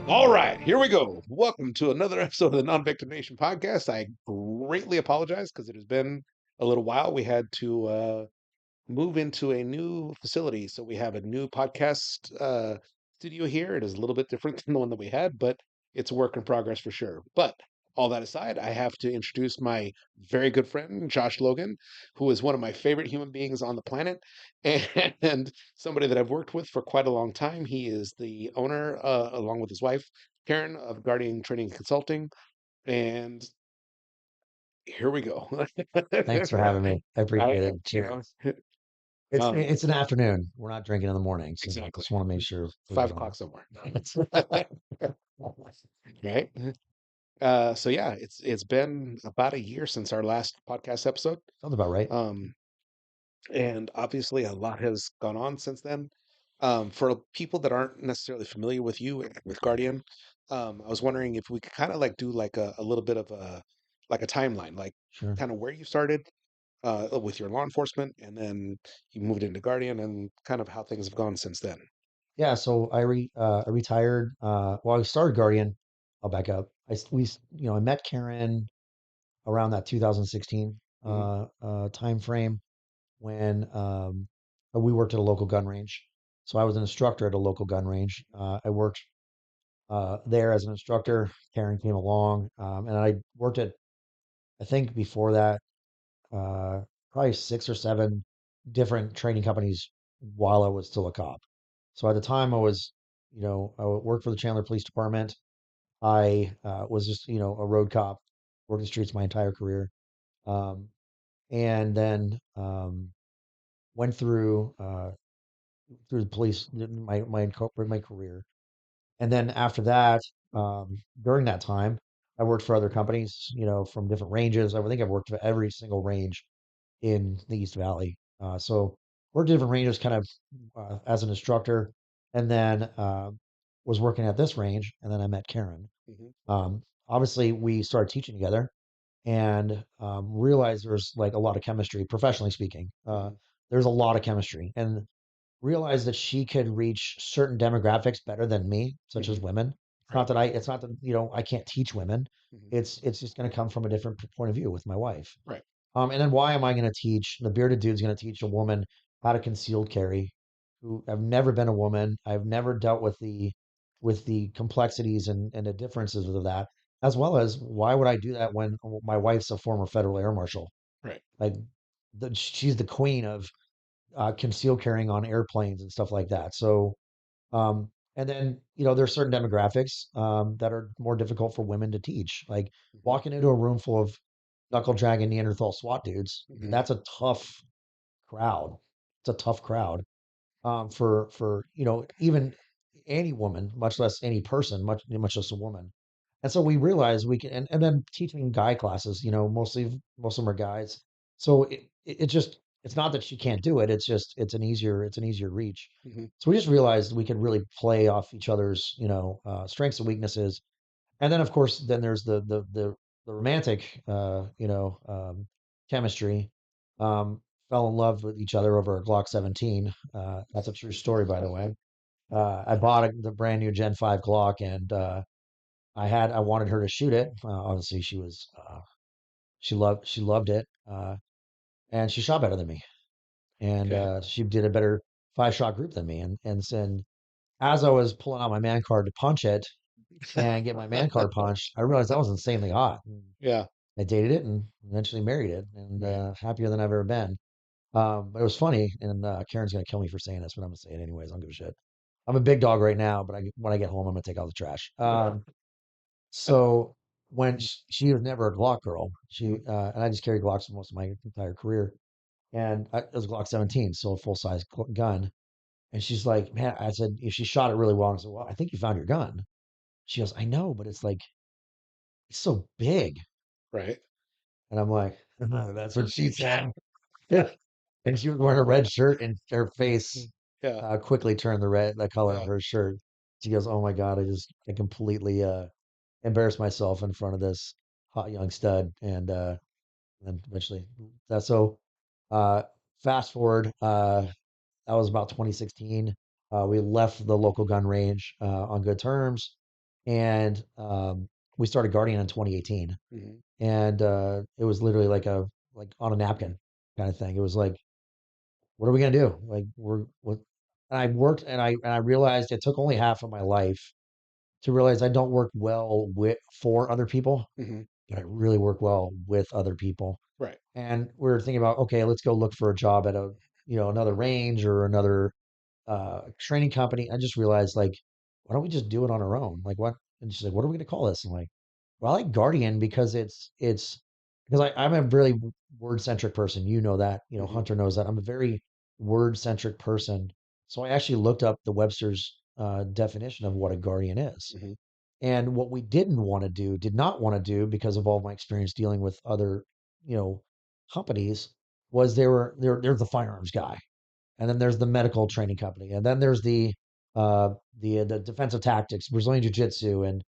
All right, here we go. Welcome to another episode of the Non-Victim Nation podcast. I greatly apologize because it has been a little while. We had to move into a new facility, so we have a new podcast studio here. It is a little bit different than the one that we had, but it's a work in progress for sure. But all that aside, I have to introduce my very good friend Josh Logan, who is one of my favorite human beings on the planet, and somebody that I've worked with for quite a long time. He is the owner, along with his wife Karen, of Guardian Training and Consulting, and here we go. Thanks for having me. I I, appreciate it. you know, Cheers. It's um, it's an afternoon. We're not drinking in the morning, so I exactly. just want to make sure we're Five good on o'clock somewhere. that. Right? So yeah, it's been about a year since our last podcast episode. Sounds about right. Um, and obviously a lot has gone on since then. For people that aren't necessarily familiar with you and with Guardian, I was wondering if we could kind of like do like a little bit of a timeline, like Sure. kind of where you started with your law enforcement, and then you moved into Guardian, and kind of how things have gone since then. Yeah, so I retired. Well, I started Guardian. I'll back up. I met Karen around that 2016 Hmm. time frame when we worked at a local gun range. So I was an instructor at a local gun range. I worked there as an instructor. Karen came along, and I worked at, I think before that, uh, probably six or seven different training companies while I was still a cop. So at the time I worked for the Chandler Police Department. I was just, a road cop, worked the streets my entire career. Um, and then went through the police, my career. And then after that, during that time, I worked for other companies, from different ranges. I think I've worked for every single range in the East Valley. So worked different ranges kind of as an instructor, and then was working at this range, and then I met Karen. Hmm. Obviously, we started teaching together and realized there's like a lot of chemistry, professionally speaking. Hmm. There's a lot of chemistry, and realized that she could reach certain demographics better than me, such as Hmm. women. Right. It's not that, I can't teach women. Hmm. It's just going to come from a different point of view with my wife. Right. And then why am I going to teach the bearded dude's going to teach a woman how to concealed carry? Who I've never been a woman. I've never dealt with the complexities and the differences of that, as well as why would I do that when my wife's a former federal air marshal? Right. Like she's the queen of concealed carrying on airplanes and stuff like that. So and then, there's certain demographics that are more difficult for women to teach. Like Hmm. walking into a room full of knuckle dragging Neanderthal SWAT dudes, Hmm. that's a tough crowd. It's a tough crowd for even any woman, much less any person, much less a woman. And so we realized we can, and then teaching guy classes, most of them are guys. So it just, it's not that she can't do it. It's just, it's an easier reach. Hmm. So we just realized we could really play off each other's, strengths and weaknesses. And then of course, then there's the romantic, chemistry. Fell in love with each other over a Glock 17. That's a true story, by the way. I bought the brand new Gen 5 Glock, and I wanted her to shoot it. Obviously, she loved it, and she shot better than me, and Okay. she did a better 5-shot group than me. And as I was pulling out my man card to punch it and get my man card punched, I realized that was insanely hot. Yeah. I dated it and eventually married it, and Right. happier than I've ever been. But it was funny, and Karen's gonna kill me for saying this, but I'm gonna say it anyways. I don't give a shit. I'm a big dog right now, but when I get home, I'm gonna take out the trash. So when she was never a Glock girl, and I just carried Glocks for most of my entire career, and it was a Glock 17, so a full size gun. And she's like, "Man," I said, "if she shot it really well," I said, "Well, I think you found your gun." She goes, "I know, but it's like it's so big," Right. and I'm like, "That's what she said." And she was wearing a red shirt, and her face Yeah. quickly turned the color of Yeah. her shirt. She goes, "Oh my God, I completely embarrassed myself in front of this hot young stud." And then eventually that so uh fast forward, that was about 2016. We left the local gun range on good terms, and we started Guardian in 2018, Mhm. and it was literally like on a napkin kind of thing. It was like, what are we gonna do? Like we're what? And I worked, and I realized it took only half of my life to realize I don't work well with for other people, Mhm. but I really work well with other people. Right. And we were thinking about, okay, let's go look for a job at another range or another training company. I just realized, like, why don't we just do it on our own? Like, what? And she's like, what are we gonna call this? I'm like, well, I like Guardian because it's because I'm a really word centric person. You know that. Mhm. Hunter knows that. I'm a very word centric person. So I actually looked up the Webster's definition of what a Guardian is. Mhm. And what we did not want to do because of all my experience dealing with other, you know, companies, was there's the firearms guy, and then there's the medical training company, and then there's the defensive tactics, Brazilian jiu-jitsu, and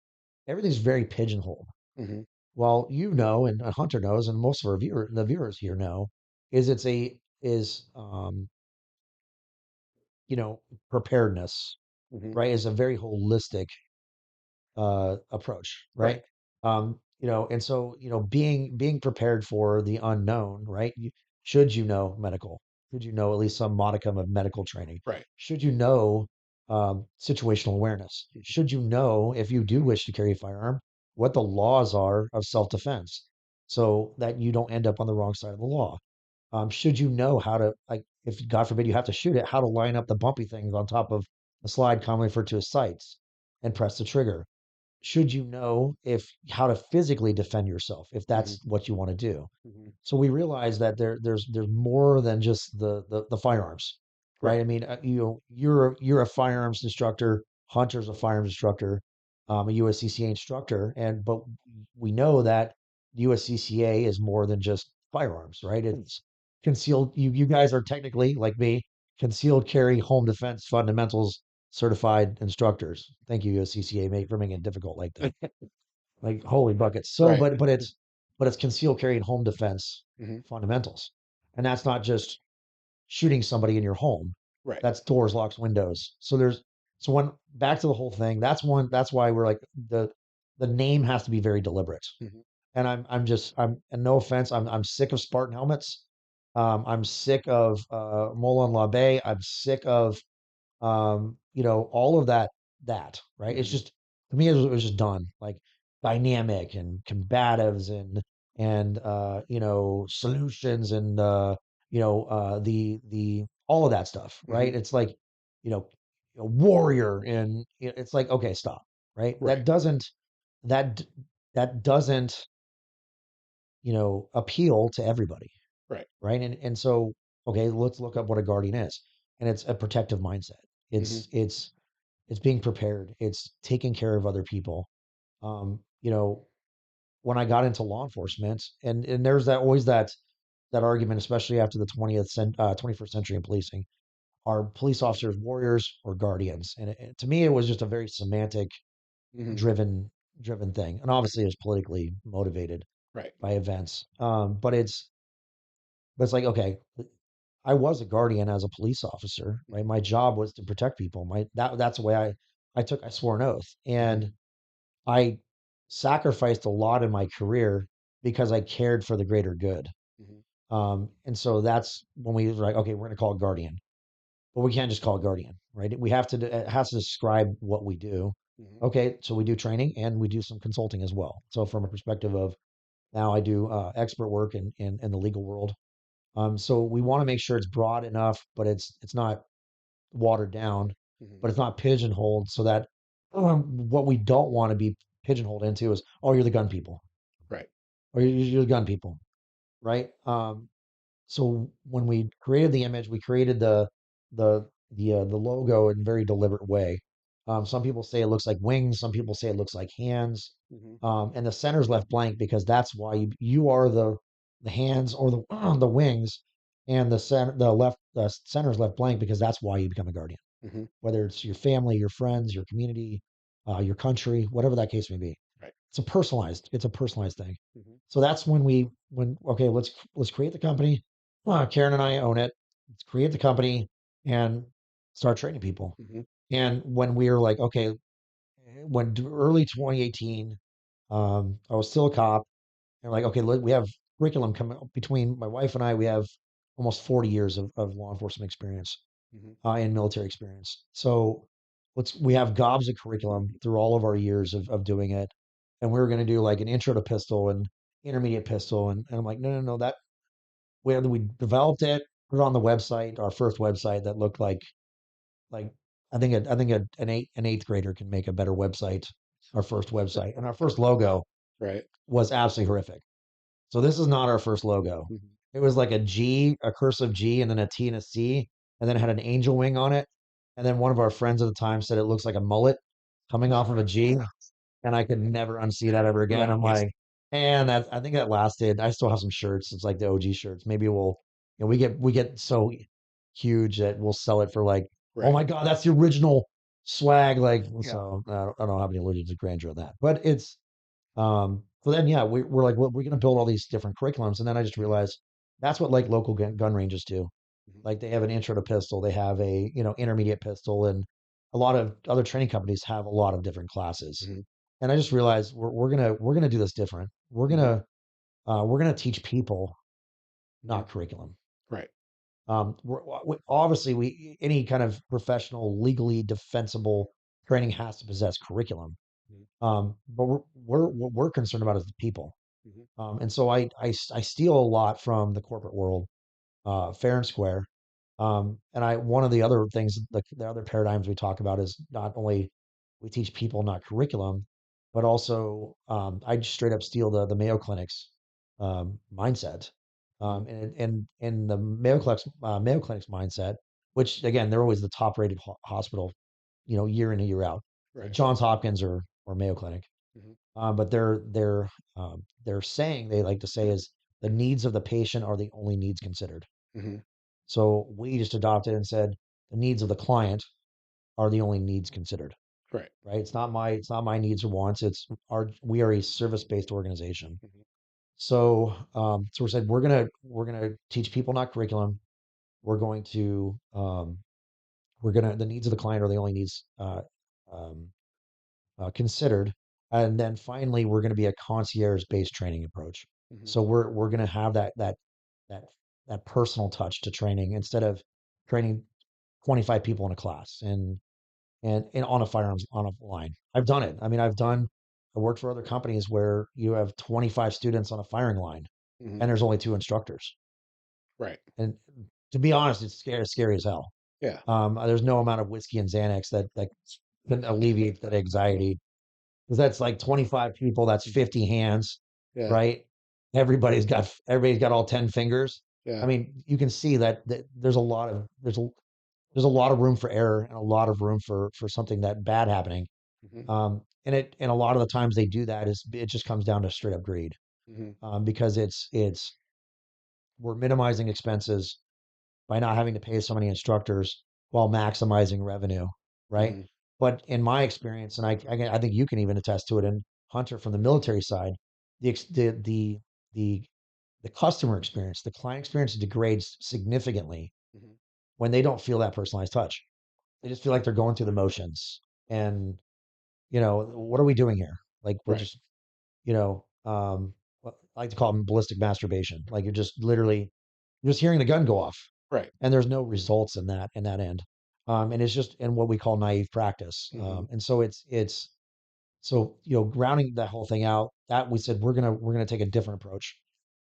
everything's very pigeonholed. Mhm. Well, and Hunter knows, and most of the viewers here know, is it's a is preparedness, Mhm. right? Is a very holistic approach, Right. right? And so being prepared for the unknown, right? Should you know medical? Should you know at least some modicum of medical training? Right. Should you know situational awareness? Should you know, if you do wish to carry a firearm, what the laws are of self-defense, so that you don't end up on the wrong side of the law? Should you know how to, like, if God forbid you have to shoot it, how to line up the bumpy things on top of a slide, commonly referred to as sights, and press the trigger? Should you know if how to physically defend yourself if Mhm. that's what you want to do? Mhm. So we realize that there's more than just the firearms, right? Right. I mean, you're a firearms instructor, Hunter's a firearms instructor, a USCCA instructor, and but we know that USCCA is more than just firearms, right? It's concealed. You guys are technically, like me, concealed carry home defense fundamentals certified instructors. Thank you, USCCA, mate, for making it difficult like that. Like, holy buckets. So, Right. but it's concealed carry and home defense Mhm. fundamentals, and that's not just shooting somebody in your home. Right. That's doors, locks, windows. So when back to the whole thing. That's why we're like, the name has to be very deliberate. Mhm. And and no offense, I'm sick of Spartan helmets. I'm sick of Molon Labe. I'm sick of all of that, right? It's Mhm. just, to me, it was just done like dynamic and combatives and solutions and the all of that stuff, right? Mhm. It's like, you know, a warrior, and it's like, okay, stop, right? Right. That that doesn't, appeal to everybody, Right. right? And so, okay, let's look up what a guardian is. And it's a protective mindset. Mhm. It's being prepared. It's taking care of other people. Um, you know, when I got into law enforcement, and there's that argument, especially after the 21st century in policing, are police officers warriors or guardians? And to me, it was just a very semantic Mhm. driven driven thing, and obviously, it's politically motivated Right. by events. But it's like, okay, I was a guardian as a police officer, right? My job was to protect people. That's the way I swore an oath, Mhm. and I sacrificed a lot in my career because I cared for the greater good. Mhm. And so that's when we were like, okay, we're going to call it guardian, but we can't just call it guardian, right? We have to, it has to describe what we do. Mhm. Okay, so we do training and we do some consulting as well. So from a perspective of, now I do expert work in the legal world. So we want to make sure it's broad enough, but it's not watered down, Mhm. but it's not pigeonholed, so that what we don't want to be pigeonholed into is, oh, you're the gun people, Right. or you're the gun people, right? So when we created the image, we created the logo in a very deliberate way. Some people say it looks like wings. Some people say it looks like hands. Mhm. And the center's left blank because that's why you are the hands, or the the wings, and the center's left blank because that's why you become a guardian. Mhm. Whether it's your family, your friends, your community, your country, whatever that case may be. Right. It's a personalized thing. Mhm. So that's when okay, let's create the company. Karen and I own it. Let's create the company and start training people. Mhm. And when we were like, okay, when early 2018, I was still a cop, and like, okay, look, we have curriculum coming between my wife and I. We have almost 40 years of law enforcement experience Mhm. and military experience. So we have gobs of curriculum through all of our years of doing it, and we were going to do like an intro to pistol and intermediate pistol, and I'm like, no, no, no, that we developed it, put it on the website, our first website that looked like I think an eighth grader can make a better website. Our first website and our first logo Right. was absolutely horrific. So this is not our first logo. Mhm. It was like a G, a cursive G, and then a T and a C, and then it had an angel wing on it. And then one of our friends at the time said it looks like a mullet coming off of a G, and I could never unsee that ever again. I'm Nice. like, and that I think that lasted. I still have some shirts. It's like the OG shirts. Maybe we get so huge that we'll sell it for like, oh Right. my God, that's the original swag. Like, Yeah. so I don't have any allegiance to grandeur of that, but it's so then, yeah, we're like, well, we're going to build all these different curriculums. And then I just Mhm. realized that's what like local gun ranges do. Mhm. Like they have an intro to pistol, they have a, intermediate pistol, and a lot of other training companies have a lot of different classes. Mhm. And I just realized we're gonna do this different. Mhm. We're gonna teach people, Mhm. not curriculum. Right. Obviously any kind of professional, legally defensible training has to possess curriculum. Mhm. But what we're concerned about is the people. Mhm. And so I steal a lot from the corporate world, fair and square. And one of the other things, the other paradigms we talk about is not only we teach people, not curriculum, but also I just straight up steal the Mayo Clinic's mindset. Mhm. And in the Mayo Clinic's mindset, which again they're always the top rated hospital, year in and year out. It's like Right. Johns Hopkins or Mayo Clinic. Mhm. But their saying they like to say is the needs of the patient are the only needs considered. Mhm. So we just adopted and said the needs of the client are the only needs considered. Right. Right? It's not my needs or wants. We are a service based organization. Mhm. So we said we're gonna teach people, not curriculum. We're going to the needs of the client are the only needs um, considered. And then finally, we're going to be a concierge-based training approach. Mhm. So we're going to have that that personal touch to training instead of training 25 people in a class and on a firearms on a line. I've done it. I mean, I worked for other companies where you have 25 students on a firing line Mhm. and there's only two instructors. Right. And to be honest, it's scary as hell. Yeah. There's no amount of whiskey and Xanax that can alleviate that anxiety because that's like 25 people, that's Mhm. 50 hands, Yeah. right? Everybody's got all 10 fingers. I Yeah. mean, you can see that there's a lot of room for error and a lot of room for something that bad happening. Mhm. And a lot of the times they do that is it just comes down to straight up greed. Mhm. Because it's we're minimizing expenses by not having to pay so many instructors while maximizing revenue, right? Mhm. But in my experience, and I think you can even attest to it, and Hunter from the military side, the ex- the the customer experience, the client experience degrades significantly Mhm. when they don't feel that personalized touch. They just feel like they're going through the motions, and what are we doing here? Like we're Right. just I like to call them ballistic masturbation. Like you're just hearing the gun go off Right. and there's no results in that end. And it's just in what we call naive practice. Mhm. And so grounding that whole thing out, that we said we're gonna take a different approach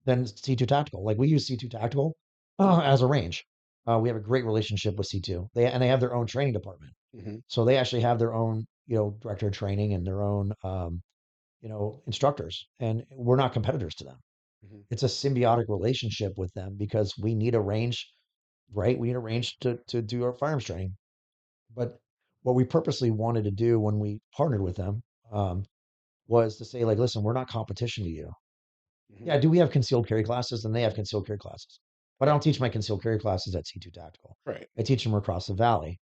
than C2 Tactical. Like we use C2 Tactical as a range. We have a great relationship with C2. They have their own training department, Mhm. so they actually have their own director of training and their own instructors, and we're not competitors to them. Mhm. It's a symbiotic relationship with them because we need a range, right? We need a range to do our firearms training. But what we purposely wanted to do when we partnered with them um, was to say, like, listen, we're not competition to you. Mhm. Yeah, do we have concealed carry classes? And they have concealed carry classes. But I Right. don't teach my concealed carry classes at C2 Tactical. Right. I teach them across the valley.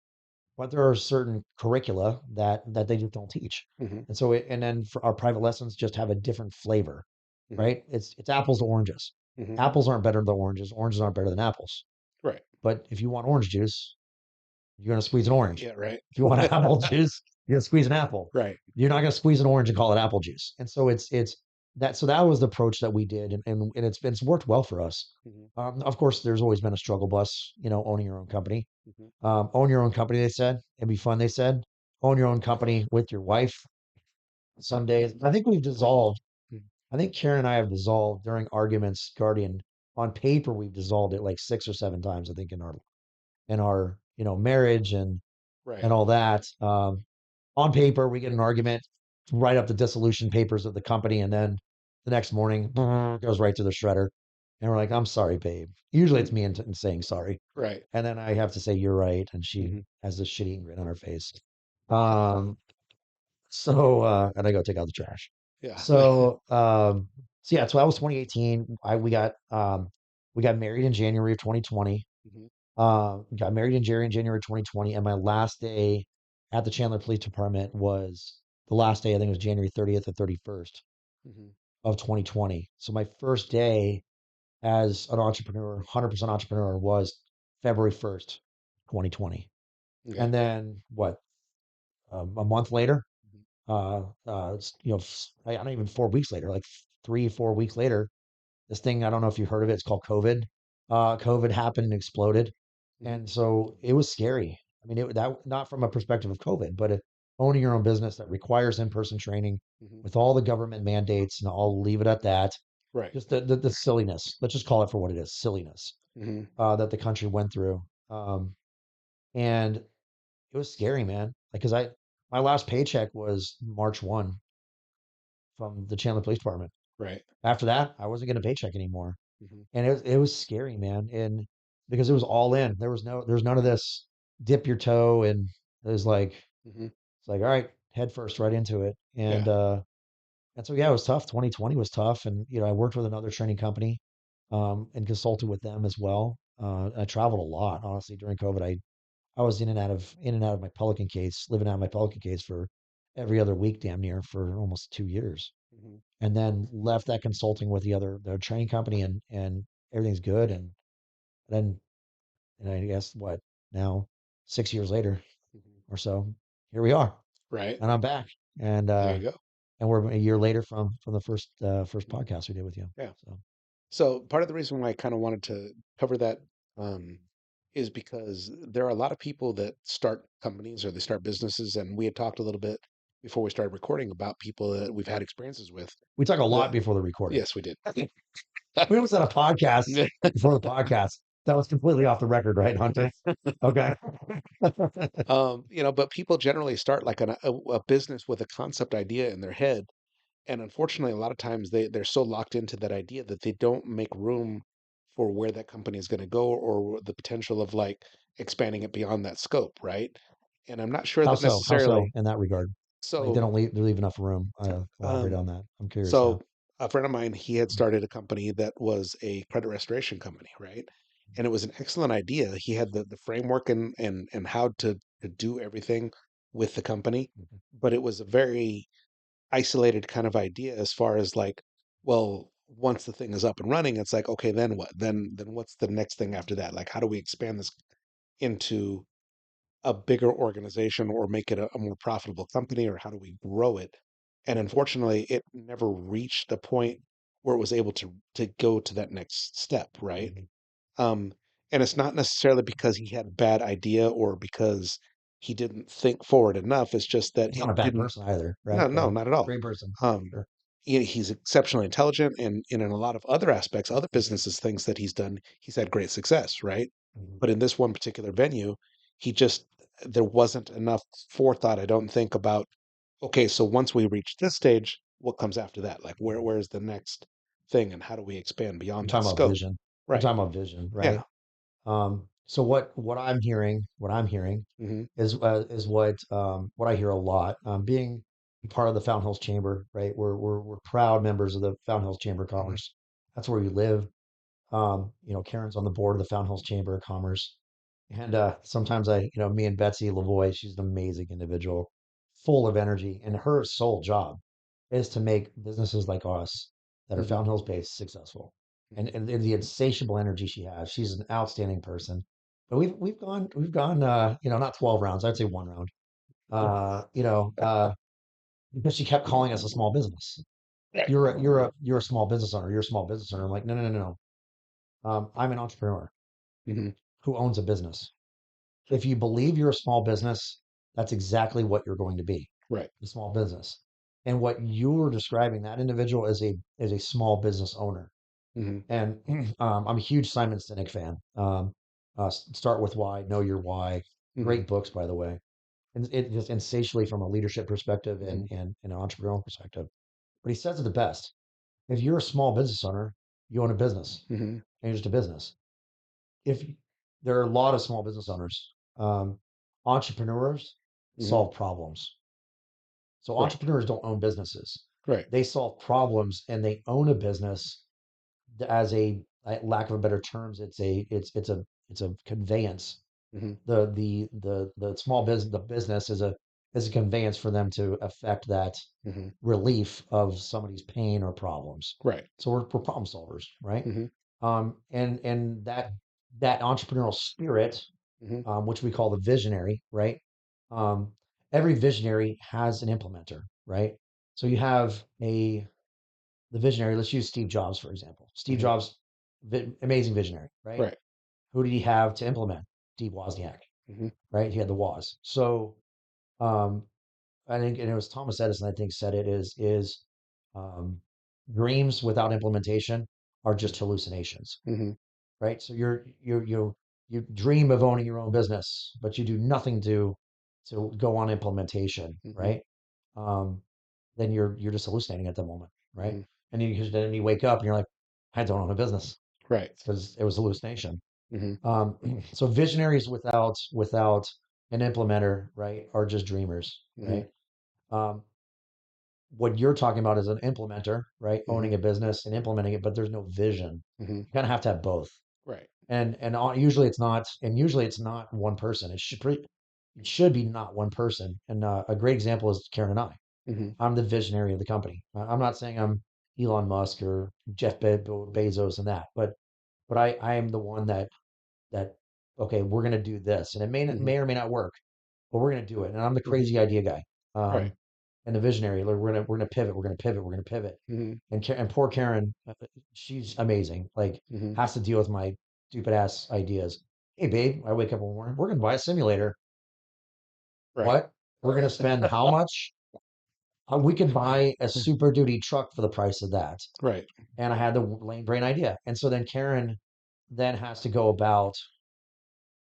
But there are certain curricula that they just don't teach. Mhm. And then for our private lessons just have a different flavor, Mhm. right? It's apples to oranges. Mhm. Apples aren't better than oranges. Oranges aren't better than apples. Right. But if you want orange juice, you're going to squeeze an orange. Yeah. Right. If you want apple juice, You're gonna squeeze an apple. Right. You're not gonna squeeze an orange and call it apple juice. And so it's that. So that was the approach that we did, and it's worked well for us. Mhm. Of course, there's always been a struggle bus, owning your own company. Mhm. Own your own company, they said. It'd be fun, they said. Own your own company with your wife some days. I think we've dissolved. Mhm. I think Karen and I have dissolved during arguments, Guardian. On paper, we've dissolved it like 6 or 7 times, I think, in our marriage and Right. all that. On paper, we get an argument, write up the dissolution papers of the company, and then the next morning goes right to the shredder. And we're like, I'm sorry, babe. Usually it's Mhm. me saying sorry. Right. And then I have to say, you're right. And she Mhm. has this shitty grin on her face. Um, and I go take out the trash. Yeah. So, so yeah, so that was 2018. We got married in January of 2020. Mhm. Got married in January 2020, and my last day at the Chandler Police Department was the last day. I think it was January 30th or 31st Mhm. of 2020. So my first day as an entrepreneur, 100% entrepreneur, was February 1st, 2020. Okay. And then what? A month later, Mhm. I don't even 4 weeks later, like 3, 4 weeks later, this thing, I don't know if you heard of it. It's called COVID. COVID happened and exploded. Mhm. And so it was scary. I mean, that not from a perspective of COVID, but owning your own business that requires in-person training Mhm. with all the government mandates, and I'll leave it at that. Right. Just the silliness. Let's just call it for what it is, silliness Mhm. that the country went through. And it was scary, man. Like, cause my last paycheck was March 1 from the Chandler Police Department. Right. After that, I wasn't getting a paycheck anymore. Mhm. And it was scary, man. And because it was all in, there's none of this dip your toe, and it was like, Mhm. it's like, all right, head first right into it. Yeah. And so yeah, it was tough. 2020 was tough. And I worked with another training company, and consulted with them as well. I traveled a lot, honestly, during COVID. I was in and out of my Pelican case, living out of my Pelican case for every other week, damn near, for almost 2 years. Mhm. And then left that consulting with the training company, and everything's good. And then I guess what now, 6 years later Mhm. or so, here we are, Right. and I'm back, and There uh, you go. and we're a year later from the first Mhm. podcast we did with you. Yeah. So So part of the reason why I kind of wanted to cover that um, is because there are a lot of people that start companies or they start businesses, and we had talked a little bit before we started recording about people that we've had experiences with. we talk a That lot before the recording. yes, we did. We almost had a podcast before the podcast that was completely off the record, right, Hunter? Okay. But people generally start like a business with a concept idea in their head, and unfortunately, a lot of times they're so locked into that idea that they don't make room for where that company is going to go or the potential of like expanding it beyond that scope, right? And I'm not sure How that so? How necessarily. so in that regard? Like they So, don't leave enough room. Elaborate um, on that. I'm curious. Yeah. so a friend of mine, he had started a company that was a credit restoration company, right? And it was an excellent idea. He had the framework and how to do everything with the company, Mhm. but it was a very isolated kind of idea as far as like, well, once the thing is up and running, it's like, okay, then what? Then what's the next thing after that? Like, how do we expand this into a bigger organization or make it a more profitable company, or how do we grow it? And unfortunately, it never reached the point where it was able to go to that next step, right? Mhm. Um, and it's not necessarily because he had a bad idea or because he didn't think forward enough. It's just that He's it not a bad didn't. person either, right? No, no, not at all. Great person. Um, Sure. he's exceptionally intelligent, and in a lot of other aspects, other businesses, things that he's done, he's had great success, right? Mhm. But in this one particular venue, he just there wasn't enough forethought, I don't think, about okay, so once we reach this stage, what comes after that? Like where's the next thing, and how do we expand You're beyond that talking about scope? vision. You're Right. talking about vision, Yeah. right? So what I'm hearing Hmm. is what I hear a lot. Being part of the Fountain Hills Chamber, right? We're proud members of the Fountain Hills Chamber of Hmm. Commerce. That's where we live. Karen's on the board of the Fountain Hills Chamber of Commerce. And sometimes me and Betsy Lavoie, she's an amazing individual, full of energy. And her sole job is to make businesses like us that are Hmm. Fountain Hills based successful. And, Hmm. and the insatiable energy she has, she's an outstanding person. But we've gone not 12 rounds, I'd say one round. you know, because she kept calling us a small business. Right. You're a small business owner. You're a small business owner. I'm like, no, no, no, no, no. I'm an entrepreneur Hmm. who owns a business. If you believe you're a small business, that's exactly what you're going to be, Right. a small business. And what you were describing, that individual is a small business owner. Hmm. And I'm a huge Simon Sinek fan. Start with Why, Know Your Why. Hmm. Great books, by the way. And it just insatiably from a leadership perspective Hmm. and an entrepreneurial perspective. But he says it the best. If you're a small business owner, you own a business Hmm. and you're just a business. If there are a lot of small business owners, entrepreneurs Hmm. solve problems. So Right. entrepreneurs don't own businesses. Right. They solve problems and they own a business as a lack of a better terms, it's a conveyance. Hmm. The small business, the business is a conveyance for them to affect that Hmm. relief of somebody's pain or problems. Right. So we're problem solvers, right? Hmm. And that entrepreneurial spirit, Hmm. which we call the visionary, right? Um, every visionary has an implementer, right? So you have the visionary. Let's use Steve Jobs for example. Steve Hmm. Jobs, amazing visionary, right? Right. Who did he have to implement? Steve Wozniak, Hmm. right? He had the Woz. So um, I think, and it was Thomas Edison, I think, said it is um, dreams without implementation are just hallucinations, Hmm. right? So you dream of owning your own business, but you do nothing to go on implementation, Hmm. right? Um, then you're just hallucinating at the moment, right? Hmm. And then you wake up and you're like, I don't own a business Right. because it was hallucination. Hmm. So visionaries without an implementer, right, are just dreamers, Hmm. right? Um, what you're talking about is an implementer, right? Hmm. Owning a business and implementing it, but there's no vision. Hmm. You kind of have to have both. Right. Usually it's not one person. It should be not one person. And a great example is Karen and I. Hmm. I'm the visionary of the company. I'm not saying I'm Elon Musk or Jeff Bezos and that, but I am the one that okay, we're gonna do this, and it Hmm. may or may not work, but we're gonna do it. And I'm the Hmm. crazy idea guy, Right. and the visionary. Like we're gonna pivot, we're gonna pivot, we're gonna pivot. Hmm. And poor Karen, she's amazing. Like Hmm. has to deal with my stupid ass ideas. Hey babe, I wake up one morning, we're gonna buy a simulator. Right. What? We're gonna spend how much? We could buy a Super Duty truck for the price of that. Right. And I had the lane brain idea. And so then Karen then has to go about,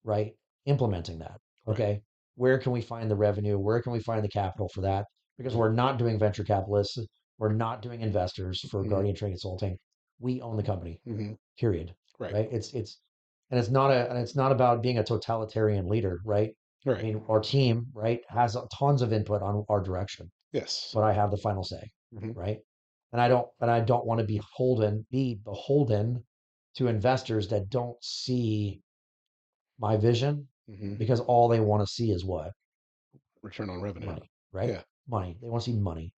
right, implementing that. Right. Okay. Where can we find the revenue? Where can we find the capital for that? Because we're not doing venture capitalists. We're not doing investors for Hmm. Guardian Trade Consulting. We own the company, Hmm. period. Right. Right. And it's not about being a totalitarian leader. Right. I Right. mean, our team, right, has tons of input on our direction, Yes. but I have the final say. Hmm. Right. And I don't want to be beholden to investors that don't see my vision Hmm. because all they want to see is what? Return on revenue. Money, right? Yeah. Money. They want to see money.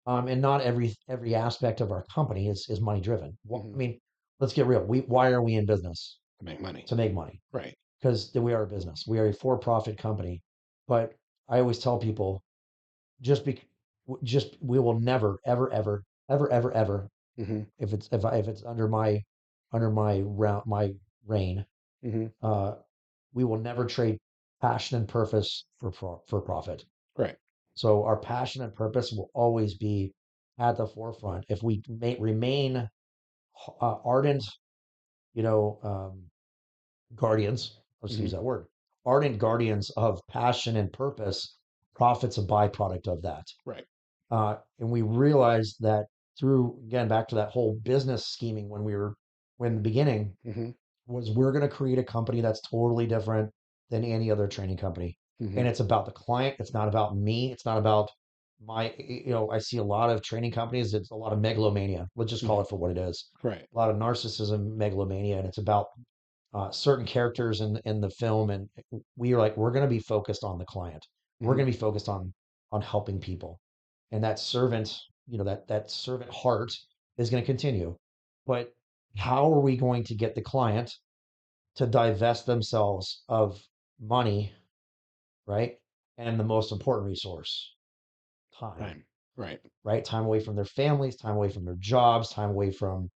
And not every aspect of our company is money driven. I Hmm. mean, let's get real. Why are we in business? To make money. To make money. Right. Because we are a business. We are a for-profit company. But I always tell people just be just we will never ever Hmm. if it's under my reign, Hmm. uh, we will never trade passion and purpose for profit. Right. So our passion and purpose will always be at the forefront. If we remain ardent, you know, guardians, let's use Hmm. that word, ardent guardians of passion and purpose, profit's a byproduct of that. Right. And we realized that through, again, back to that whole business scheming when the beginning, Hmm. was we're going to create a company that's totally different than any other training company. Hmm. And it's about the client. It's not about me. It's not about I see a lot of training companies. It's a lot of megalomania. Let's just call Hmm. it for what it is. Right. A lot of narcissism, megalomania, and it's about certain characters in the film. And we are like, we're going to be focused on the client. We're Hmm. going to be focused on helping people. And that servant, that servant heart is going to continue. But how are we going to get the client to divest themselves of money, right? and the most important resource, time, Time. Right. right? Time away from their families, time away from their jobs, time away from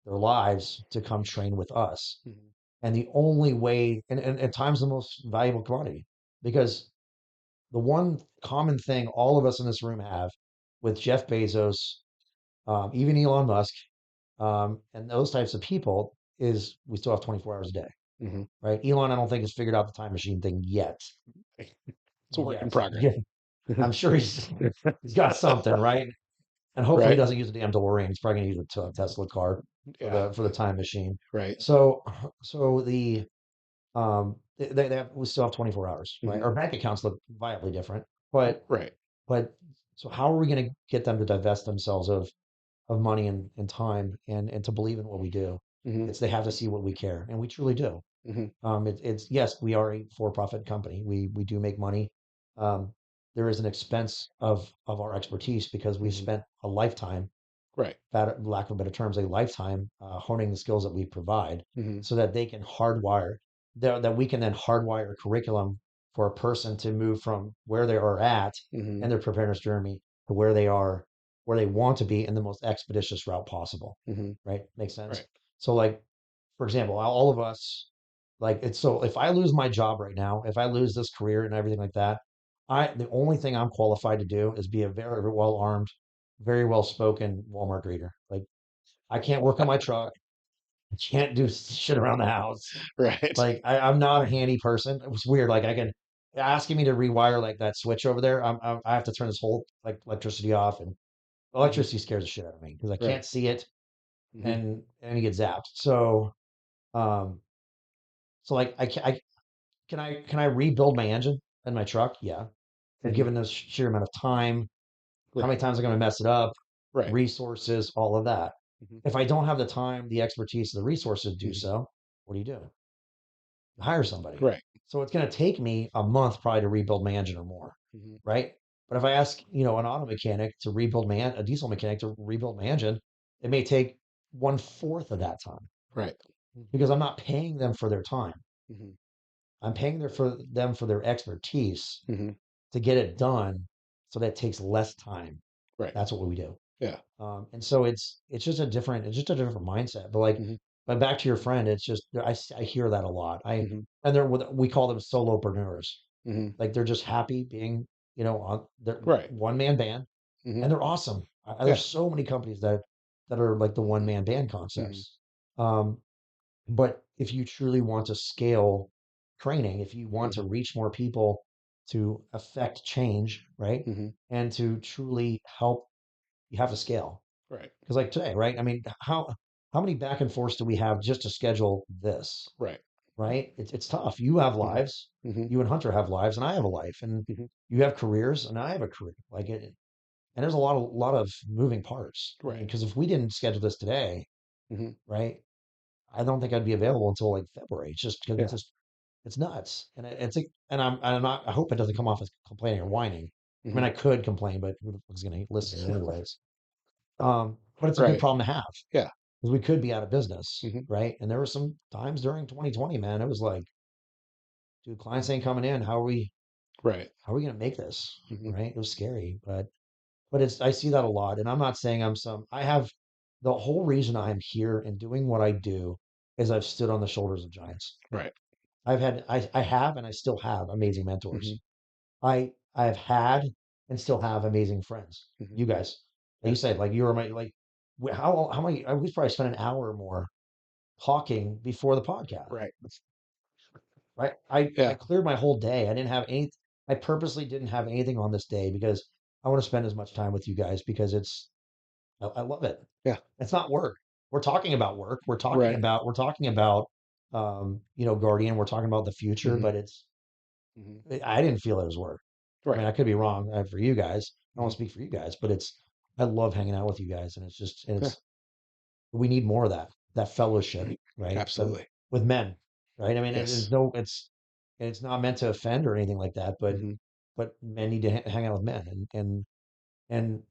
their lives to come train with us. Mhm. And the only way, and time's the most valuable commodity because the one common thing all of us in this room have with Jeff Bezos, even Elon Musk, and those types of people is we still have 24 hours a day, Mhm. right? Elon, I don't think has figured out the time machine thing yet. It's a work in Yet, progress. I'm sure he's got something, right? And hopefully he Right. doesn't use a damn DeLorean. He's probably gonna use a Tesla car Yeah. for the time machine. Right. So so the they have we still have 24 hours, right? Mhm. Our bank accounts look viably different, but Right. but so how are we going to get them to divest themselves of money and time and to believe in what we do? Mhm. It's they have to see what we care, and we truly do. Mhm. It's yes, we are a for-profit company. We do make money. Um, there is an expense of our expertise because we've Mhm. spent a lifetime, Right. lack of better terms, a lifetime honing the skills that we provide, Mhm. so that they can hardwire that we can then hardwire curriculum for a person to move from where they are at Mhm. in their preparedness journey to where they want to be in the most expeditious route possible. Mhm. Right? Makes sense. Right. So like for example, all of us, like it's so if I lose my job right now, if I lose this career and everything like that, the only thing I'm qualified to do is be a very well armed, very well spoken Walmart greeter. Like I can't work on my truck, I can't do shit around the house. Right. Like I'm not a handy person. It was weird. Like I can asking me to rewire like that switch over there. I have to turn this whole like electricity off, and Mhm. electricity scares the shit out of me because I Right. can't see it Mhm. and you get zapped. Um, so like can I rebuild my engine and my truck? Yeah. But Mhm. given the sheer amount of time, how many Right. times am I going to mess it up? Right. Resources, all of that. Mhm. If I don't have the time, the expertise, the resources to do Mhm. so, what do? You hire somebody. Right. So it's going to take me a month probably to rebuild my engine or more, Mhm. right? But if I ask, an auto mechanic to rebuild a diesel mechanic to rebuild my engine, it may take one fourth of that time Right. because I'm not paying them for their time. Mhm. I'm paying for them for their expertise Mhm. to get it done so that it takes less time. Right. That's what we do. Yeah. And so it's just a different mindset. But like, Mhm. but back to your friend, it's just I hear that a lot. Mhm. And we call them solopreneurs. Mhm. Like they're just happy being, on their Right. one man band, Mhm. and they're awesome. Yeah. There's so many companies that are like the one man band Mhm. concepts. Um, but if you truly want to scale training, if you want to Mhm. reach more people to affect change, right? Mhm. And to truly help, you have to scale. Right. Because like today, right? I mean, how many back and forths do we have just to schedule this, Right. right? It's tough. You have Mhm. lives, Mhm. you and Hunter have lives, and I have a life, and Mhm. you have careers, and I have a career. Like it, and there's a lot of moving parts. I mean, Right. because if we didn't schedule this today, Mhm. right? I don't think I'd be available until like February. It's just because Yeah. it's nuts, and I'm not. I hope it doesn't come off as complaining or whining. I mean, Mhm. I could complain, but who the fuck's going to listen anyways? But it's a good Right. problem to have Yeah. because we could be out of business, Mhm. right? And there were some times during 2020, man, it was like, dude, clients ain't coming in. Right. How are we going to make this? Mhm. Right? It was scary, but I see that a lot, and I'm not saying I have the whole reason I'm here and doing what I do is I've stood on the shoulders of giants. Right. I have and I still have amazing mentors. Mhm. I have had and still have amazing friends. Mhm. You guys, like Yeah. you said, like you were my like how many? We probably spent an hour or more talking before the podcast. Right. Right? I Yeah. cleared my whole day. I didn't have any. I purposely didn't have anything on this day because I want to spend as much time with you guys because I love it. Yeah. It's not work. We're talking about work. Right. We're talking about Guardian. We're talking about the future, Mhm. but Mhm. I didn't feel it was work. I mean, Right. I could be wrong for you guys. I don't want Mhm. to speak for you guys, but I love hanging out with you guys, and Yeah. we need more of that fellowship, right? Absolutely. With men, right? I mean, Yes. it's not meant to offend or anything like that, Mhm. but men need to hang out with men, and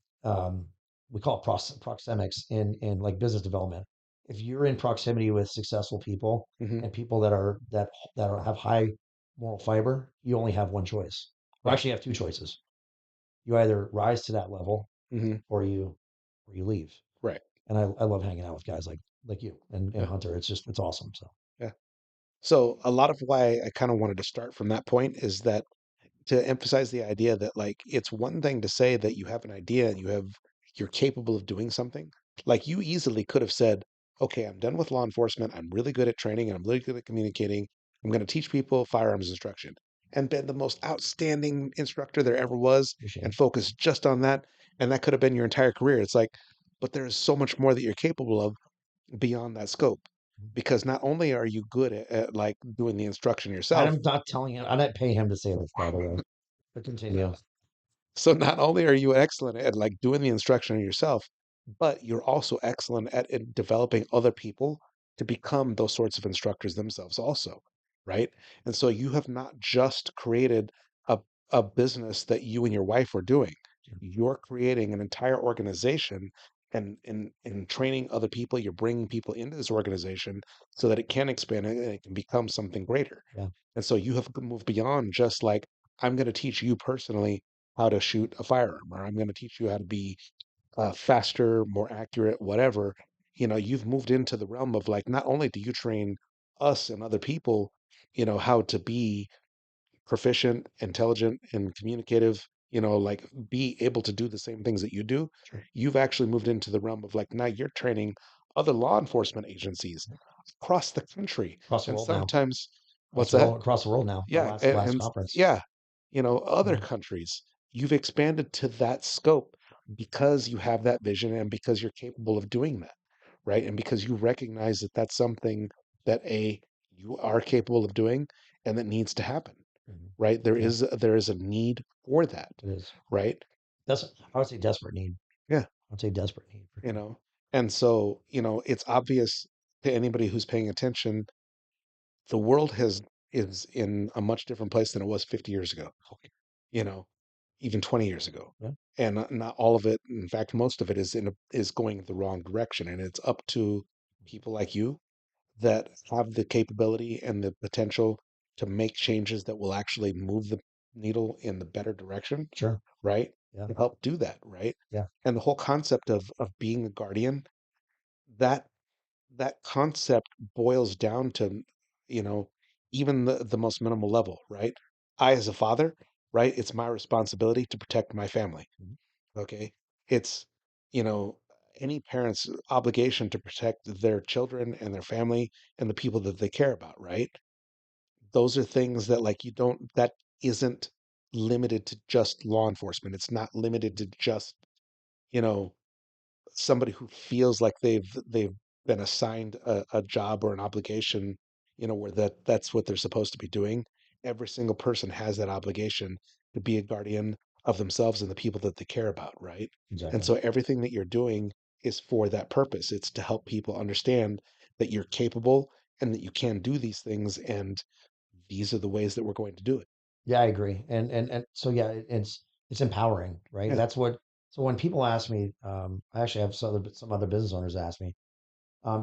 we call it proxemics in like business development. If you're in proximity with successful people Mhm. and people that have high moral fiber, you only have one choice. You Right. actually have two choices. You either rise to that level Hmm. or you leave. Right. And I love hanging out with guys like you and Yeah. Hunter. It's awesome. So Yeah. So a lot of why I kind of wanted to start from that point is that to emphasize the idea that like it's one thing to say that you have an idea and you're capable of doing something. Like you easily could have said, "Okay, I'm done with law enforcement. I'm really good at training and I'm really good at communicating. I'm going to teach people firearms instruction." And been the most outstanding instructor there ever was appreciate and it. focus just on that, and that could have been your entire career. It's like, but there's so much more that you're capable of beyond that scope because not only are you good at like doing the instruction yourself. I'm not telling him. I didn't pay him to say this, by the way. But continue. So not only are you excellent at like doing the instruction yourself, but you're also excellent at developing other people to become those sorts of instructors themselves also, right? And so you have not just created a a business that you and your wife are doing. You're creating an entire organization and in training other people, you're bringing people into this organization so that it can expand and it can become something greater. Yeah, And so you have moved beyond just like, I'm going to teach you personally how to shoot a firearm, or I'm going to teach you how to be faster, more accurate, whatever. You've moved into the realm of like, not only do you train us and other people, how to be proficient, intelligent, and communicative, like be able to do the same things that you do, sure. you've actually moved into the realm of like, now you're training other law enforcement agencies across the country. Across the And world now. sometimes, what's that? Across the world now. The Yeah, last conference. yeah, other Yeah, countries, you've expanded to that scope because you have that vision and because you're capable of doing that, right? And because you recognize that that's something that you are capable of doing and that needs to happen, mhm, right? yeah, There is a need for that, it is. right? That's I would say desperate need. Yeah, I'd say desperate need for you sure. know. And so, it's obvious to anybody who's paying attention, the world has is in a much different place than it was 50 years ago, you know, even 20 years ago. Yeah, And not all of it, in fact, most of it is going the wrong direction. And it's up to people like you that have the capability and the potential to make changes that will actually move the needle in the better direction, sure. right? Yeah, To help do that, right? yeah, And the whole concept of being a guardian, that that concept boils down to, you know, even the most minimal level, right? I, as a father, right, it's my responsibility to protect my family. mhm, Okay. It's, you know, any parent's obligation to protect their children and their family and the people that they care about, right? Those are things that, like, that isn't limited to just law enforcement. It's not limited to just, you know, somebody who feels like they've been assigned a job or an obligation, where that's what they're supposed to be doing. Every single person has that obligation to be a guardian of themselves and the people that they care about, right? And exactly. so everything that you're doing is for that purpose. It's to help people understand that you're capable and that you can do these things, and these are the ways that we're going to do it. Yeah, I agree. And so yeah, it's empowering, right? Yeah. That's what. So when people ask me, I actually have some other business owners ask me,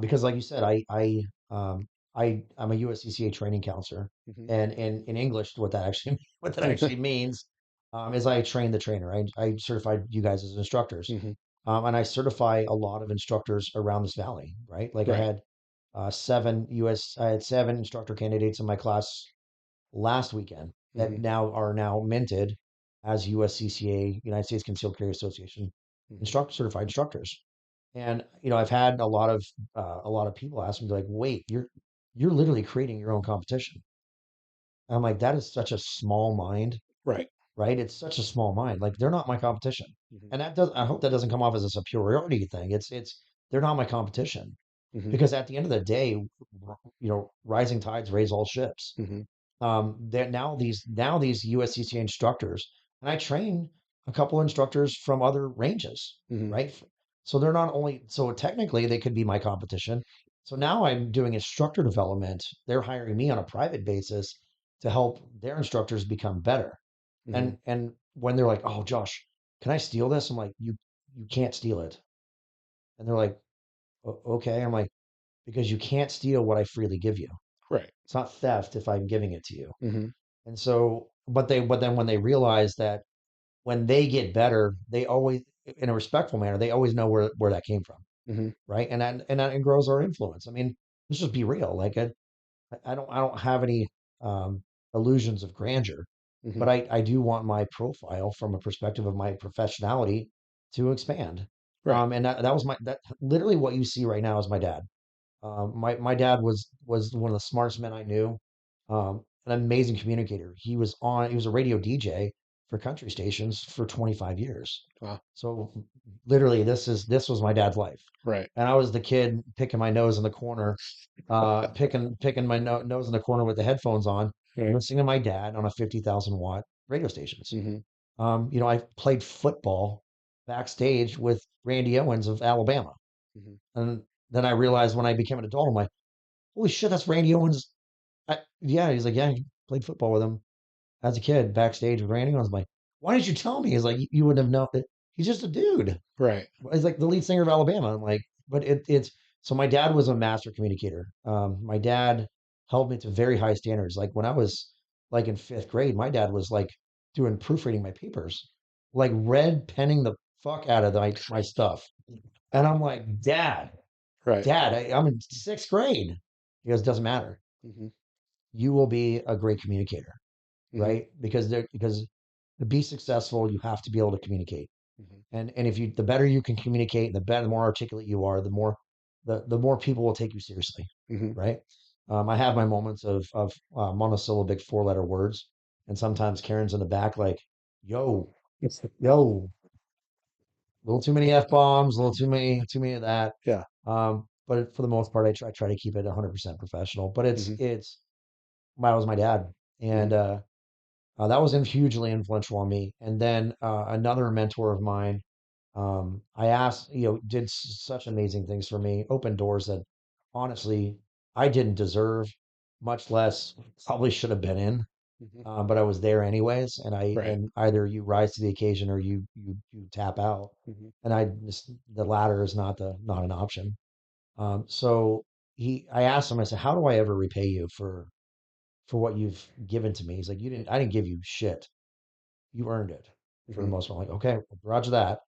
because like you said, I'm a USCCA training counselor, Hmm. and in English, what that actually what that actually means, is I train the trainer. I certified you guys as instructors, Hmm. and I certify a lot of instructors around this valley, right? Like Right. I had seven instructor candidates in my class last weekend that Hmm. now are now minted as USCCA, United States Concealed Carry Association, Hmm. instructor certified instructors. And I've had a lot of people ask me like, "Wait, you're literally creating your own competition." And I'm like, "That is such a small mind, Right. right? It's such a small mind. Like they're not my competition." Hmm. And I hope that doesn't come off as a superiority thing. It's they're not my competition Hmm. because at the end of the day, rising tides raise all ships. Hmm. That now these USCCA instructors, and I train a couple instructors from other ranges, Hmm. right? So they're not only so technically they could be my competition. So now I'm doing instructor development. They're hiring me on a private basis to help their instructors become better. Hmm. And when they're like, "Oh, Josh, can I steal this?" I'm like, "You can't steal it." And they're like, Okay." I'm like, "Because you can't steal what I freely give you. Right. It's not theft if I'm giving it to you." Hmm. And so, but then when they realize that when they get better, they always, in a respectful manner, they always know where that came from, Hmm. right? And that it grows our influence. I mean, let's just be real. Like I don't have any um, illusions of grandeur, Hmm. but I do want my profile from a perspective of my professionality to expand. Right. And that was that literally what you see right now is my dad. My dad was one of the smartest men I knew. An amazing communicator. He was a radio DJ for country stations for 25 years. Wow. So literally this was my dad's life. Right. And I was the kid picking my nose in the corner, picking my nose in the corner with the headphones on, Right. listening to my dad on a 50,000 watt radio stations. Hmm. I played football backstage with Randy Owens of Alabama. Hmm. And then I realized when I became an adult, I'm like, holy shit, that's Randy Owens. Yeah, he's like, yeah, he played football with him as a kid backstage with Randy Owens. I'm like, why didn't you tell me? He's like, you wouldn't have known it. He's just a dude. Right. He's like the lead singer of Alabama. I'm like, but it's so my dad was a master communicator. My dad held me to very high standards. Like when I was like in fifth grade, my dad was like doing proofreading my papers, like red penning the fuck out of my stuff. And I'm like, Right. Dad, I'm in sixth grade. He goes, doesn't matter. Hmm. You will be a great communicator, Hmm. right? Because to be successful, you have to be able to communicate. Hmm. And if you the better you can communicate, the more articulate you are, the more people will take you seriously, Hmm. right? I have my moments of monosyllabic four letter words, and sometimes Karen's in the back like, "Yo, yo, a little too many f bombs, a little too many of that." Yeah. But for the most part, I try to keep it 100% professional. But Hmm. it's that was my dad, Hmm. and that was hugely influential on me. And then another mentor of mine, I asked, did such amazing things for me, opened doors that honestly I didn't deserve, much less probably should have been in. Hmm. But I was there anyways, Right. and either you rise to the occasion or you tap out, Hmm. and I just the latter is not an option. So I asked him, I said, how do I ever repay you for what you've given to me? He's like, I didn't give you shit. You earned it for the Hmm. most part. I'm like, okay, roger that.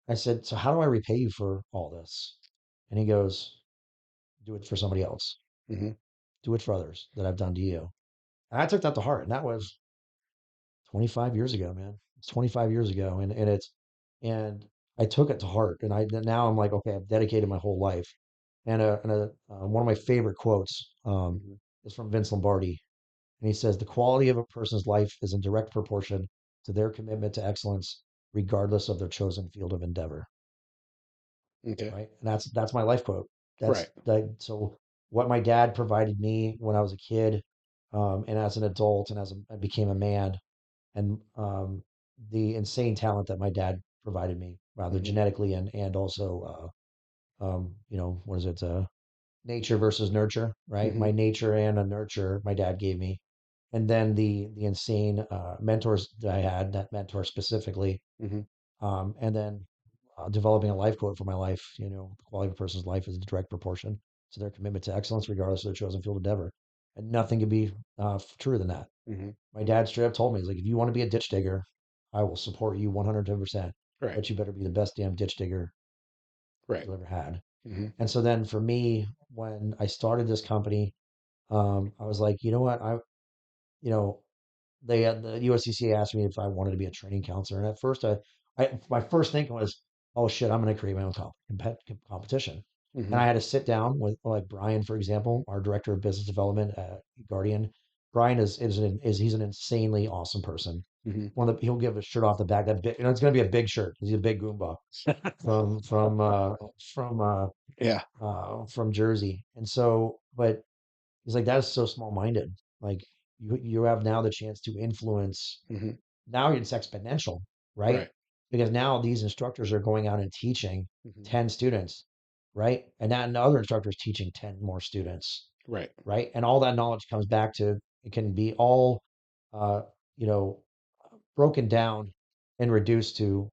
I said, so how do I repay you for all this? And he goes, do it for somebody else. Hmm. Do it for others that I've done to you. And I took that to heart. And that was 25 years ago, man. It's 25 years ago. And I took it to heart. And now I'm like, okay, I've dedicated my whole life. And one of my favorite quotes Hmm. is from Vince Lombardi. And he says, the quality of a person's life is in direct proportion to their commitment to excellence, regardless of their chosen field of endeavor. Okay. Right? And that's my life quote. Right. So what my dad provided me when I was a kid, and as an adult, and I became a man, and the insane talent that my dad provided me, rather Hmm. genetically and also, what is it? Nature versus nurture, right? Hmm. My nature and a nurture my dad gave me, and then the insane mentors that I had, that mentor specifically, Hmm. and then developing a life quote for my life. The quality of a person's life is a direct proportion to their commitment to excellence, regardless of their chosen field of endeavor. And nothing could be truer than that. Hmm. My dad straight up told me, he's like, if you want to be a ditch digger, I will support you 110%, Right. but you better be the best damn ditch digger Right. you ever had. Hmm. And so then for me, when I started this company, I was like, you know what? You know, the USCCA asked me if I wanted to be a training counselor, and at first, my first thinking was, oh shit, I'm going to create my own competition, and Hmm. I had to sit down with like Brian, for example, our director of business development at Guardian. Brian is he's an insanely awesome person. Hmm. He'll give a shirt off the back that big, it's going to be a big shirt. He's a big Goomba from from uh, Yeah. from Jersey, and so but he's like, that is so small minded. Like you have now the chance to influence. Hmm. Now it's exponential, right? Right. Because now these instructors are going out and teaching Hmm. 10 students, right? And that another instructor is teaching 10 more students, Right. right? And all that knowledge comes back to it can be all uh, you know, broken down and reduced to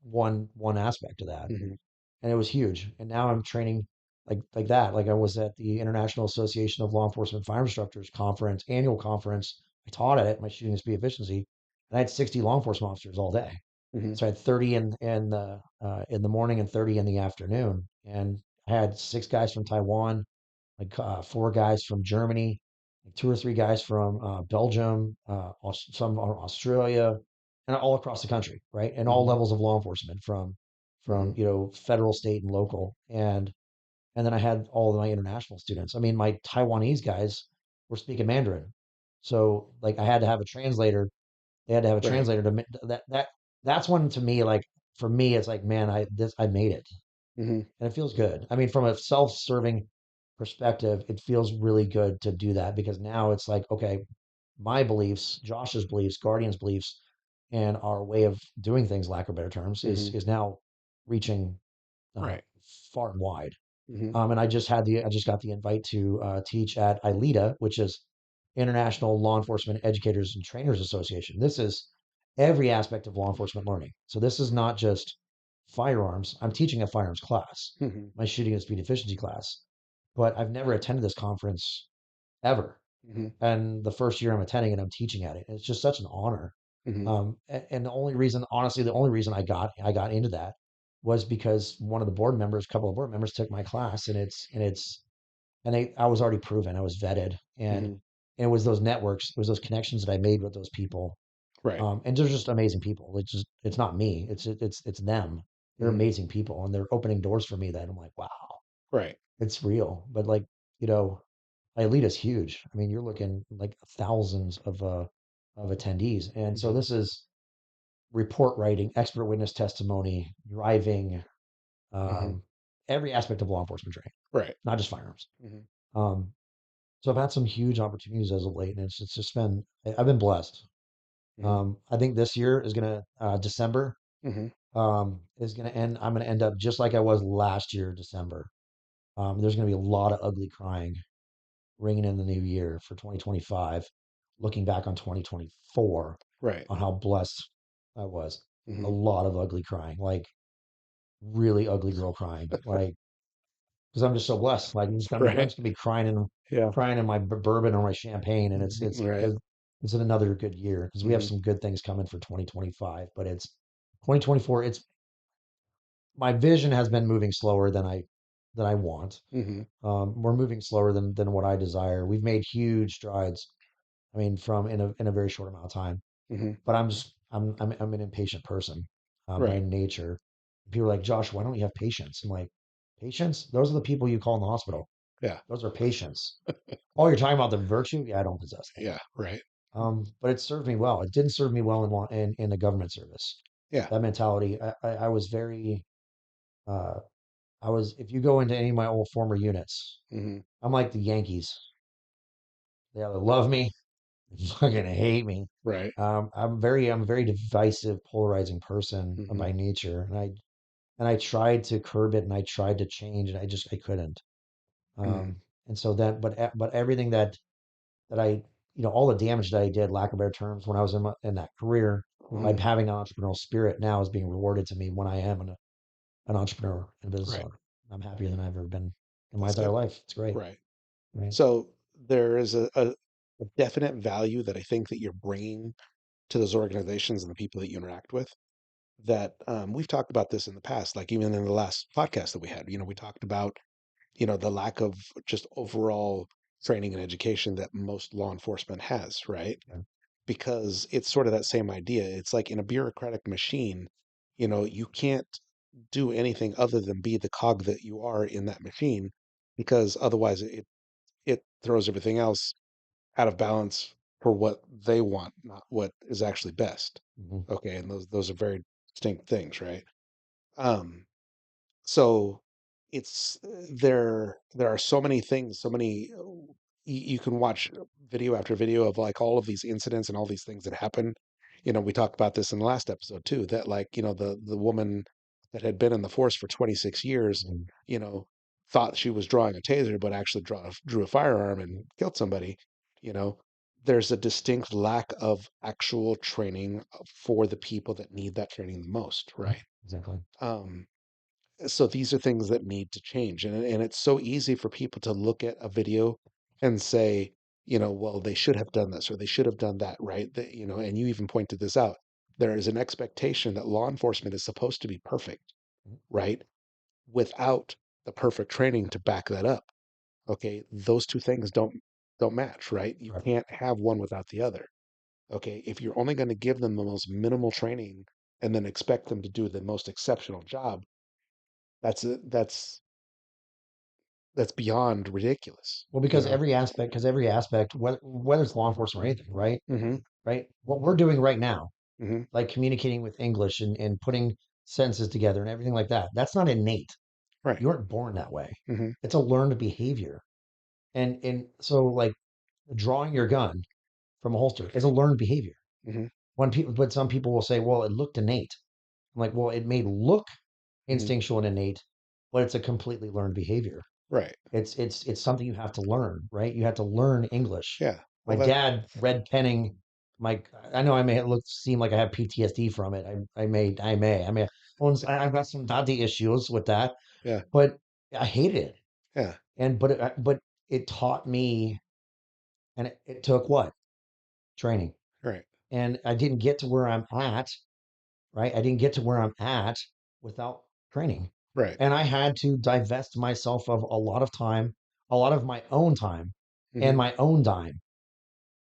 one aspect of that. Hmm. And it was huge. And now I'm training like that. Like I was at the International Association of Law Enforcement Fire Instructors conference, annual conference I taught at it, my shooting and speed efficiency, and I had 60 law enforcement officers all day. Hmm. So I had 30 in the morning and 30 in the afternoon, and I had 6 guys from Taiwan, like 4 guys from Germany, like 2 or 3 guys from Belgium, some are Australia, and all across the country, right? And all Hmm. levels of law enforcement from Hmm. federal, state, and local, and then I had all of my international students. I mean, my Taiwanese guys were speaking Mandarin, so like I had to have a translator. They had to have a Right. translator that's when to me like for me it's like man I made it Hmm. and it feels good. I mean, from a self-serving perspective, it feels really good to do that because now it's like, okay, my beliefs, Josh's beliefs, Guardian's beliefs, and our way of doing things, lack of better terms, is Hmm. is now reaching uh, Right. far and wide. Hmm. And I just got the invite to teach at ILETA, which is International Law Enforcement Educators and Trainers Association. This is every aspect of law enforcement learning. So this is not just firearms. I'm teaching a firearms class, Hmm. my shooting and speed efficiency class, but I've never attended this conference ever. Hmm. And the first year I'm attending it, I'm teaching at it. It's just such an honor. Hmm. And the only reason, honestly, the only reason I got into that was because one of the board members, a couple of board members took my class, and I was already proven, I was vetted, Hmm. and it was those networks, it was those connections that I made with those people, Right. and they're just amazing people. It's not me, it's them. They're Hmm. amazing people, and they're opening doors for me that I'm like, wow, Right. it's real. But like you know, Elite is huge. I mean, you're looking like thousands of attendees, and so Hmm. this is report writing, expert witness testimony, driving, Hmm. um, every aspect of law enforcement training, Right. not just firearms. Hmm. Um, so I've had some huge opportunities as of late, and it's just been I've been blessed. Hmm. I think this year is gonna December Hmm. is gonna end. I'm gonna end up just like I was last year, December. There's gonna be a lot of ugly crying ringing in the new year for 2025, looking back on 2024 Right. on how blessed I was. A Hmm. lot of ugly crying, like really ugly girl crying, like because I'm just so blessed. Like I'm Right. just gonna be crying in Yeah. my bourbon or my champagne, and Right. it's another good year because we have Hmm. some good things coming for 2025. But it's 2024. It's my vision has been moving slower than I want. Hmm. We're moving slower than what I desire. We've made huge strides. I mean, from in a very short amount of time. Hmm. But I'm an impatient person by Right. nature. People are like, Josh, why don't you have patience? I'm like, patience? Those are the people you call in the hospital. Yeah. Those are patients. Oh, you're talking about the virtue? Yeah, I don't possess that. Yeah. Right. But it served me well. It didn't serve me well in the government service. Yeah. That mentality. I was very. Uh, I was. If you go into any of my old former units, Hmm. I'm like the Yankees. They either love me, they fucking hate me. Right. I'm a very divisive, polarizing person Hmm. by nature, and I tried to curb it, and I tried to change, and I couldn't. Hmm. And so but everything that I, all the damage that I did, lack of better terms, when I was in that career, by Hmm. having an entrepreneurial spirit now is being rewarded to me when I am an entrepreneur and a business Right. owner. I'm happier than I've ever been in my That's entire good. life. It's great, Right. right? So there is a definite value that I think that you're bringing to those organizations and the people that you interact with. That we've talked about this in the past, like even in the last podcast that we had. We talked about the lack of just overall training and education that most law enforcement has, right? Yeah. Because it's sort of that same idea. It's like in a bureaucratic machine, you can't do anything other than be the cog that you are in that machine, because otherwise it throws everything else out of balance for what they want, not what is actually best. Hmm. Okay, and those are very distinct things, right? Um, so it's there are so many things, so many you can watch video after video of like all of these incidents and all these things that happen. We talked about this in the last episode too, that like, the woman that had been in the force for 26 years, Hmm. you know, thought she was drawing a taser, but actually drew a firearm and killed somebody. You know, there's a distinct lack of actual training for the people that need that training the most, right? Exactly. Um, so these are things that need to change. And it's so easy for people to look at a video and say, well, they should have done this or they should have done that, right? And you even pointed this out. There is an expectation that law enforcement is supposed to be perfect, right? Without the perfect training to back that up. Okay, those two things don't match, right? You Right. can't have one without the other. Okay, if you're only going to give them the most minimal training and then expect them to do the most exceptional job, that's that's beyond ridiculous, Well, because every aspect, whether it's law enforcement or anything, right? Mm-hmm. Right. What we're doing right now, Mm-hmm. like communicating with English and putting sentences together and everything like that, that's not innate. Right. You weren't born that way. Mm-hmm. It's a learned behavior. And so like drawing your gun from a holster is a learned behavior. Mm-hmm. But some people will say, well, it looked innate. I'm like, well, it may look Mm-hmm. instinctual and innate, but it's a completely learned behavior. Right. It's something you have to learn, right? You have to learn English. Yeah. My Well, that. dad red penning my I know I may look seem like I have PTSD from it. I've got some daddy issues with that, Yeah. but I hated it. Yeah. But it taught me, and it took what? Training. Right. And I didn't get to where I'm at, right? I didn't get to where I'm at without training. Right. And I had to divest myself of a lot of time, a lot of my own time Mm-hmm. and my own dime,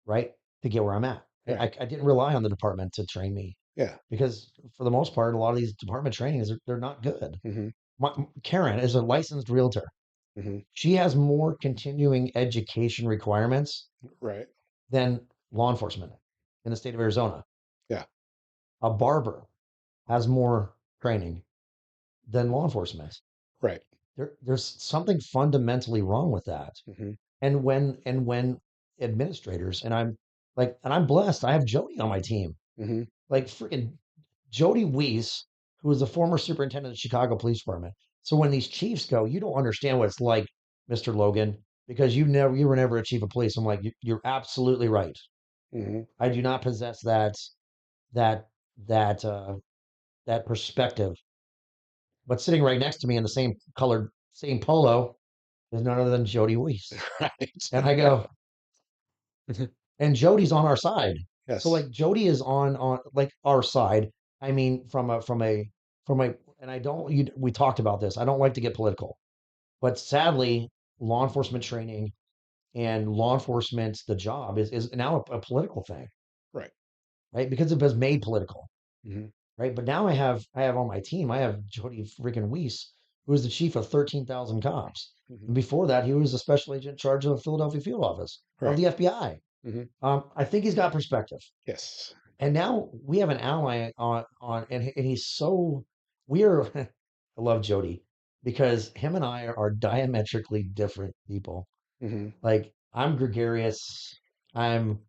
right? To get where I'm at. Right. I didn't rely on the department to train me Yeah. because for the most part, a lot of these department trainings, they're not good. Mm-hmm. Karen is a licensed realtor. Mm-hmm. She has more continuing education requirements Right. than law enforcement in the state of Arizona. Yeah. A barber has more training than law enforcement. Right. There's something fundamentally wrong with that. Mm-hmm. And when administrators and I'm blessed, I have Jody on my team. Mm-hmm. Like freaking Jody Weiss, who was the former superintendent of the Chicago Police Department. So when these chiefs go, you don't understand what it's like, Mr. Logan, because you were never a chief of police. I'm like, you're absolutely right. Mm-hmm. I do not possess that that uh that perspective. But sitting right next to me in the same colored, same polo is none other than Jody Weiss. And Right. I go, and Jody's on our side. So Yes. like Jody is on like our side. I mean, from a and I don't we talked about this. I don't like to get political, but sadly, law enforcement training and law enforcement, the job is now a political thing, Right. right? Because it was made political, Mm-hmm. right? But now I have on my team, I have Jody freaking Weiss, who is the chief of 13,000 cops. Mm-hmm. And before that, he was a special agent in charge of the Philadelphia field office of Right. the FBI. Mm-hmm. I think he's got perspective. Yes. And now we have an ally and he's so we're I love Jody because him and I are diametrically different people. Mm-hmm. Like I'm gregarious, I'm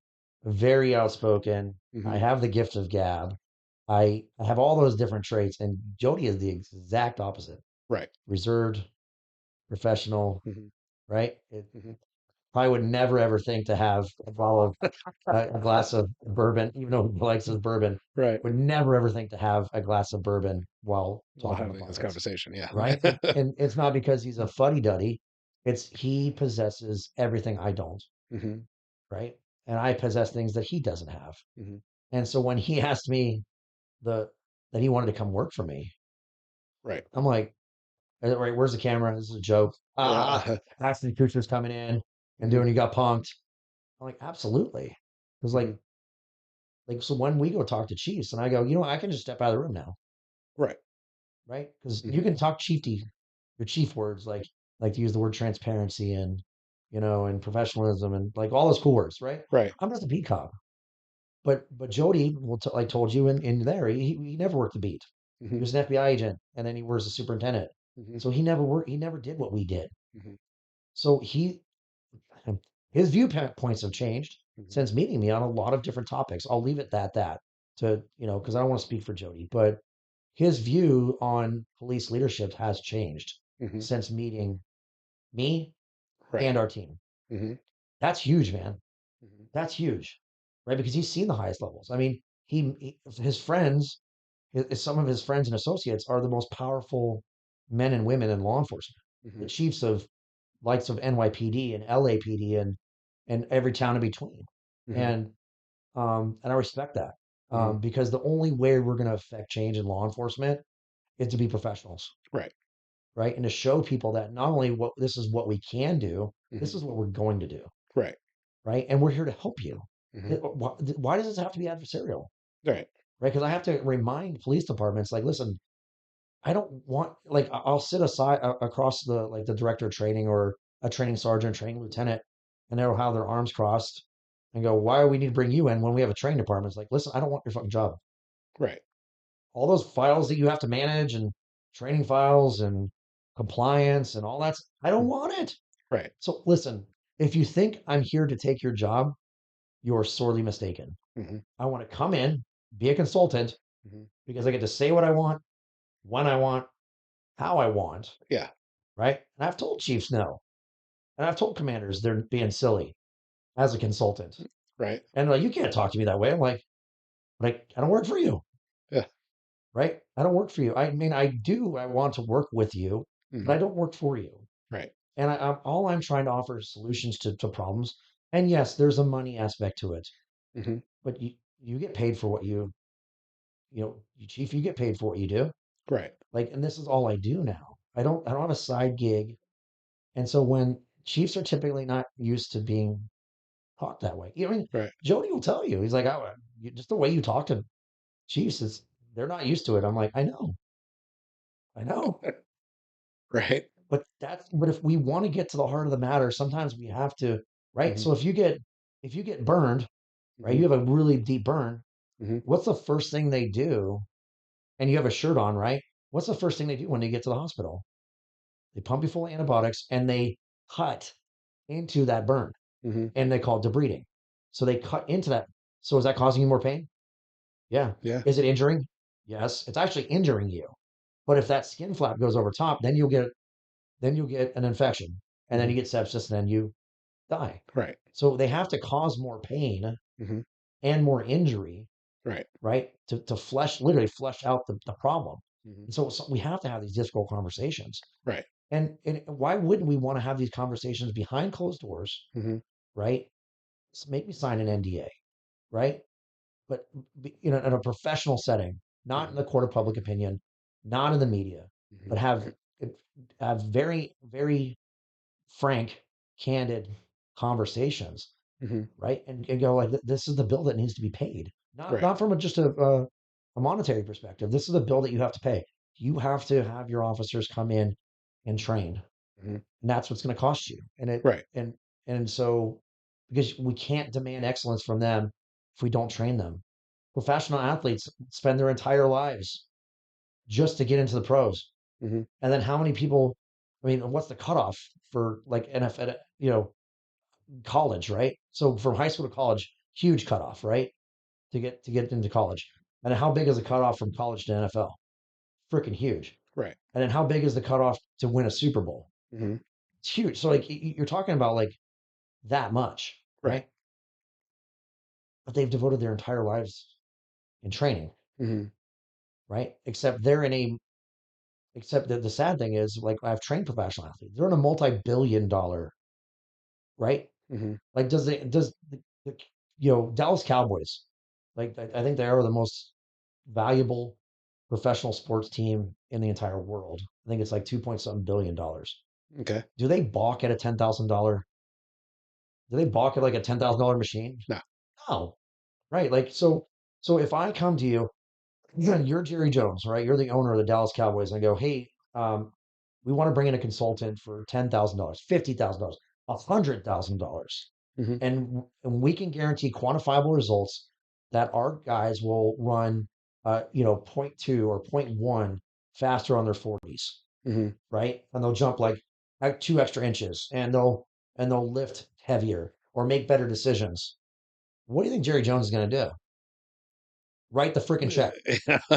very outspoken, I Mm-hmm. have the gift of gab. I have all those different traits, and Jody is the exact opposite. Right. Reserved, professional, Mm-hmm. right? Mm-hmm. Probably would never ever think to have a bottle of a glass of bourbon, even though he likes his bourbon, Right. would never ever think to have a glass of bourbon while While talking having about this it, conversation, yeah. right? And it's not because he's a fuddy duddy. It's he possesses everything I don't, Mm-hmm. right? And I possess things that he doesn't have. Mm-hmm. And so when he asked me the that he wanted to come work for me, Right. I'm like, right, where's the camera? This is a joke. Yeah. Ashton Kutcher's coming in and Mm-hmm. doing, you got punked. I'm like, absolutely. Because Mm-hmm. so when we go talk to chiefs and I go, I can just step out of the room now, Right. right? Because you Mm-hmm. can talk chiefy, your chief words, like to use the word transparency and and professionalism and like all those cool words, right? Right. I'm just a beat cop. But Jody, like told you in there, he never worked the beat. He Mm-hmm. was an FBI agent and then he was a superintendent. Mm-hmm. So he never did what we did. Mm-hmm. So his viewpoints have changed Mm-hmm. since meeting me on a lot of different topics. I'll leave it that to, because I don't want to speak for Jody, but his view on police leadership has changed Mm-hmm. since meeting me Right. and our team. Mm-hmm. That's huge, man. Mm-hmm. That's huge, right? Because he's seen the highest levels. I mean, his friends, some of his friends and associates are the most powerful men and women in law enforcement. The Mm-hmm. chiefs of likes of NYPD and LAPD and and every town in between. Mhm. And and I respect that, Mhm. because the only way we're going to affect change in law enforcement is to be professionals, Right. right? And to show people that not only what this is what we can do, this Mhm. is what we're going to do, Right. right? And we're here to help you. Mhm. Why does this have to be adversarial, Right. right? Because I have to remind police departments, like, listen, I don't want, like, I'll sit aside across the, like, the director of training or a training sergeant, training lieutenant, and they'll have their arms crossed and go, why do we need to bring you in when we have a training department? It's like, listen, I don't want your fucking job. Right. All those files that you have to manage and training files and compliance and all that, I don't Mm. want it. Right. So listen, if you think I'm here to take your job, you're sorely mistaken. Mhm. I want to come in, be a consultant, Mhm. because I get to say what I want, when I want, how I want, Yeah. right? And I've told chiefs no. And I've told commanders they're being silly as a consultant. Right. And like, you can't talk to me that way. I'm like, I don't work for you, Yeah. right? I don't work for you. I mean, I do. I want to work with you, but Mhm. I don't work for you. Right. And all I'm trying to offer is solutions to problems. And yes, there's a money aspect to it, Mhm. but you get paid for what you chief, you get paid for what you do. Right. Like, and this is all I do now. I don't have a side gig. And so when chiefs are typically not used to being talk that way. I mean, Right. Jody will tell you. He's like, oh, just the way you talk to chiefs is they're not used to it. I'm like, I know. Right. But if we want to get to the heart of the matter, sometimes we have to, right? Mhm. So if you get burned, right, you Mhm. have a really deep burn. Mhm. What's the first thing they do? And you have a shirt on, right? What's the first thing they do when they get to the hospital? They pump you full of antibiotics and they cut into that burn, Mhm. and they call it debriding. So they cut into that. So is that causing you more pain? Yeah. Yeah. Is it injuring? Yes, it's actually injuring you. But if that skin flap goes over top, then you'll get an infection, and then Mhm. you get sepsis, and then you die. Right. So they have to cause more pain Mhm. and more injury, Right. right? To literally flesh out the problem. Mhm. And so we have to have these difficult conversations. Right. And why wouldn't we want to have these conversations behind closed doors, Mhm. right? Make me sign an NDA, right? But in a professional setting, not in Mhm. the court of public opinion, not in the media, Mhm. but have very, very frank, candid conversations, Mhm. right? And go like, this is the bill that needs to be paid, not Right. not from just a monetary perspective. This is a bill that you have to pay. You have to have your officers come in and train, Mhm. and that's what's going to cost you. And it Right. and so because we can't demand excellence from them if we don't train them. Professional athletes spend their entire lives just to get into the pros. Mhm. And then how many people, I mean, what's the cutoff for like NFL, college, right? So from high school to college, huge cutoff, right? To get into college. And then how big is the cutoff from college to NFL? Freaking huge. Right. And then how big is the cutoff to win a Super Bowl? Mhm. It's huge. So like you're talking about like that much, Right. right? But they've devoted their entire lives in training, Mhm. right? Except that the sad thing is, like, I've trained professional athletes. They're in a multi-billion dollar, right? Mhm. Like, does the Dallas Cowboys, like, I think they are the most valuable professional sports team in the entire world. I think it's like 2 point something billion dollars. Okay. Do they balk at a $10,000? Do they balk at like a $10,000 machine? No. No, right? Like, so if I come to you, you're Jerry Jones, right? You're the owner of the Dallas Cowboys, and I go, hey, we want to bring in a consultant for $10,000, $50,000, $100,000, Mhm. and we can guarantee quantifiable results that our guys will run, point 0.2 or point 0.1 faster on their 40s, Mhm. right? And they'll jump like 2 extra inches, and they'll lift heavier or make better decisions. What do you think Jerry Jones is going to do? Write the freaking check.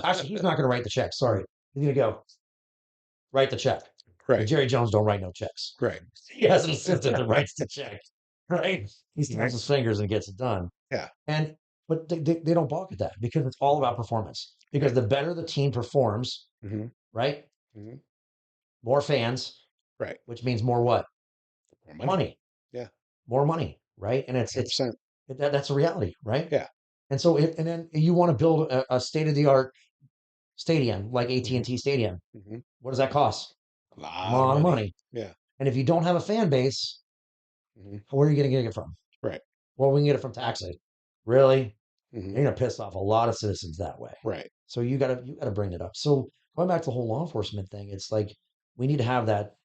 Actually, he's not going to write the check. Sorry. He's going to go write the check. But Right. Jerry Jones don't write no checks. Right. He has an assistant that writes the check, right? He snaps his fingers and gets it done. Yeah. And but they don't balk at that because it's all about performance. Because Right. the better the team performs, Mhm. right? Mhm. More fans, Right. which means more what? More money. Money. Yeah. More money. right? And it's 100%. that's a reality, right? Yeah. And so and then you want to build a state of the art stadium like Hmm. AT&T Stadium. Hmm. What does that cost? A A lot of lot of money. money. Yeah. And if you don't have a fan base, Hmm. where are you going to get it from? Right. Well, we can get it from taxing. Really? Hmm. You're going to piss off a lot of citizens that way. Right. So you gotta bring it up. So going back to the whole law enforcement thing, it's like we need to have that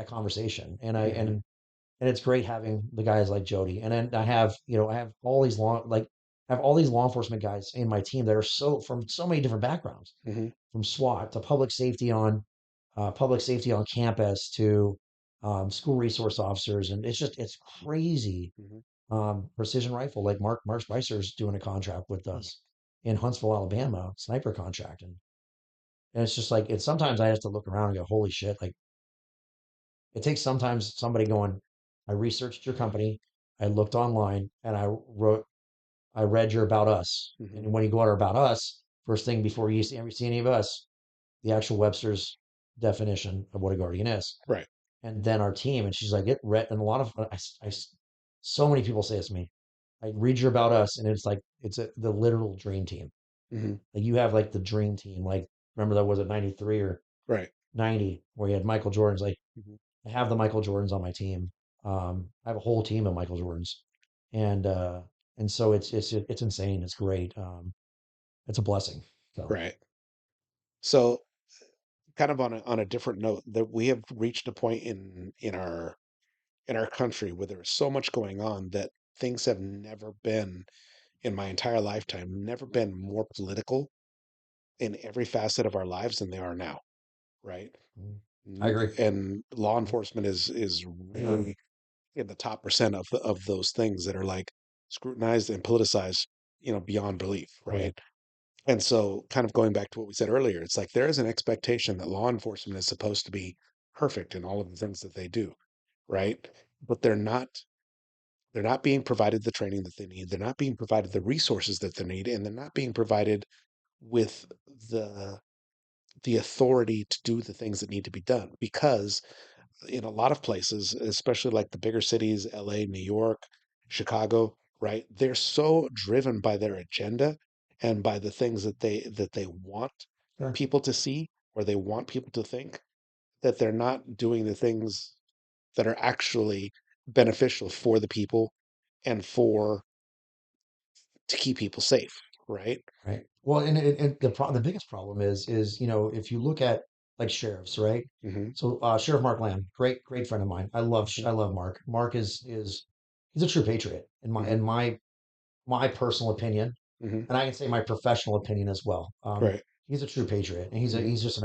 conversation. Hmm. And it's great having the guys like Jody. And then I have all these I have all these law enforcement guys in my team that are from so many different backgrounds, Hmm. from SWAT to public safety on campus to school resource officers, and it's crazy. Hmm. Precision rifle, like Mark Spicer's doing a contract with us in Huntsville, Alabama, sniper contract, and it's just like it's sometimes I have to look around and go, holy shit! Like it takes sometimes somebody going, I researched your company, I looked online, and I read your about us, Hmm. and when you go out about us, first thing before ever see any of us, the actual Webster's definition of what a guardian is, Right. and then our team. And she's like, it read, and a lot of so many people say this to me. I read your about us, and it's like the literal dream team. Hmm. Like you have like the dream team. Like remember that was at 93 or Right. 90 where you had Michael Jordan's. Like Hmm. I have the Michael Jordans on my team. I have a whole team of Michael Jordans, and uh, and so it's insane. It's great. It's a blessing. So Right. So, kind of on a different note, that we have reached a point in our country where there is so much going on that things have never been in my entire lifetime, never been more political in every facet of our lives than they are now, right? I agree. And law enforcement is really in the top percent of those things that are like scrutinized and politicized, beyond belief, Oh yeah, right? And so, kind of going back to what we said earlier, it's like there is an expectation that law enforcement is supposed to be perfect in all of the things that they do, right? But they're not. They're not being provided the training that they need. They're not being provided the resources that they need, and they're not being provided with the the authority to do the things that need to be done. Because in a lot of places, especially like the bigger cities, LA, New York, Chicago, right? They're so driven by their agenda and by the things that they want sure. people to see or they want people to think, that they're not doing the things that are actually beneficial for the people and for to keep people safe, right? Right. Well, and the biggest problem is if you look at like sheriffs, right? Hmm. So Sheriff Mark Lamb, great friend of mine. I love Mark. Mark is he's a true patriot in my Hmm. in my my personal opinion, Hmm. and I can say my professional opinion as well. Right. He's a true patriot, and Hmm. he's just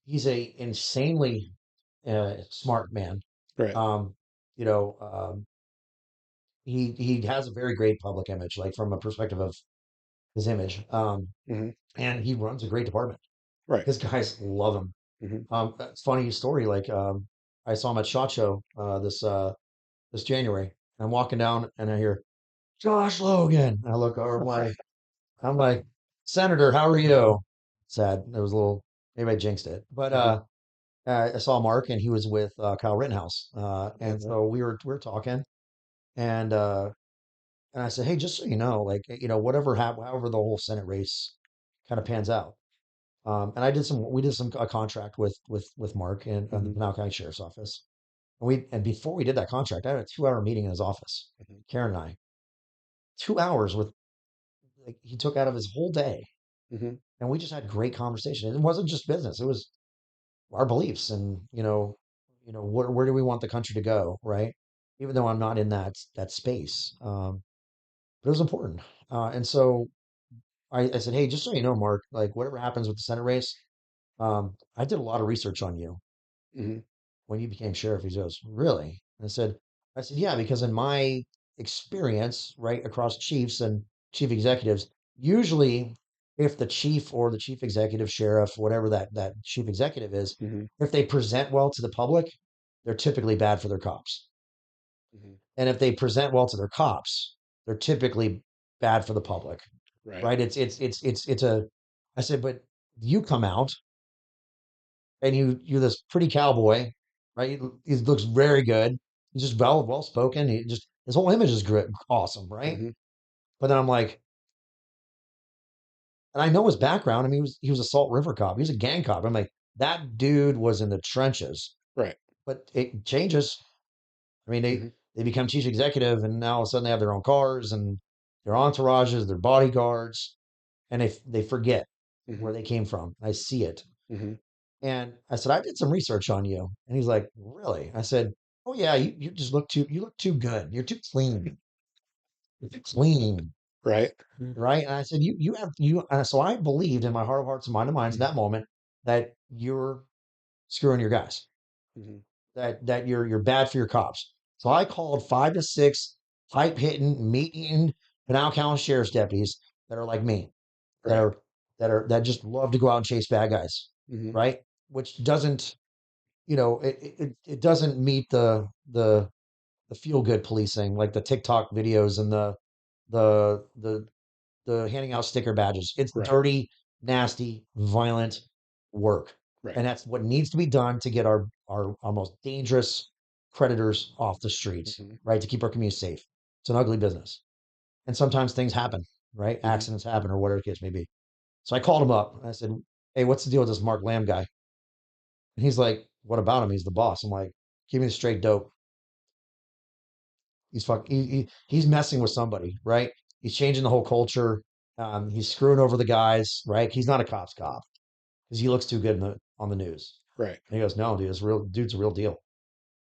he's a insanely smart man. Right. Um, you know, he has a very great public image, like from a perspective of his image. Hmm. And he runs a great department. Right. His guys love him. Hmm. It's funny story. Like I saw him at Shot Show this January. And I'm walking down and I hear Josh Logan. And I look over. I'm like, Senator, how are you? Sad. It was a little. Maybe I jinxed it. But Hmm. I saw Mark and he was with Kyle Rittenhouse. And Hmm. so we were talking and uh, and I said, hey, just so you know, like whatever however the whole Senate race kind of pans out. And we did some a contract with Mark and the Hmm. Pinal County Sheriff's Office. And before we did that contract, I had a 2 hour meeting in his office. Hmm. Karen and I, 2 hours with like he took out of his whole day, Hmm. and we just had great conversation. It wasn't just business; it was our beliefs and where do we want the country to go, right? Even though I'm not in that space, but it was important. And so I said, hey, just so you know, Mark, like whatever happens with the Senate race, I did a lot of research on you Hmm. when you became sheriff. He goes, really? And I said, yeah, because in my experience, right, across chiefs and chief executives, usually if the chief or the chief executive sheriff, whatever that chief executive is, Hmm. if they present well to the public, they're typically bad for their cops. Hmm. And if they present well to their cops, they're typically bad for the public, Right. right? I said, but you come out and you're this pretty cowboy, right? He looks very good. He's just well spoken. He just his whole image is great, awesome, right? Hmm. But then I'm like, and I know his background. I mean, he was a Salt River cop. He was a gang cop. I'm like, that dude was in the trenches. Right. But it changes. I mean, Hmm. they become chief executive, and now all of a sudden they have their own cars and their entourages, their bodyguards, and they forget Hmm. where they came from. I see it. Hmm. And I said, I did some research on you. And he's like, really? I said, oh yeah, you just look too good. You're too clean. You're too clean. Right. Right. And I said, you have you so I believed in my heart of hearts and mind of minds in Hmm. that moment that you're screwing your guys, Hmm. that you're bad for your cops. So I called 5 to 6 pipe hitting, meat eating Pinal County sheriff's deputies that are like me, that Right. are that just love to go out and chase bad guys, Hmm. right? Which doesn't, it doesn't meet the feel good policing like the TikTok videos and the the the handing out sticker badges. It's Right. dirty, nasty, violent work. Right. And that's what needs to be done to get our most dangerous predators off the streets, Hmm. right? To keep our community safe. It's an ugly business. And sometimes things happen, right? Hmm. Accidents happen or whatever the case may be. So I called him up and I said, hey, what's the deal with this Mark Lamb guy? And he's like, what about him? He's the boss. I'm like, give me the straight dope. He's messing with somebody, right? He's changing the whole culture. He's screwing over the guys, right? He's not a cop's cop because he looks too good on the news. Right. And he goes, no, dude, this real dude's a real deal.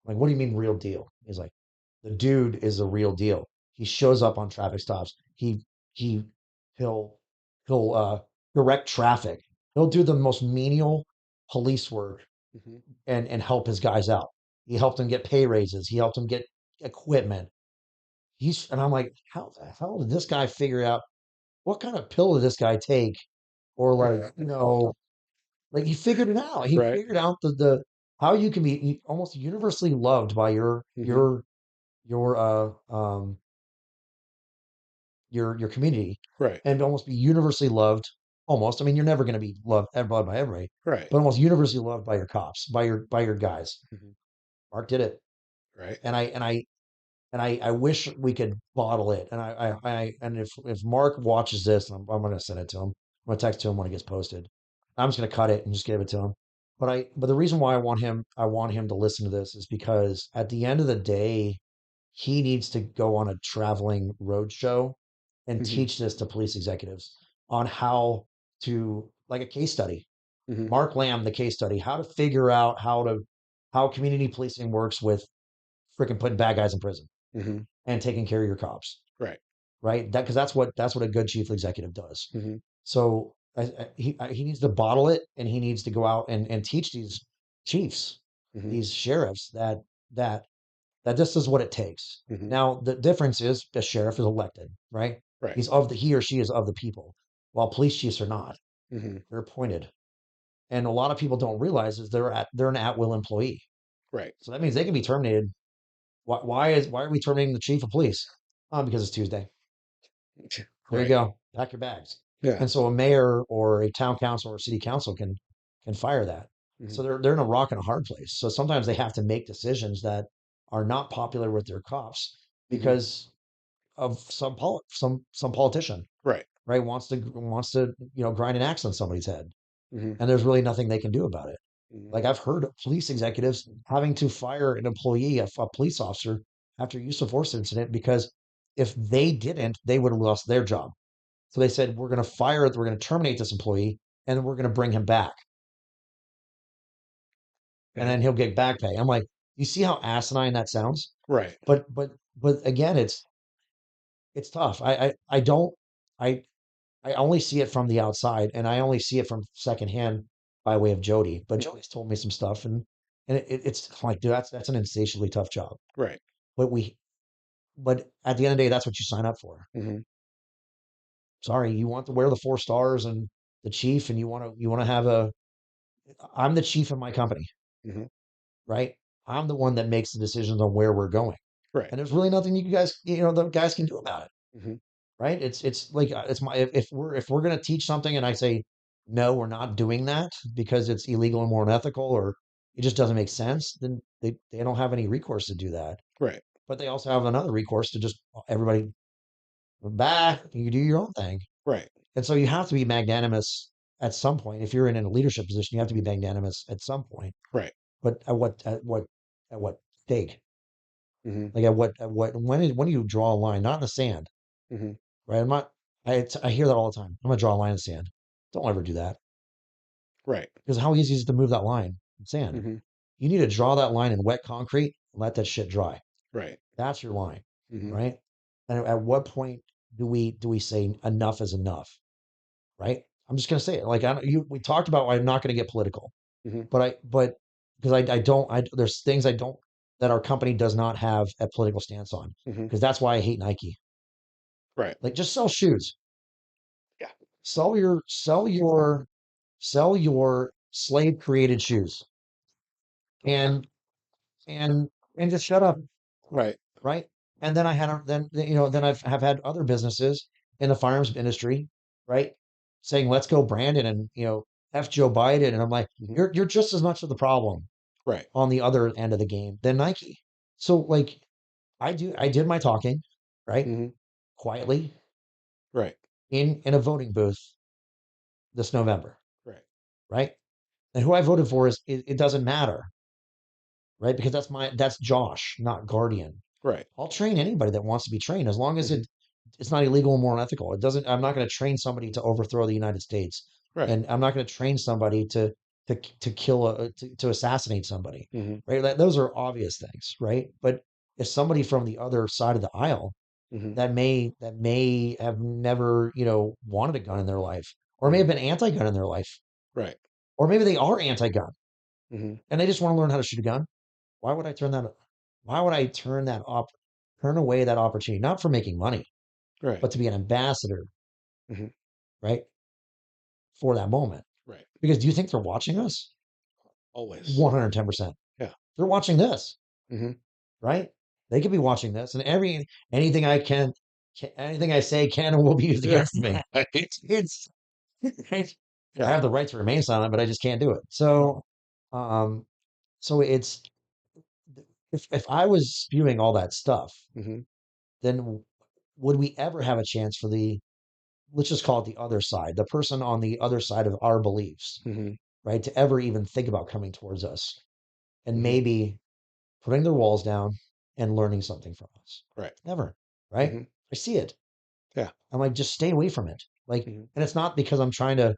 I'm like, what do you mean real deal? He's like, the dude is a real deal. He shows up on traffic stops. He he'll he'll direct traffic. He'll do the most menial police work Hmm. and help his guys out. He helped them get pay raises. He helped them get equipment. And I'm like, how the hell did this guy figure out what kind of pill did this guy take? Or like, like he figured it out. He Right. figured out the how you can be almost universally loved by Hmm. your your community Right. and almost be universally loved almost. I mean, you're never going to be loved by everybody, Right. but almost universally loved by your cops, by your guys. Hmm. Mark did it. Right. And I wish we could bottle it. And if Mark watches this, I'm going to send it to him. I'm going to text to him when it gets posted. I'm just going to cut it and just give it to him. But the reason why I want him to listen to this is because at the end of the day, he needs to go on a traveling road show and Hmm. teach this to police executives on how to, like a case study. Hmm. Mark Lamb, the case study, how to figure out how community policing works with freaking putting bad guys in prison Hmm. and taking care of your cops, Right. right? Because that's what a good chief executive does. Hmm. So he needs to bottle it, and he needs to go out and teach these chiefs, Hmm. these sheriffs that that this is what it takes. Hmm. Now the difference is the sheriff is elected, right? Right. He or she is of the people, while police chiefs are not. Hmm. They're appointed, and a lot of people don't realize is they're an at will employee. Right. So that means they can be terminated. Why are we terminating the chief of police? Because it's Tuesday. There you Right. go. Pack your bags. Yeah. And so a mayor or a town council or city council can fire that. Hmm. So they're in a rock and a hard place. So sometimes they have to make decisions that are not popular with their cops Hmm. because of some politician, Right. right, wants to grind an axe on somebody's head, Hmm. and there's really nothing they can do about it. Hmm. Like I've heard of police executives having to fire an employee, a police officer, after a use of force incident because if they didn't, they would have lost their job. So they said, we're going to terminate this employee and then we're going to bring him back and Okay. then he'll get back pay. I'm like, you see how asinine that sounds? Right. But again, it's tough. I don't, I, I only see it from the outside and I only see it from secondhand by way of Jody, but Mhm. Jody's told me some stuff and it's like, dude, that's an insatiably tough job. Right. But but at the end of the day, that's what you sign up for. Hmm. Sorry, you want to wear the 4 stars and the chief and you want to have I'm the chief of my company, Hmm. right? I'm the one that makes the decisions on where we're going. Right. And there's really nothing the guys can do about it, Hmm. right? It's like it's my if we're going to teach something and I say no, we're not doing that because it's illegal and more unethical or it just doesn't make sense, then they don't have any recourse to do that. Right. But they also have another recourse to just everybody back, you do your own thing. Right. And so you have to be magnanimous at some point. If you're in a leadership position, you have to be magnanimous at some point. Right. But at what stake? Hmm. Like when do you draw a line? Not in the sand, Hmm. right? I'm not. I hear that all the time. I'm gonna draw a line in the sand. Don't ever do that Right. because how easy is it to move that line in sand? Hmm. You need to draw that line in wet concrete and let that shit dry. Right. That's your line, Hmm. right? And at what point do we say enough is enough, right? I'm just gonna say it. Like we talked about. I'm not gonna get political, Hmm. but because I don't there's things I don't that our company does not have a political stance on Hmm. because that's why I hate Nike. Right. Like just sell shoes, Yeah. sell your slave created shoes and and and just shut up, Right. right? And then I had then I've have had other businesses in the firearms industry, right? Saying let's go Brandon and F Joe Biden. And I'm like, Hmm. you're just as much of the problem Right. on the other end of the game than Nike. So like I did my talking, right? Hmm. Quietly Right. in a voting booth this November, Right. right? And who I voted for it doesn't matter, right? Because that's Josh, not Guardian. Right. I'll train anybody that wants to be trained as long as Hmm. it's not illegal and moral and ethical. It doesn't. I'm not going to train somebody to overthrow the United States, Right. and I'm not going to train somebody to kill to assassinate somebody, Hmm. right? Those are obvious things, right? But if somebody from the other side of the aisle Hmm. that may have never wanted a gun in their life, or may Hmm. have been anti-gun in their life, Right. or maybe they are anti-gun Hmm. and they just want to learn how to shoot a gun. Why would I turn that? Why would I turn away that opportunity? Not for making money, Right. but to be an ambassador, Hmm. right, for that moment. Right. Because do you think they're watching us? Always. 110%. Yeah. They're watching this, Hmm. right? They could be watching this, and anything I anything I say can and will be used Yeah. against me. Right. It's I Yeah. have the right to remain silent, but I just can't do it. So, um, so it's if I was spewing all that stuff, Hmm. then would we ever have a chance for let's just call it the other side, the person on the other side of our beliefs, Hmm. right, to ever even think about coming towards us and Hmm. maybe putting their walls down and learning something from us? Right. Never, right? Hmm. I see it. Yeah. I'm like, just stay away from it. Like, Hmm. and it's not because I'm trying to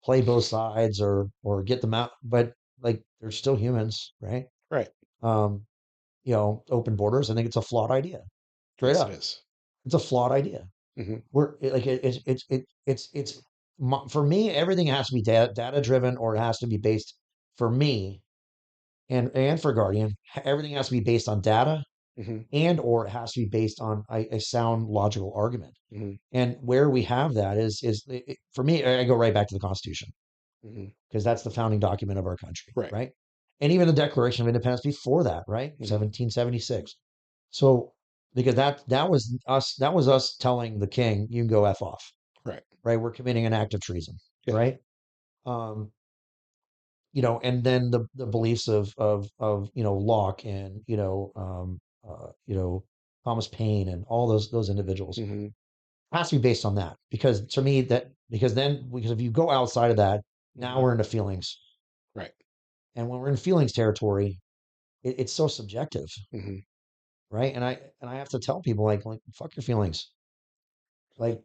play both sides or get them out, but like they're still humans, right? Right. Um, open borders. I think it's a flawed idea. Straight Yes, it up, is. it's a flawed idea. Hmm. Like it's for me. Everything has to be data driven, or it has to be based for me and for Guardian. Everything has to be based on data, Hmm. and or it has to be based on a sound logical argument. Hmm. And where we have that for me, I go right back to the Constitution Hmm. because that's the founding document of our country, Right. right? And even the Declaration of Independence before that, right? Hmm. 1776. So because that was us telling the king, you can go F off, Right. right? We're committing an act of treason, Yeah. right? Um, and then the beliefs of Locke and Thomas Paine and all those individuals Hmm. has to be based on that because to me because if you go outside of that, now Hmm. we're into feelings, Right. and when we're in feelings territory, it's so subjective, Hmm. right? And I have to tell people like fuck your feelings, like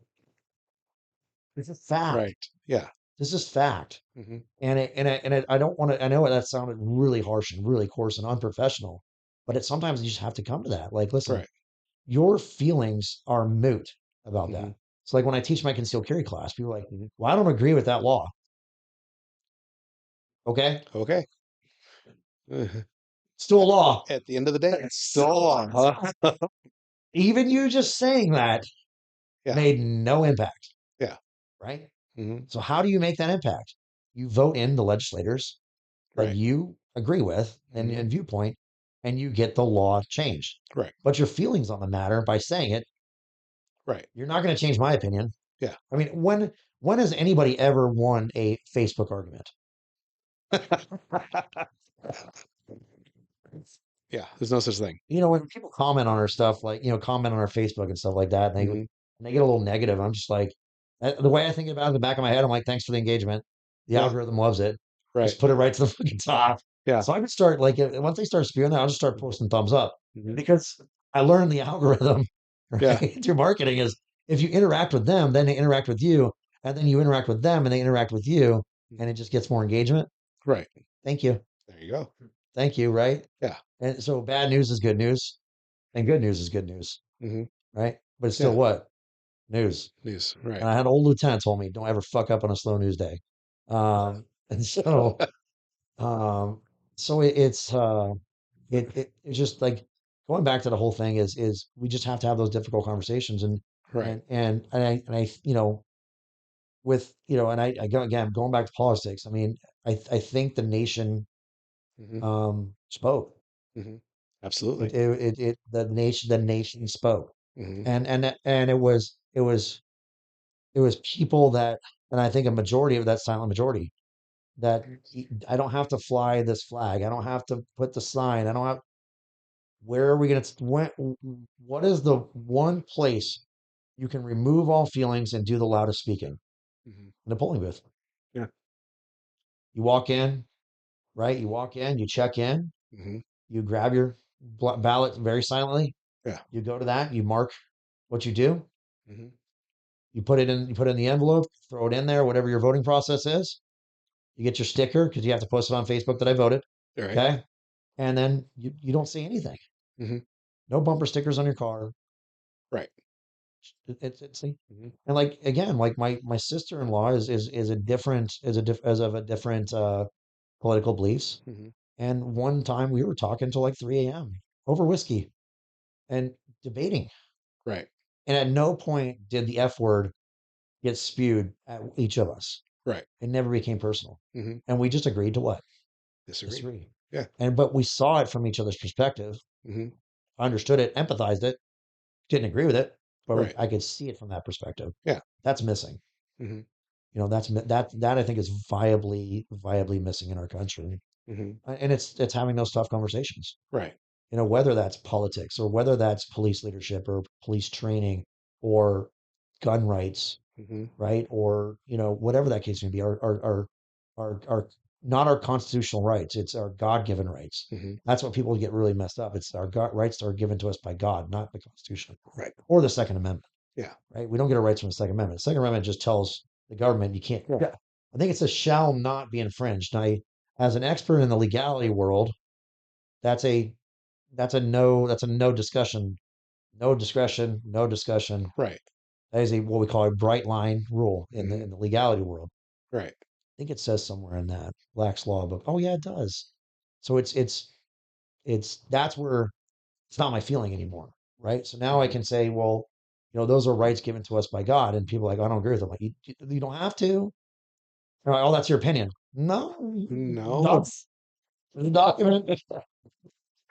this is fact. Right. Yeah. This is fact. Hmm. I don't want to. I know that sounded really harsh and really coarse and unprofessional, but sometimes you just have to come to that. Like, listen, Right. your feelings are moot about Hmm. that. It's like when I teach my concealed carry class, people are like, Hmm. well, I don't agree with that law. Okay, Okay. still a law. At the end of the day, it's still a law, huh? Even you just saying that Yeah. made no impact, Yeah. right? Hmm. So how do you make that impact? You vote in the legislators that Right. you agree with Hmm. and viewpoint, and you get the law changed. Right. But your feelings on the matter by saying it, Right. you're not going to change my opinion. Yeah. I mean, when has anybody ever won a Facebook argument? Yeah, there's no such thing. When people comment on our stuff, like, comment on our Facebook and stuff like that, and Hmm. they get a little negative, I'm just like, the way I think about it in the back of my head, I'm like, thanks for the engagement. The Yeah, algorithm loves it. right. Just put it right to the fucking top. Yeah. So I would start like once they start spewing that, I'll just start posting thumbs up Hmm. because I learned the algorithm Yeah, right through marketing is if you interact with them, then they interact with you, and then you interact with them and they interact with you, and it just gets more engagement. right. Thank you. There you go. Thank you. Right. Yeah. And so bad news is good news, and good news is good news. Hmm. Right. But it's still Yeah. what? News. News. And Right. I had an old lieutenant told me, don't ever fuck up on a slow news day. And um, so it's just like going back to the whole thing is we just have to have those difficult conversations Right. and I with and I go again going back to politics. I mean, I think the nation Hmm. spoke. Hmm. Absolutely. The nation spoke, Hmm. and it was people that, and I think a majority of that silent majority that I don't have to fly this flag. I don't have to put the sign. I don't have. Where are we going to? What is the one place you can remove all feelings and do the loudest speaking? Hmm. In the polling booth. Yeah. You walk in, right? You walk in, you check in, Hmm. you grab your ballot very silently. Yeah. You go to that, you mark what you do. Hmm. You put it in the envelope, throw it in there, whatever your voting process is. You get your sticker because you have to post it on Facebook that I voted. All right. Okay. And then you don't see anything. Hmm. No bumper stickers on your car. Right. It's and Hmm. like again, like my sister-in-law is a different is of a different political beliefs. Hmm. And one time we were talking till like 3 a.m. over whiskey and debating. Right. And at no point did the F word get spewed at each of us. Right. It never became personal. Hmm. And we just agreed to what? Disagree. Disagree. Yeah. But we saw it from each other's perspective, Hmm. understood it, empathized it, didn't agree with it, but Right. I could see it from that perspective. Yeah. That's missing. Hmm. That I think is viably missing in our country. Hmm. And it's having those tough conversations. Right. Whether that's politics or whether that's police leadership or police training or gun rights, Hmm. right? Or, whatever that case may be, our not our constitutional rights, it's our God-given rights. Hmm. That's what people get really messed up. It's our God rights that are given to us by God, not the Constitution Right. or the Second Amendment, Yeah. right? We don't get our rights from the Second Amendment. The Second Amendment just tells the government you can't. Yeah. Yeah. I think it says shall not be infringed. Now, as an expert in the legality world, that's a that's a no discussion, no discretion, no discussion. Right. That is a what we call a bright line rule in the Hmm. in the legality world. Right. I think it says somewhere in that Black's Law book. Oh yeah, it does. So it's that's where it's not my feeling anymore, right? So now I Hmm. can say, well, those are rights given to us by God, and people are like, I don't agree with them. Like, you don't have to. They're like, oh, that's your opinion. No, No. that's the document. There's a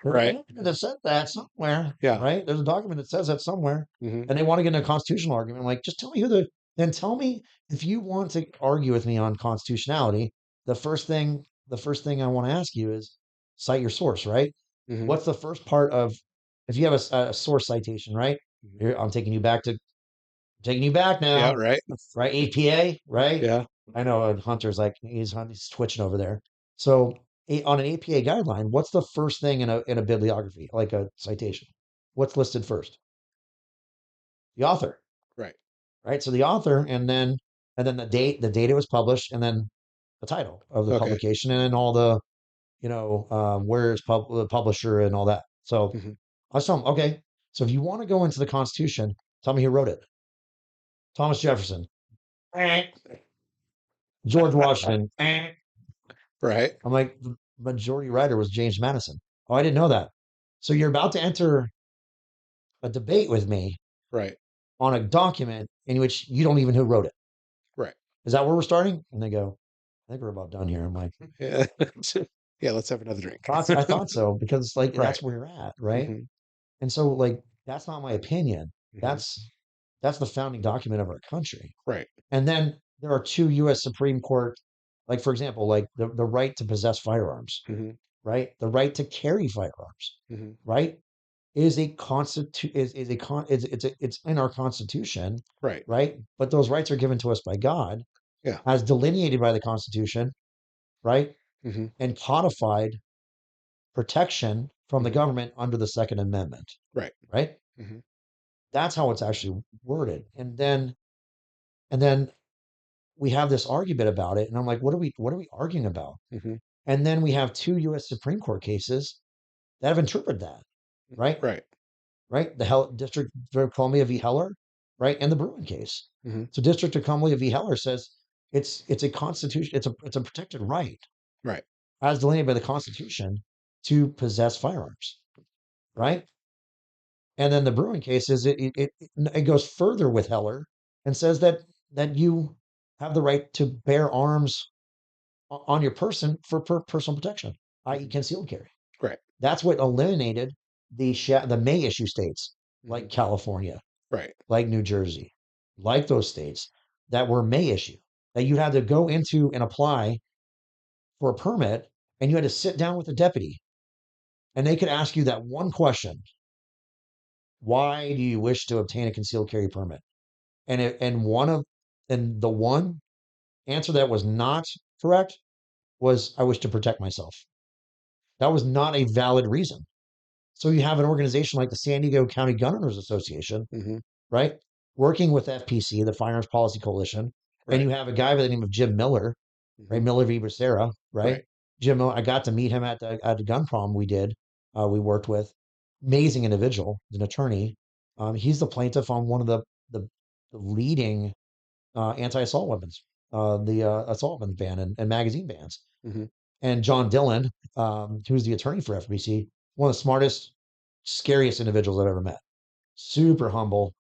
Right. document that says that somewhere, Yeah. right? There's a document that says that somewhere, Hmm. and they want to get in a constitutional argument. I'm like, just tell me then tell me if you want to argue with me on constitutionality. The first thing I want to ask you is cite your source, right? Hmm. What's the first part of if you have a source citation, right? Hmm. Here, taking you back Yeah. now, Right. right? APA, right? Yeah. I know Hunter's like he's twitching over there. So on an APA guideline, what's the first thing in a bibliography, like a citation? What's listed first? The author, Right. right? So the author, and then the date it was published, and then the title of the Okay. publication, and then all the where is the publisher and all that. So Hmm. I was telling him, okay, so if you want to go into the Constitution, tell me who wrote it. Thomas Jefferson. Eh. George Washington. Eh. Right. I'm like, the majority writer was James Madison. Oh, I didn't know that. So you're about to enter a debate with me Right. on a document in which you don't even know who wrote it. Right. Is that where we're starting? And they go, I think we're about done here. I'm like, Yeah. Yeah. Let's have another drink. I thought so because like Right. that's where you're at, right? Hmm. And so like that's not my opinion. Hmm. That's the founding document of our country. Right. And then there are two U.S. Supreme Court, like for example, like the right to possess firearms, Hmm. right? The right to carry firearms, Hmm. right? Is a constitu is a con it's in our Constitution, Right. right? But those rights are given to us by God Yeah. as delineated by the Constitution, right? Hmm. And codified protection from the Hmm. government under the Second Amendment, Right. right? Hmm. That's how it's actually worded. And then we have this argument about it, and I'm like, what are we arguing about? Hmm. And then we have two U.S. Supreme Court cases that have interpreted that, right? Right. Right? The District of Columbia v. Heller, right? And the Bruin case. Hmm. So District of Columbia v. Heller says it's a constitution, it's a protected right Right. as delineated by the Constitution to possess firearms, right? And then the Bruin case is it goes further with Heller and says that you have the right to bear arms on your person for personal protection, i.e., Hmm. concealed carry. Right. That's what eliminated the may issue states Hmm. like California, Right. like New Jersey, like those states that were may issue, that you had to go into and apply for a permit, and you had to sit down with a deputy and they could ask you that one question: why do you wish to obtain a concealed carry permit? And the one answer that was not correct was, I wish to protect myself. That was not a valid reason. So you have an organization like the San Diego County Gun Owners Association, Hmm. right? Working with FPC, the Firearms Policy Coalition, and Right. you have a guy by the name of Jim Miller, right? Hmm. Miller v. Becerra, right? Right. Jim Miller, I got to meet him at the gun prom we did. We worked with amazing individual, an attorney. He's the plaintiff on one of the, the leading anti-assault weapons, the assault weapons ban and magazine bans. Hmm. And John Dillon, who's the attorney for FBC, one of the smartest, scariest individuals I've ever met. Super humble.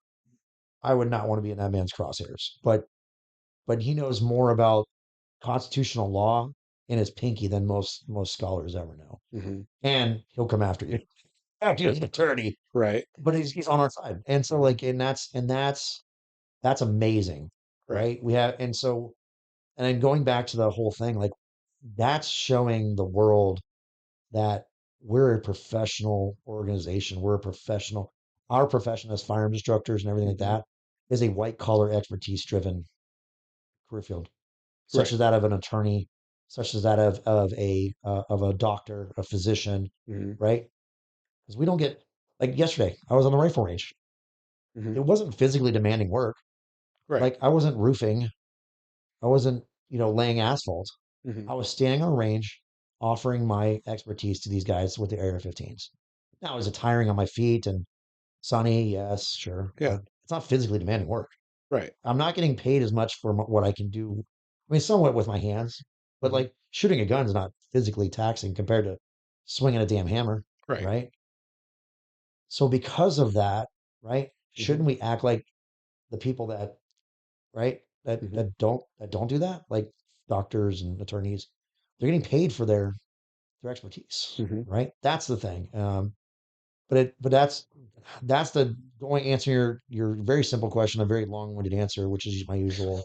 I would not want to be in that man's crosshairs, but he knows more about constitutional law in his pinky than most scholars ever know. Hmm. And he'll come after you after you're an attorney, Right. but he's on our side. And so Hmm. like, and that's amazing, Right. right? We have, and then going back to the whole thing, like that's showing the world that we're a professional organization. We're a professional. Our profession as firearms instructors and everything like Hmm. that is a white collar expertise driven career field, such Right. as that of an attorney, such as that of a doctor, a physician, Hmm. right? Because we don't get, like yesterday, I was on the rifle range. Hmm. It wasn't physically demanding work. Right. Like I wasn't roofing, I wasn't, laying asphalt. Hmm. I was standing on a range offering my expertise to these guys with the AR-15s. Now, is it tiring on my feet and sunny? Yes, sure, Yeah. but it's not physically demanding work. Right. I'm not getting paid as much for what I can do. I mean, somewhat with my hands, but Hmm. like shooting a gun is not physically taxing compared to swinging a damn hammer, Right. right? So because of that, right, Hmm. shouldn't we act like the people that, right, that Hmm. that don't do that, like doctors and attorneys, they're getting paid for their expertise, Hmm. right? That's the thing. But that's the going answer your very simple question, a very long-winded answer, which is my usual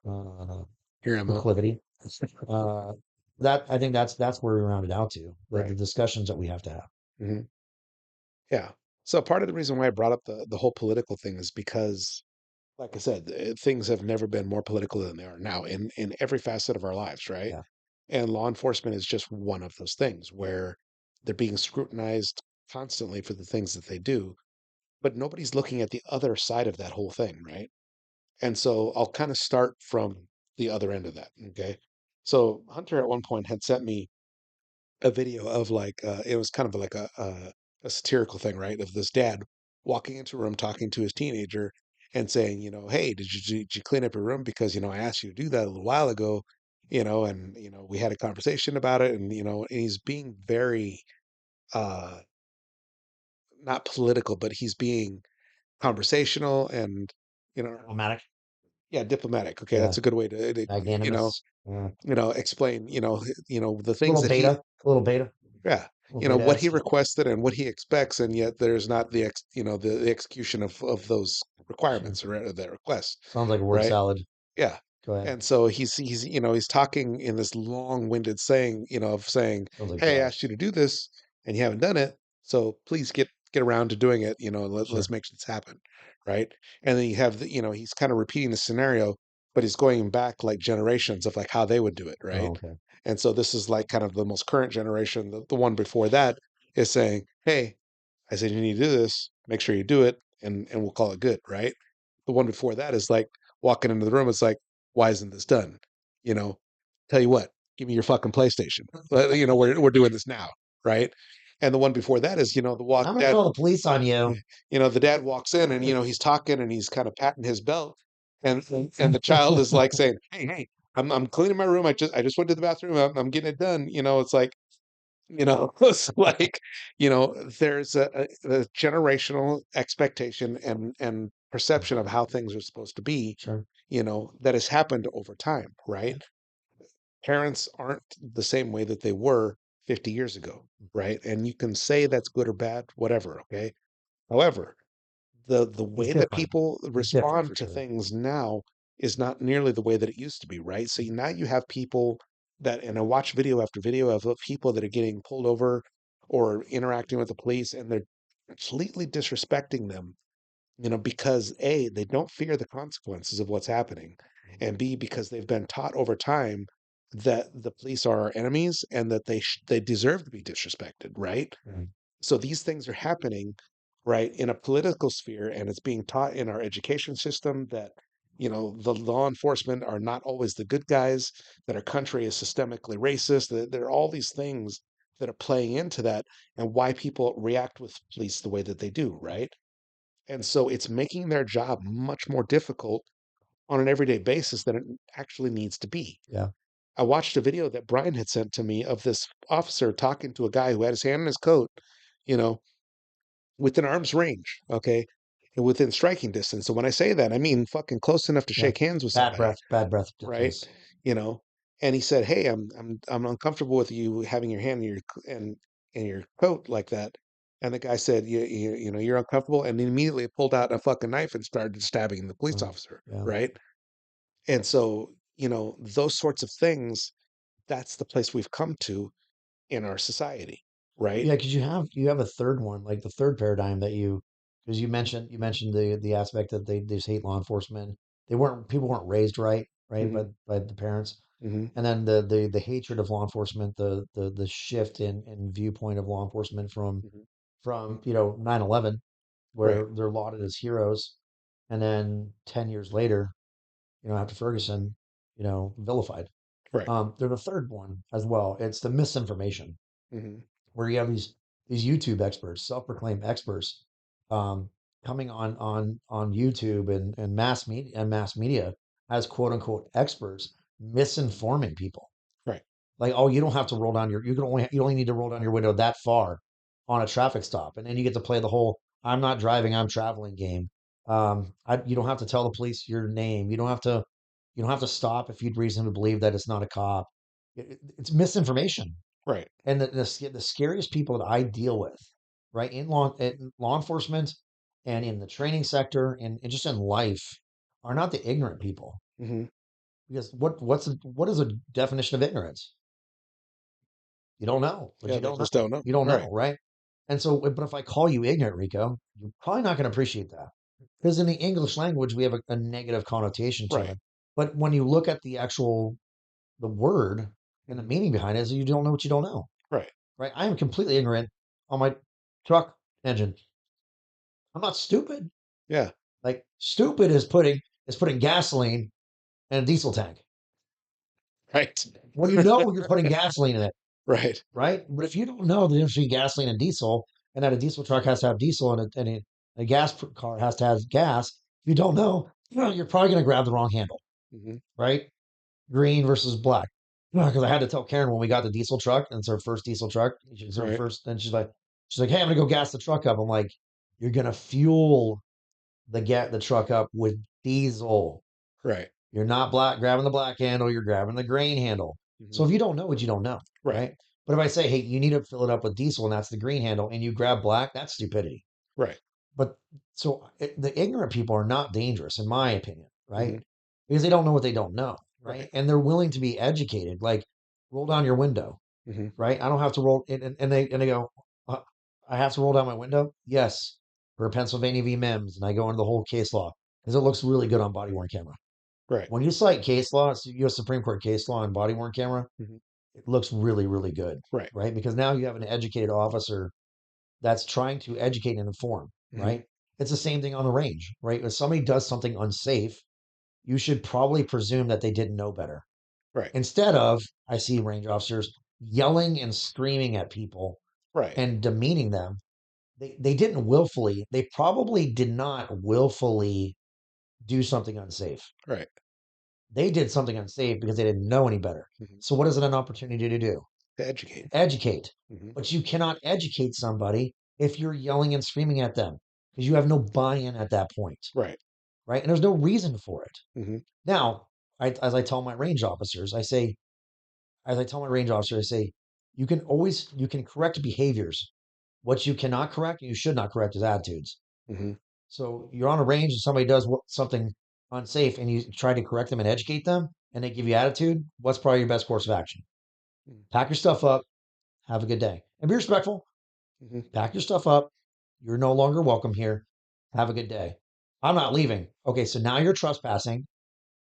uh, Here I'm up. proclivity. Uh, that I think that's where we rounded out to the Right. discussions that we have to have. Hmm. Yeah. So part of the reason why I brought up the whole political thing is because, like I said, things have never been more political than they are now in every facet of our lives, right? Yeah, And law enforcement is just one of those things where they're being scrutinized constantly for the things that they do, but nobody's looking at the other side of that whole thing, right? And so I'll kind of start from the other end of that. Okay. So Hunter at one point had sent me a video of like it was kind of like a satirical thing, right? Of this dad walking into a room talking to his teenager and saying, hey, did you clean up your room? Because, I asked you to do that a little while ago, and we had a conversation about it, and and he's being very uh not political, but he's being conversational and you know diplomatic. yeah, diplomatic. Okay, Yeah, that's a good way to magnanimous. Yeah. explain the A things little that he beta, a little beta, a yeah, little beta what he attitude. requested and what he expects, and yet there's not the execution of those requirements or that request, Sounds like a word right? salad. Yeah. Go ahead. And so he's talking in this long-winded saying, of saying, Sounds like "Hey, I Brad. asked you to do this and you haven't done it, so please get around to doing it, let's Sure. make this happen." Right? And then you have he's kind of repeating the scenario, but he's going back like generations of like how they would do it, Oh, right? okay. And so this is like kind of the most current generation. The one before that is saying, "Hey, I said you need to do this. Make sure you do it, and we'll call it good, right?" The one before that is like walking into the room. It's like, why isn't this done? You know, tell you what, give me your fucking PlayStation. We're doing this now, right? And the one before that is the walk I'm gonna dad. call the police on you. The dad walks in and he's talking and he's kind of patting his belt, and the child is like saying, "Hey, hey, I'm cleaning my room. I just went to the bathroom. I'm getting it done." It's like it's like there's a generational expectation and Mm, perception of how things are supposed to be sure. that has happened over time, right? Yeah. Parents aren't the same way that they were 50 years ago, right? And you can say that's good or bad, whatever, okay? However, the It's way that different. people It's different respond for to sure. things now is not nearly the way that it used to be, right? So now you have people and I watch video after video of people that are getting pulled over or interacting with the police, and they're completely disrespecting them, because A, they don't fear the consequences of what's happening, and B, because they've been taught over time that the police are our enemies and that they deserve to be disrespected, right? Mm, So these things are happening, right, in a political sphere, and it's being taught in our education system that, the law enforcement are not always the good guys, that our country is systemically racist, that there are all these things that are playing into that and why people react with police the way that they do, right? And so it's making their job much more difficult on an everyday basis than it actually needs to be. yeah. I watched a video that Brian had sent to me of this officer talking to a guy who had his hand in his coat, you know, within arm's range, okay, and within striking distance. So when I say that, I mean fucking close enough to Yeah. shake hands with somebody, Bad breath, right? please. You know, and he said, "Hey, I'm uncomfortable with you having your hand in your coat like that." And the guy said, You're uncomfortable," and he immediately pulled out a fucking knife and started stabbing the police Oh, officer, yeah. right? And so those sorts of things. That's the place we've come to in our society, right? Yeah, because you have a third one, like the third paradigm that because you mentioned the aspect that they just hate law enforcement. People weren't raised right, Hmm. by the parents. Hmm. And then the hatred of law enforcement, the shift in viewpoint of law enforcement Hmm. from 9/11, Right, where they're lauded as heroes, and then 10 years later, after Ferguson, vilified. right. There's a third one as well. It's the misinformation, Hmm. where you have these YouTube experts, self-proclaimed experts, um, coming on YouTube and mass media as quote unquote experts, misinforming people. Right, Like, oh, you don't have to roll down you only need to roll down your window that far on a traffic stop, and then you get to play the whole "I'm not driving, I'm traveling" game. You don't have to tell the police your name. You don't have to stop if you'd reason to believe that it's not a cop. It's misinformation. right. And the scariest people that I deal with, right, in law enforcement and in the training sector and just in life, are not the ignorant people. Hmm. Because what is a definition of ignorance? You don't know, but Yeah, you they don't just know. don't know. You don't Right, know, right? And so, but if I call you ignorant, Rico, you're probably not going to appreciate that, because in the English language we have a negative connotation to right. it. But when you look at the word and the Hmm. meaning behind it, is you don't know what you don't know, Right. right? I am completely ignorant on my truck engine. I'm not stupid. Yeah. Like, stupid is putting gasoline in a diesel tank. Right. When you know you're putting gasoline in it, Right. right? But if you don't know the difference between gasoline and diesel, and that a diesel truck has to have diesel and a gas car has to have gas, if you don't know, you're probably going to grab the wrong handle, Hmm. right? Green versus black. Because I had to tell Karen when we got the diesel truck, and it's her first diesel truck. It's her Right. first, and she's like, "Hey, I'm gonna go gas the truck up." I'm like, "You're gonna fuel the truck up with diesel. Right. You're not grabbing the black handle, you're grabbing the green handle." So Hmm. if you don't know what you don't know, Right. right? But if I say, "Hey, you need to fill it up with diesel and that's the green handle," and you grab black, that's stupidity. Right. But the ignorant people are not dangerous, in my opinion, Hmm. right? because they don't know what they don't know, right? Right. And they're willing to be educated. Like, roll down your window, Hmm. right? I don't have to roll, and they go, uh, I have to roll down my window. Yes, for Pennsylvania v. Mims, and I go into the whole case law because it looks really good on body worn camera. Right. When you cite case law, it's U.S. Supreme Court case law on body worn camera, Hmm. it looks really, really good, Right. right? Because now you have an educated officer that's trying to educate and inform, Hmm. right? It's the same thing on the range, right? If somebody does something unsafe, you should probably presume that they didn't know better. Right. Instead of, I see range officers yelling and screaming at people Right. and demeaning them. They didn't willfully, they probably did not willfully do something unsafe. Right. They did something unsafe because they didn't know any better. Hmm. So, what is it an opportunity to do? To educate. Educate. Hmm. But you cannot educate somebody if you're yelling and screaming at them because you have no buy in at that point, Right. right? And there's no reason for it. Hmm. Now, as I tell my range officers, as I tell my range officers, I say, you can correct behaviors. What you cannot correct and you should not correct is attitudes. Hmm. So you're on a range and somebody does something unsafe and you try to correct them and educate them and they give you attitude. What's probably your best course of action? Pack your stuff up, have a good day, and be respectful. Hmm. Pack your stuff up. You're no longer welcome here. Have a good day. I'm not leaving. Okay, so now you're trespassing.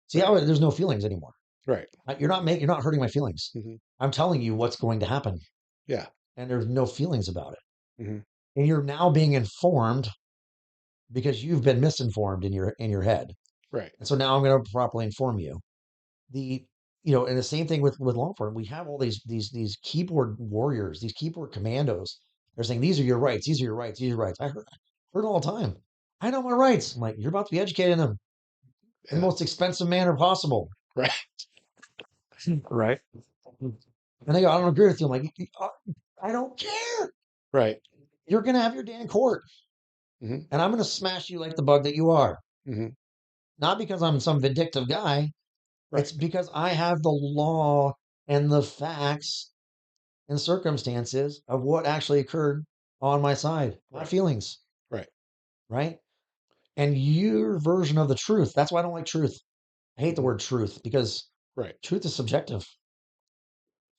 See Right. how there's no feelings anymore. Right. You're not hurting my feelings. Hmm. I'm telling you what's going to happen, Yeah. and there's no feelings about it. Hmm. And you're now being informed because you've been misinformed in your head. Right. And so now I'm going to properly inform you. The and the same thing with law enforcement. We have all these keyboard warriors, these keyboard commandos. They're saying these are your rights, these are your rights, these are your rights. Heard it all the time. I know my rights. I'm like, you're about to be educating them in the Yeah. most expensive manner possible. Right. Right. And they go, I don't agree with you. I'm like, I don't care. Right. You're gonna have your day in court, Hmm. and I'm gonna smash you like the bug that you are. Hmm. Not because I'm some vindictive guy. Right. It's because I have the law and the facts and circumstances of what actually occurred on my side, not Right. feelings, Right. right? And your version of the truth. That's why I don't like truth. I hate the Hmm. word truth because Right. truth is subjective.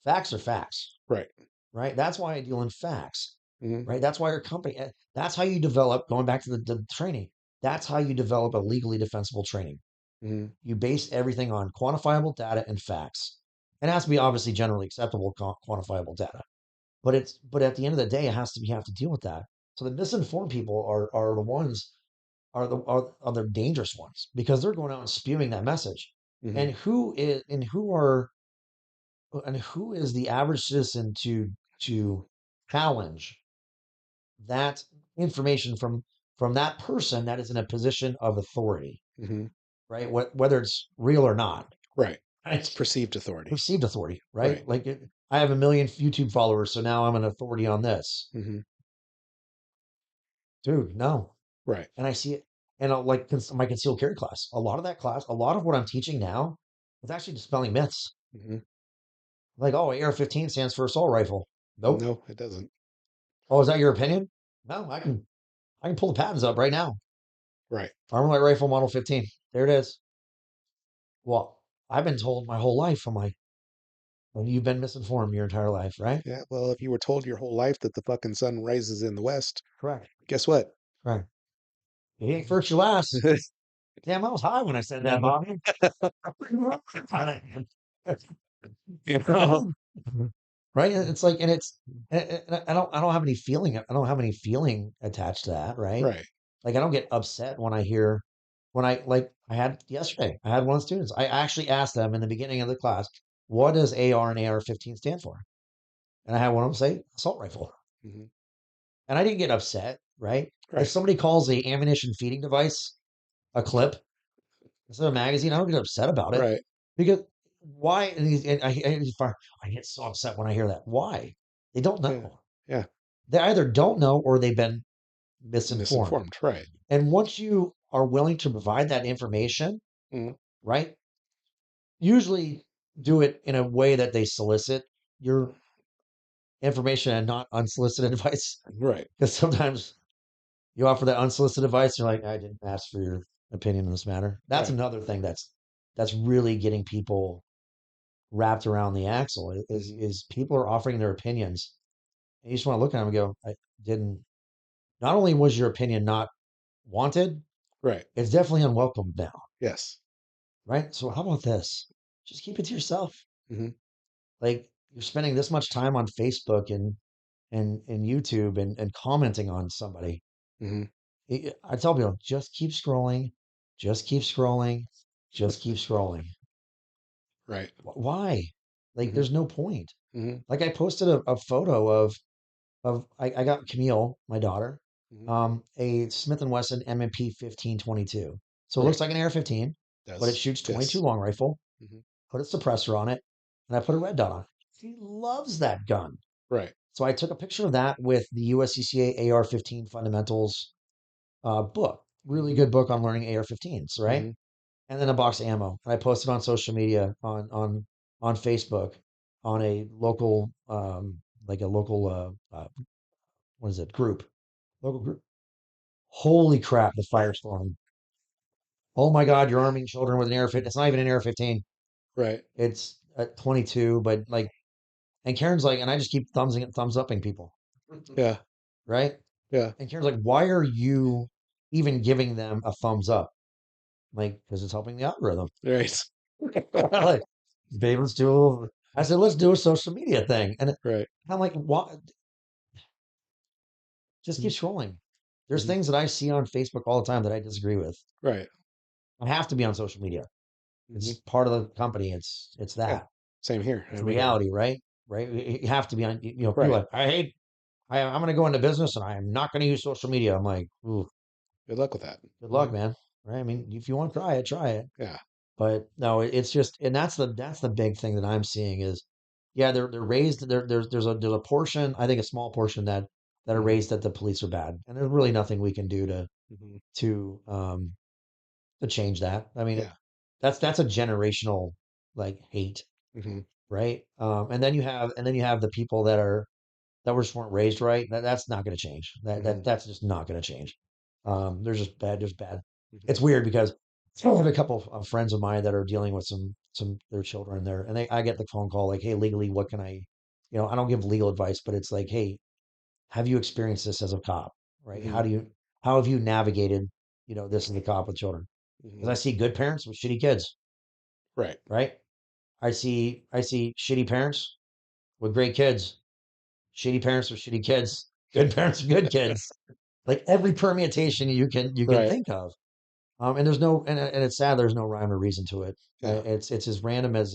Facts are facts, Right. right? That's why I deal in facts, Hmm. right? That's why your company, that's how you develop, going back to the training, that's how you develop a legally defensible training. Hmm. You base everything on quantifiable data and facts. And it has to be obviously generally acceptable quantifiable data. But at the end of the day, it has to you have to deal with that. So the misinformed people are the ones are the dangerous ones because they're going out and spewing that message. Hmm. And who is the average citizen to challenge that information from that person that is in a position of authority, Hmm. right? Whether it's real or not, Right. it's Perceived authority. perceived authority, right? Right. I have a million YouTube followers, so now I'm an authority on this, Hmm. dude. No, Right. and I see it, and my concealed carry class. A lot of that class, a lot of what I'm teaching now, is actually dispelling myths. Hmm. Like, oh, AR-15 stands for assault rifle. Nope. No, it doesn't. Oh, is that your opinion? No, I can pull the patents up right now. Right. Armor light rifle model 15. There it is. Well, I've been told my whole life. I'm like, well, you've been misinformed your entire life, right? Yeah. Well, if you were told your whole life that the fucking sun rises in the west, Correct. guess what? Correct. You ain't first, your last. Damn, I was high when I said that, Bobby. You know. Right? It's like, and I don't have any feeling. I don't have any feeling attached to that, right? Right. Like, I don't get upset when I hear, I had yesterday, I had one of the students. I actually asked them in the beginning of the class, what does AR and AR-15 stand for? And I had one of them say assault rifle. Hmm. And I didn't get upset, right? If Right. somebody calls a ammunition feeding device a clip instead of a magazine, I don't get upset about it Right. because why? I get so upset when I hear that. Why? They don't Yeah. know. Yeah. They either don't know or they've been misinformed. Misinformed. Right. And once you are willing to provide that information, Hmm. right? Usually do it in a way that they solicit your information and not unsolicited advice. Right. Because sometimes you offer that unsolicited advice, you're like, I didn't ask for your opinion on this matter. That's Right. another thing that's really getting people wrapped around the axle Hmm. is people are offering their opinions. And you just want to look at them and go, I didn't, not only was your opinion not wanted, Right. it's definitely unwelcome now, Yes. right? So how about this? Just keep it to yourself. Hmm. Like you're spending this much time on Facebook and YouTube and commenting on somebody. Hmm. I tell people, just keep scrolling, just keep scrolling, just keep scrolling. Right. Why? Like, Hmm. there's no point. Hmm. Like, I posted a photo I got Camille, my daughter, Hmm. a Smith and Wesson M&P 1522. So it looks Right. like an AR-15, but it Does. shoots 22 Yes. long rifle. Hmm. Put a suppressor on it, and I put a red dot on it. She loves that gun. Right. So I took a picture of that with the USCCA AR-15 fundamentals book. Really Hmm. good book on learning AR-15s, right? Hmm. And then a box of ammo. And I posted on social media on Facebook on a local like a local what is it group local group. Holy crap! The firestorm. Oh my God! You're arming children with an AR-15. It's not even an AR-15. Right. It's a 22. But like, and Karen's like, and I just keep thumbs upping people, Yeah. right? Yeah. And Karen's like, why are you even giving them a thumbs up? Like, because it's helping the algorithm. Right. Like, babe, let's do a little. I said, let's do a social media thing. And Right. I'm like, what? Just keep Mhm. scrolling. There's Mhm. things that I see on Facebook all the time that I disagree with. Right. I have to be on social media. It's Hmm. part of the company. It's Yeah. that. Same here. It's I a mean, reality, right? Right. You have to be on. People right. are like, I hate. I'm going to go into business and I'm not going to use social media. I'm like, ooh, Good luck with that. good Hmm. luck, man. Right? I mean, Hmm. if you want to try it, try it. Yeah. But no, it's just, and that's the big thing that I'm seeing is, yeah, they're raised. There's a portion, I think a small portion that are Hmm. raised that the police are bad, and there's really nothing we can do Hmm. to um to change that. I mean, Yeah. that's a generational like hate, Hmm. right? And then you have the people that were just weren't raised right. That's not going to change. Hmm. That's just not going to change. They're just bad, just bad. Hmm. It's weird because I have a couple of friends of mine that are dealing with some their children there, and I get the phone call like, "Hey, legally, what can I?" I don't give legal advice, but it's like, "Hey, have you experienced this as a cop? Right? Hmm. How have you navigated this as a cop with children?" Because Hmm. I see good parents with shitty kids, Right. right? I see shitty parents with great kids, shitty parents with shitty kids, good parents with good kids, like every permutation you can Right. think of. And there's no and it's sad there's no rhyme or reason to it. Yeah. It's as random as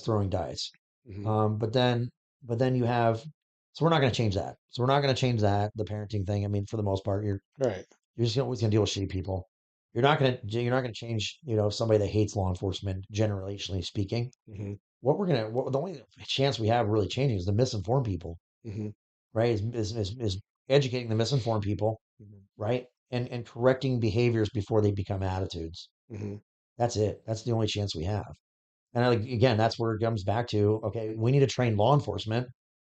throwing dice. Hmm. But then you have so we're not going to change that. So we're not going to change that the parenting thing. I mean, for the most part, Right. you're just always going to deal with shitty people. You're not going to change somebody that hates law enforcement generationally speaking. Hmm. The only chance we have of really changing is the misinformed people, Hmm. right? Is educating the misinformed people, Hmm. right? And correcting behaviors before they become attitudes. Hmm. That's it. That's the only chance we have. And again, that's where it comes back to, okay, we need to train law enforcement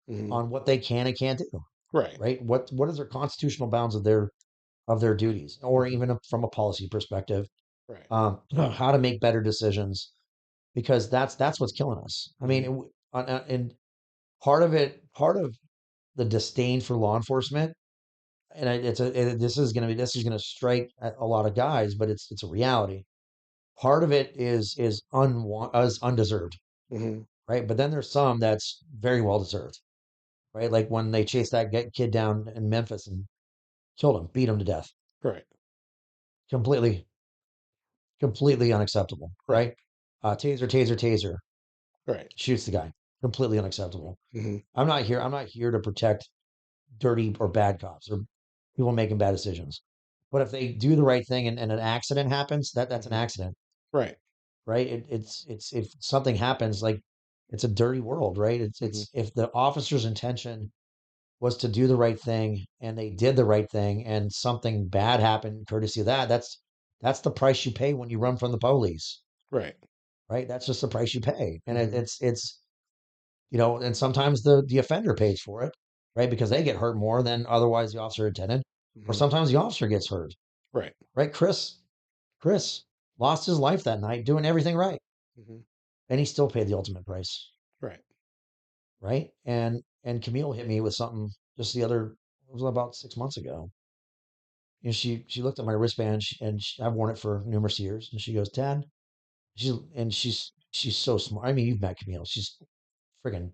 Hmm. on what they can and can't do, Right. right? What is their constitutional bounds of their duties, or Hmm. even from a policy perspective, Right. how to make better decisions, because that's what's killing us. I mean, Hmm. and part of the disdain for law enforcement, and this is gonna strike at a lot of guys, but it's a reality. Part of it is undeserved, Hmm. right? But then there's some that's very well deserved, right? Like when they chased that kid down in Memphis and killed him, beat him to death, Right. completely, completely unacceptable, Right. right? Taser, taser, taser, Right. shoots the guy, completely unacceptable. Hmm. I'm not here to protect dirty or bad cops or people making bad decisions. But if they do the right thing and an accident happens, that's an Hmm. accident, Right. right? It's if something happens, like it's a dirty world, right? It's Hmm. it's if the officer's intention was to do the right thing and they did the right thing and something bad happened courtesy of that, that's the price you pay when you run from the police, Right. right? That's just the price you pay. And Hmm. and sometimes the offender pays for it, right? Because they get hurt more than otherwise the officer intended, or Hmm. sometimes the officer gets hurt, Right. right? Chris, lost his life that night doing everything right. Hmm. And he still paid the ultimate price. Right. Right. And Camille hit me with something just it was about 6 months ago. She looked at my wristband I've worn it for numerous years. And she goes, Dad, she's so smart. I mean, you've met Camille. She's friggin'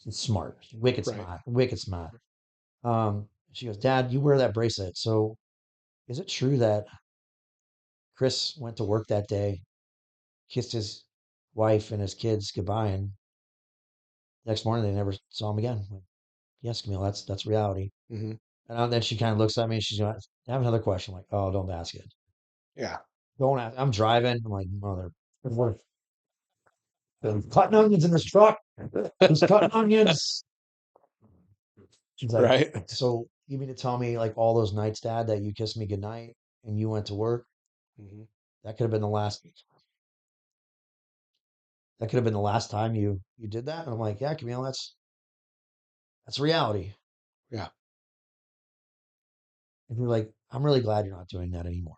smart, Right. wicked smart. She goes, Dad, you wear that bracelet. So is it true that Chris went to work that day, kissed his wife and his kids goodbye, and next morning they never saw him again? Like, yes, Camille, that's reality. Hmm. And then she kind of looks at me and she's going, I have another question. I'm like, oh, don't ask it. Yeah. Don't ask. I'm driving. I'm like, mother, what? Cutting onions in this truck. Who's cutting onions? She's like, Right. so you mean to tell me like all those nights, Dad, that you kissed me goodnight and you went to work? Hmm. That could have been the last. That could have been the last time you did that. And I'm like, yeah, Camille, that's reality. Yeah. And you're like, I'm really glad you're not doing that anymore.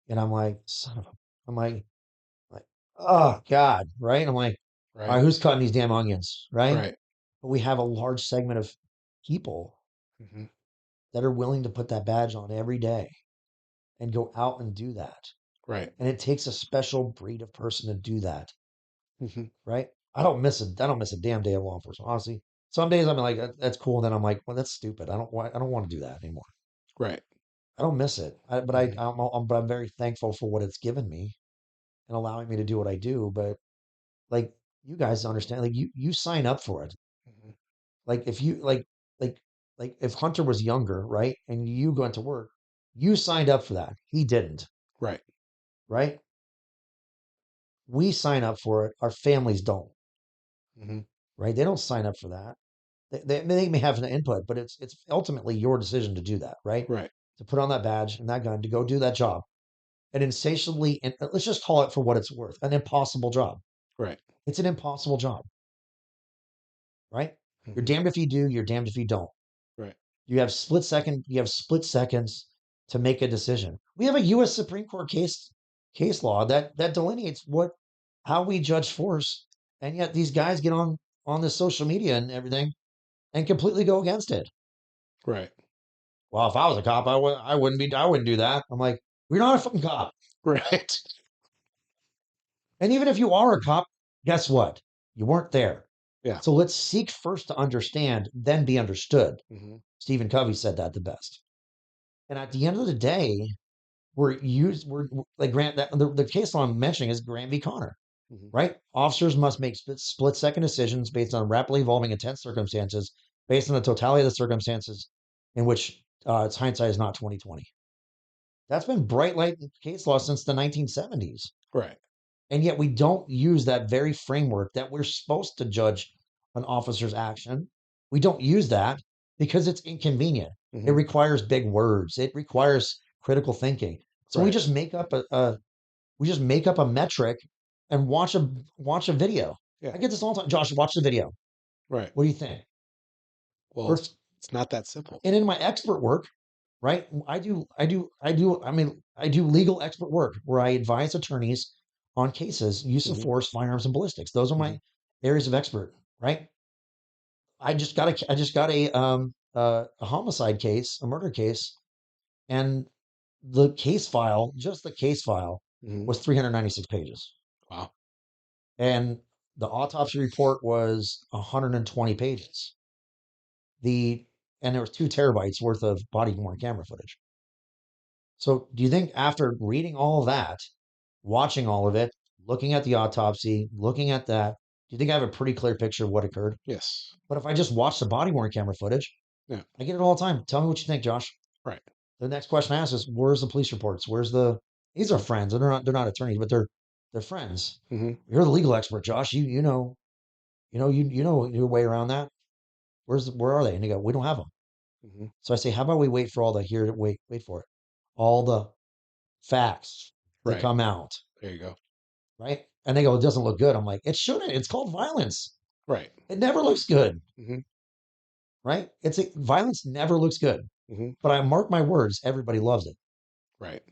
And I'm like, son of a, I'm like, oh God, right? I'm like, all Right. right, who's cutting these damn onions, right? Right. But we have a large segment of people Hmm. that are willing to put that badge on every day and go out and do that. Right. And it takes a special breed of person to do that, Hmm. right? I don't miss a damn day of law enforcement, honestly. Some days I'm like, That's cool. And then I'm like, well, that's stupid. I don't want to do that anymore. Right. I don't miss it. Hmm. But I'm very thankful for what it's given me and allowing me to do what I do. But like, you guys understand, like you sign up for it. Hmm. Like if you like like if Hunter was younger, right, and you went to work, you signed up for that. He didn't, Right. right? We sign up for it. Our families don't, Hmm. right? They don't sign up for that. They may have an input, but it's ultimately your decision to do that, right? Right. To put on that badge and that gun to go do that job, an insatiably, and let's just call it for what it's worth, an impossible job. Right. It's an impossible job, right? You're Hmm. damned if you do, you're damned if you don't. Right. You have split seconds to make a decision. We have a US Supreme Court case law that delineates what how we judge force, and yet these guys get on the social media and everything and completely go against it. Right. Well, if I was a cop, I wouldn't do that. I'm like, you're not a fucking cop. Right. And even if you are a cop, guess what? You weren't there. Yeah. So let's seek first to understand, then be understood. Hmm. Stephen Covey said that the best. And at the end of the day, we're like Grant, that the case law I'm mentioning is Grant v. Connor, Hmm. right? Officers must make split second decisions based on rapidly evolving intense circumstances, based on the totality of the circumstances in which its hindsight is not 2020. That's been bright light case law since the 1970s. Right. And yet we don't use that very framework that we're supposed to judge an officer's action. We don't use that because it's inconvenient. It Hmm. requires big words. It requires critical thinking. So Right. we just make up a metric and watch a video. Yeah. I get this all the time. Josh, watch the video. Right. What do you think? Well, First, it's not that simple. and in my expert work, right? I do legal expert work where I advise attorneys on cases, use of Hmm. force, firearms, and ballistics. Those are Hmm. my areas of expert, right? I just got a homicide case, a murder case, and the case file Hmm. was 396 pages. Wow. And the autopsy report was 120 pages. The and there was 2 terabytes worth of body worn camera footage. So, do you think after reading all of that, watching all of it, looking at the autopsy, looking at that, do you think I have a pretty clear picture of what occurred? Yes. But if I just watch the body worn camera footage, Yeah. I get it all the time. Tell me what you think, Josh. Right. The next question I ask is, where's the police reports? Where's the these are friends. They're not attorneys, but they're friends. Hmm. You're the legal expert, Josh. You know your way around that. Where are they? And they go, we don't have them. Hmm. So I say, how about we wait for all the here? Wait for it. All the facts to Right. come out, There you go. right? And they go, it doesn't look good. I'm like, it shouldn't. It's called violence. Right. It never looks good, Hmm. right? Violence never looks good. Hmm. But I mark my words, everybody loves it. Right.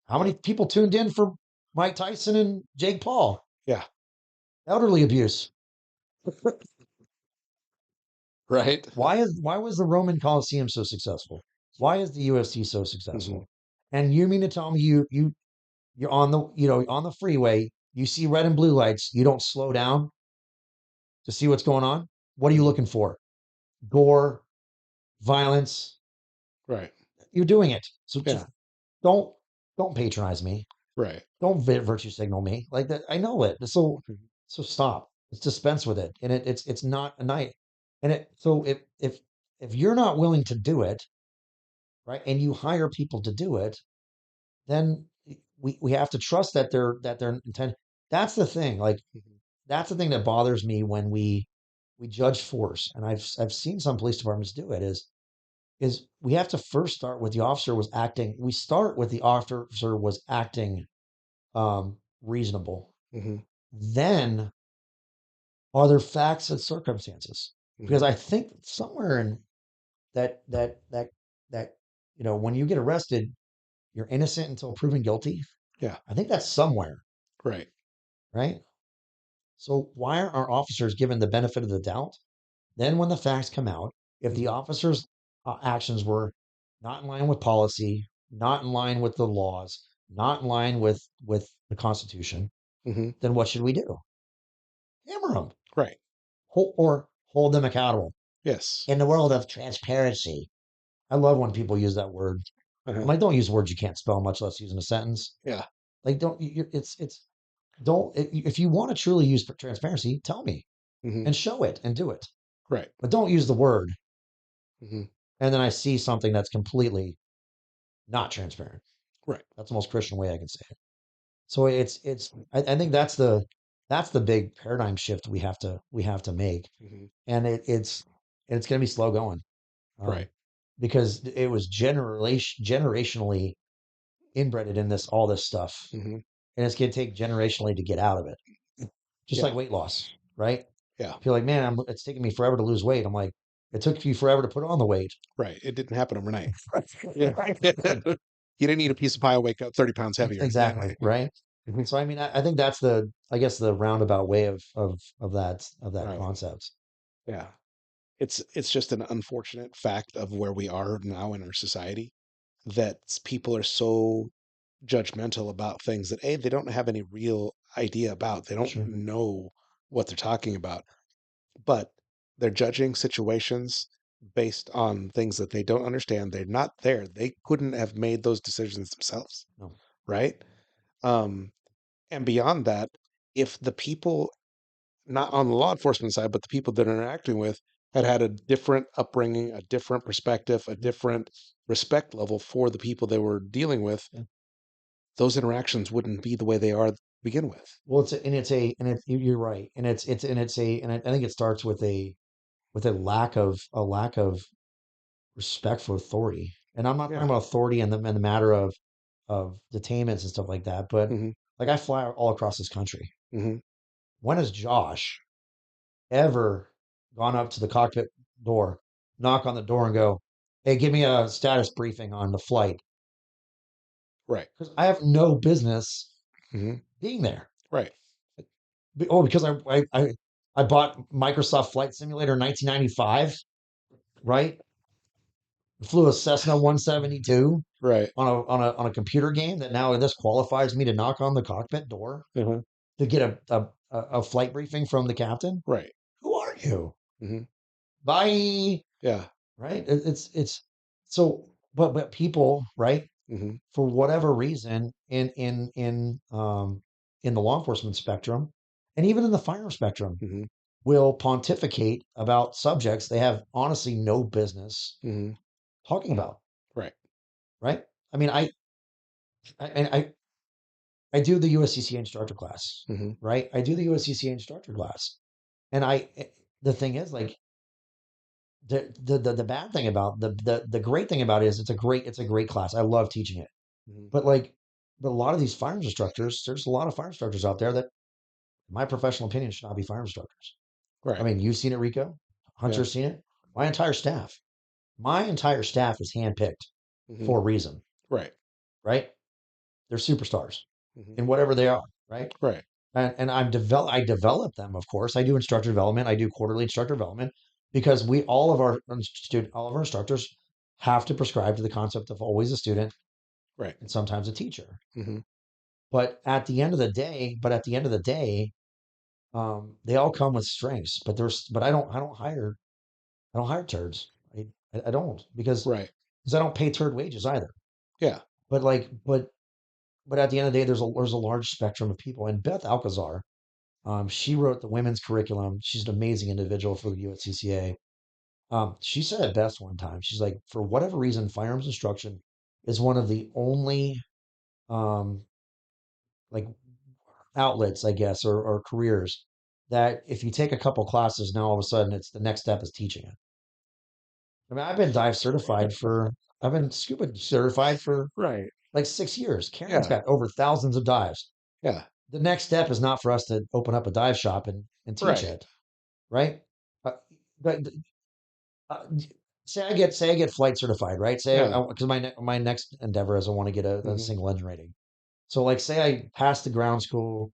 How many people tuned in for Mike Tyson and Jake Paul? Yeah. Elderly abuse. Right. Why was the Roman Coliseum so successful? Why is the UFC so Hmm. successful? And you mean to tell me you're on the on the freeway, you see red and blue lights, you don't slow down to see what's going on? What are you Hmm. looking for? Gore, violence. Right. You're doing it. So Yeah. just don't don't patronize me. Right. Don't virtue signal me like that. I know it. Mhm. So stop. Let's dispense with it. And it's not a night. And it so if you're not willing to do it, right, and you hire people to do it, then we have to trust that they're intent. That's the thing. Like Mhm. that's the thing that bothers me when we judge force. And I've seen some police departments do it is we have to first start with the officer was acting. We start with the officer was acting reasonable. Mhm. Then are there facts and circumstances? Because Mhm. I think somewhere in that that when you get arrested, you're innocent until proven guilty. Yeah. I think that's somewhere, Right. right? So why aren't our officers given the benefit of the doubt? Then when the facts come out, if the Mhm. officers' actions were not in line with policy, not in line with the laws, not in line with the Constitution, Mhm. then what should we do? Hammer them, Right. or hold them accountable. Yes. In the world of transparency, I love when people use that word. I'm Uh-huh. like, don't use words you can't spell, much less use in a sentence. Yeah. Like, don't it's don't if you want to truly use transparency, tell me Mhm. and show it and do it, Right. but don't use the word. Mhm. And then I see something that's completely not transparent. Right. That's the most Christian way I can say it. So I think that's the big paradigm shift we have to make, Mhm. and it's going to be slow going, Right. um, because it was generationally inbred in this all this stuff, Mhm. and it's going to take generationally to get out of it. Just Yeah. like weight loss, right? Yeah. Feel like, man, it's taking me forever to lose weight. I'm like, it took you forever to put on the weight. Right. It didn't happen overnight. Yeah. Right. You didn't eat a piece of pie and wake up 30 pounds heavier. Yeah. Exactly, right. Mhm. So I mean, I think that's the I guess the roundabout way of that Right. concept. Yeah. It's just an unfortunate fact of where we are now in our society that people are so judgmental about things that they don't have any real idea about. They don't Sure. know what they're talking about, but they're judging situations based on things that they don't understand. They're not there. They couldn't have made those decisions themselves, No. right? Um, and beyond that, if the people, not on the law enforcement side, but the people that are interacting with had had a different upbringing, a different perspective, a Mhm. different respect level for the people they were dealing with, Yeah. those interactions wouldn't be the way they are to begin with. Well, you're right, and I think it starts with a lack of respect for authority, and I'm not talking Yeah. about authority in the matter of detainments and stuff like that, but Hmm. like I fly all across this country. Hmm. When has Josh ever gone up to the cockpit door, knock on the door, and go, "Hey, give me a status briefing on the flight"? Right. Because I have no business Hmm. being there. Right. Oh, because I bought Microsoft Flight Simulator in 1995, right? Flew a Cessna 172 Right. on a computer game that now this qualifies me to knock on the cockpit door Uh-huh. to get a flight briefing from the captain. Right. Who are you? Hmm. Bye. Yeah. Right? It's so, but people, right? Hmm. For whatever reason, in the law enforcement spectrum, and even in the fire spectrum, Hmm. will pontificate about subjects they have honestly no business Hmm. talking about. Right. Right? I mean, I I do the USCCA instructor class, Hmm. right? I do the USCCA instructor class, and the thing is, like, the bad thing about the great thing about it is it's a great class. I love teaching it. Hmm. But like, but a lot of these fire instructors, there's a lot of fire instructors out there that, in my professional opinion, should not be fire instructors. I Right. mean, you've seen it, Rico. Yeah. Hunter's seen it. My entire staff is handpicked Hmm. for a reason, Right. right? they're superstars Hmm. in whatever they are, right? Right. And I develop them, of course. I do instructor development. I do quarterly instructor development because we all of our instructors have to prescribe to the concept of always a student Right. and sometimes a teacher. Hmm. But at the end of the day, they all come with strengths. But I don't hire turds. I don't Right. because I don't pay turd wages either. Yeah. But like, but at the end of the day, there's a large spectrum of people. And Beth Alcazar, she wrote the women's curriculum. She's an amazing individual for the USCCA. She said it best one time. She's like, for whatever reason, firearms instruction is one of the only um, like outlets, I guess, or careers that if you take a couple classes, now all of a sudden it's the next step is teaching it. I mean, I've been scuba certified for Right. like 6 years. Karen's Yeah. got over thousands of dives. Yeah. The next step is not for us to open up a dive shop and teach Right. it, right? Uh, but say I get flight certified, right? Say Yeah. because my next endeavor is I want to get a Hmm. single engine rating. So like say I pass the ground school,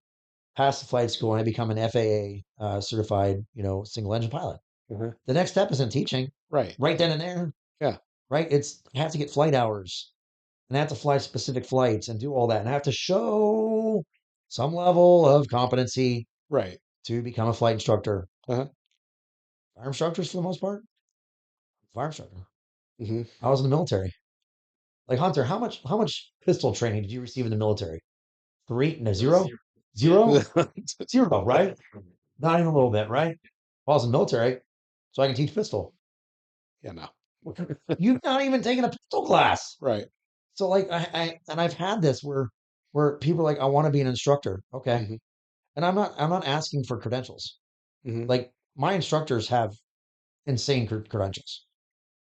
pass the flight school, and I become an FAA certified, single engine pilot. Hmm. The next step isn't teaching Right. right then and there, Yeah. right? It's I have to get flight hours and I have to fly specific flights and do all that, and I have to show some level of competency Right. to become a flight instructor. Uh-huh. Fire instructors, for the most part, fire instructor. Hmm. I was in the military. Like Hunter, how much pistol training did you receive in the military? Three? No, zero, zero, zero. Right? Not even a little bit. Right? Well, I was in the military, so I can teach pistol. Yeah. No. You've not even taken a pistol class. Right. So like and I've had this where people are like, I want to be an instructor. Okay. Hmm. And I'm not asking for credentials. Hmm. Like my instructors have insane credentials,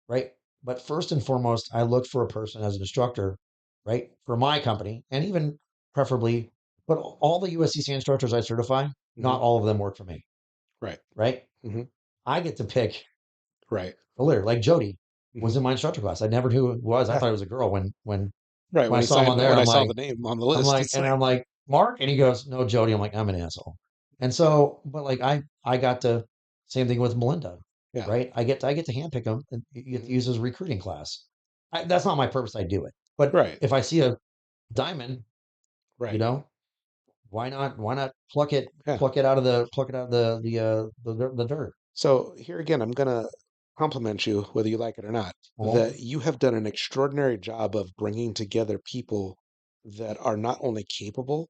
right? But first and foremost, I look for a person as an instructor, right, for my company, and even preferably, but all the USCCA instructors I certify, Hmm. not all of them work for me, Right. right? Hmm. I get to pick Right. the leader. Like Jody Hmm. was in my instructor class. I never knew who it was. I Yeah. thought it was a girl Right. when I saw him on there. When I saw the name on the list, it's And like, I'm like, Mark, and he goes, no, Jody. I'm like, I'm an asshole. And so, but like I got to same thing with Melinda, yeah. right? I get to handpick them and you get to Hmm. use as a recruiting class. That's not my purpose. I do it, but Right. if I see a diamond, you Right. know, why not Yeah. pluck it out of the dirt? So here again, I'm gonna compliment you, whether you like it or not, Well, that you have done an extraordinary job of bringing together people that are not only capable,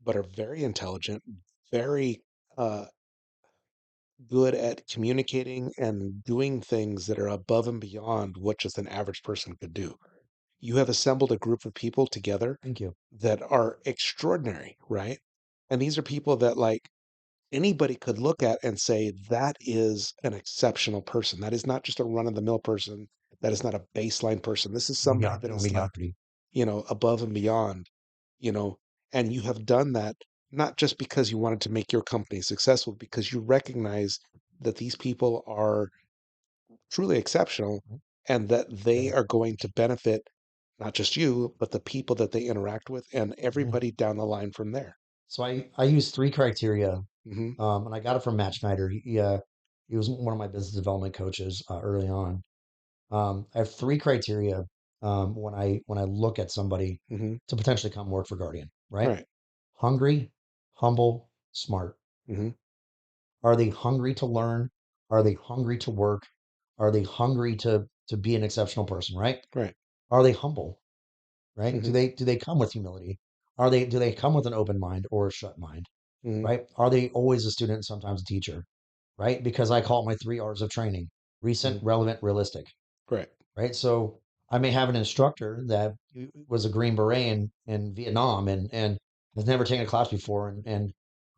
but are very intelligent, very uh, good at communicating and doing things that are above and beyond what just an average person could do. You have assembled a group of people together thank you. that are extraordinary, right? And these are people that like anybody could look at and say that is an exceptional person. That is not just a run of the mill person. That is not a baseline person. This is somebody that is like, Mediocrity. above and beyond, you know, and you have done that not just because you wanted to make your company successful, because you recognize that these people are truly exceptional and that they are going to benefit not just you, but the people that they interact with and Yeah. everybody down the line from there. So I use three criteria, Hmm. and I got it from Matt Schneider. He was one of my business development coaches early on. I have three criteria when I look at somebody Hmm. to potentially come work for Guardian, right? Right. Hungry, humble, smart. Hmm. Are they hungry to learn? Are they hungry to work? Are they hungry to be an exceptional person, right? Right. Are they humble, right? Hmm. Do they come with humility? Do they come with an open mind or a shut mind, Hmm. right? Are they always a student and sometimes a teacher, right? Because I call it my three R's of training: recent, Hmm. relevant, realistic, Right. right? So I may have an instructor that was a Green Beret in Vietnam and has never taken a class before. And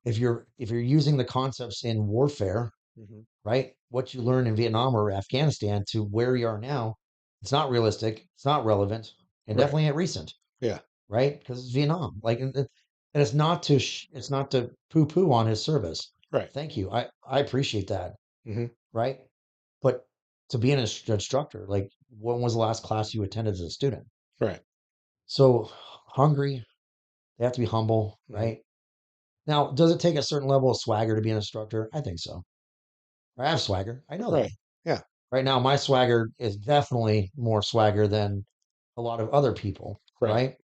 if you're using the concepts in warfare, Hmm. right, what you learned in Vietnam or Afghanistan to where you are now, it's not realistic, it's not relevant, and Right. definitely ain't recent, Yeah. right? Because it's Vietnam. Like, and it's not to poo poo on his service. Right. Thank you. I appreciate that, Hmm. right? But to be an instructor, like when was the last class you attended as a student? Right. So hungry. They have to be humble, Hmm. right? Now, does it take a certain level of swagger to be an instructor? I think so. I have swagger. I know that. Right. Yeah. Right now, my swagger is definitely more swagger than a lot of other people, Right.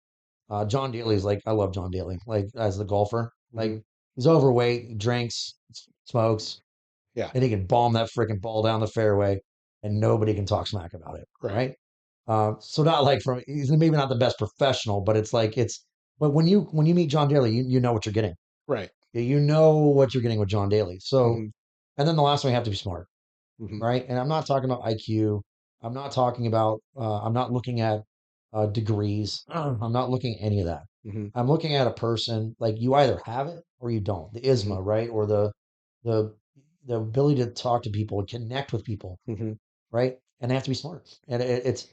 right? John Daly's like, I love John Daly, like as the golfer. Hmm. Like he's overweight, he drinks, smokes, Yeah. and he can bomb that freaking ball down the fairway and nobody can talk smack about it, Right. right? So not like from he's maybe not the best professional, but it's like it's but when you meet John Daly, you know what you're getting. Right. You know what you're getting with John Daly. So Hmm. and then the last one you have to be smart, Hmm. right? And I'm not talking about IQ. I'm not talking about I'm not looking at degrees. I'm not looking at any of that. Hmm. I'm looking at a person like you either have it or you don't. The Hmm. ISMA, right? Or the the ability to talk to people and connect with people, Hmm. right? And they have to be smart. And it's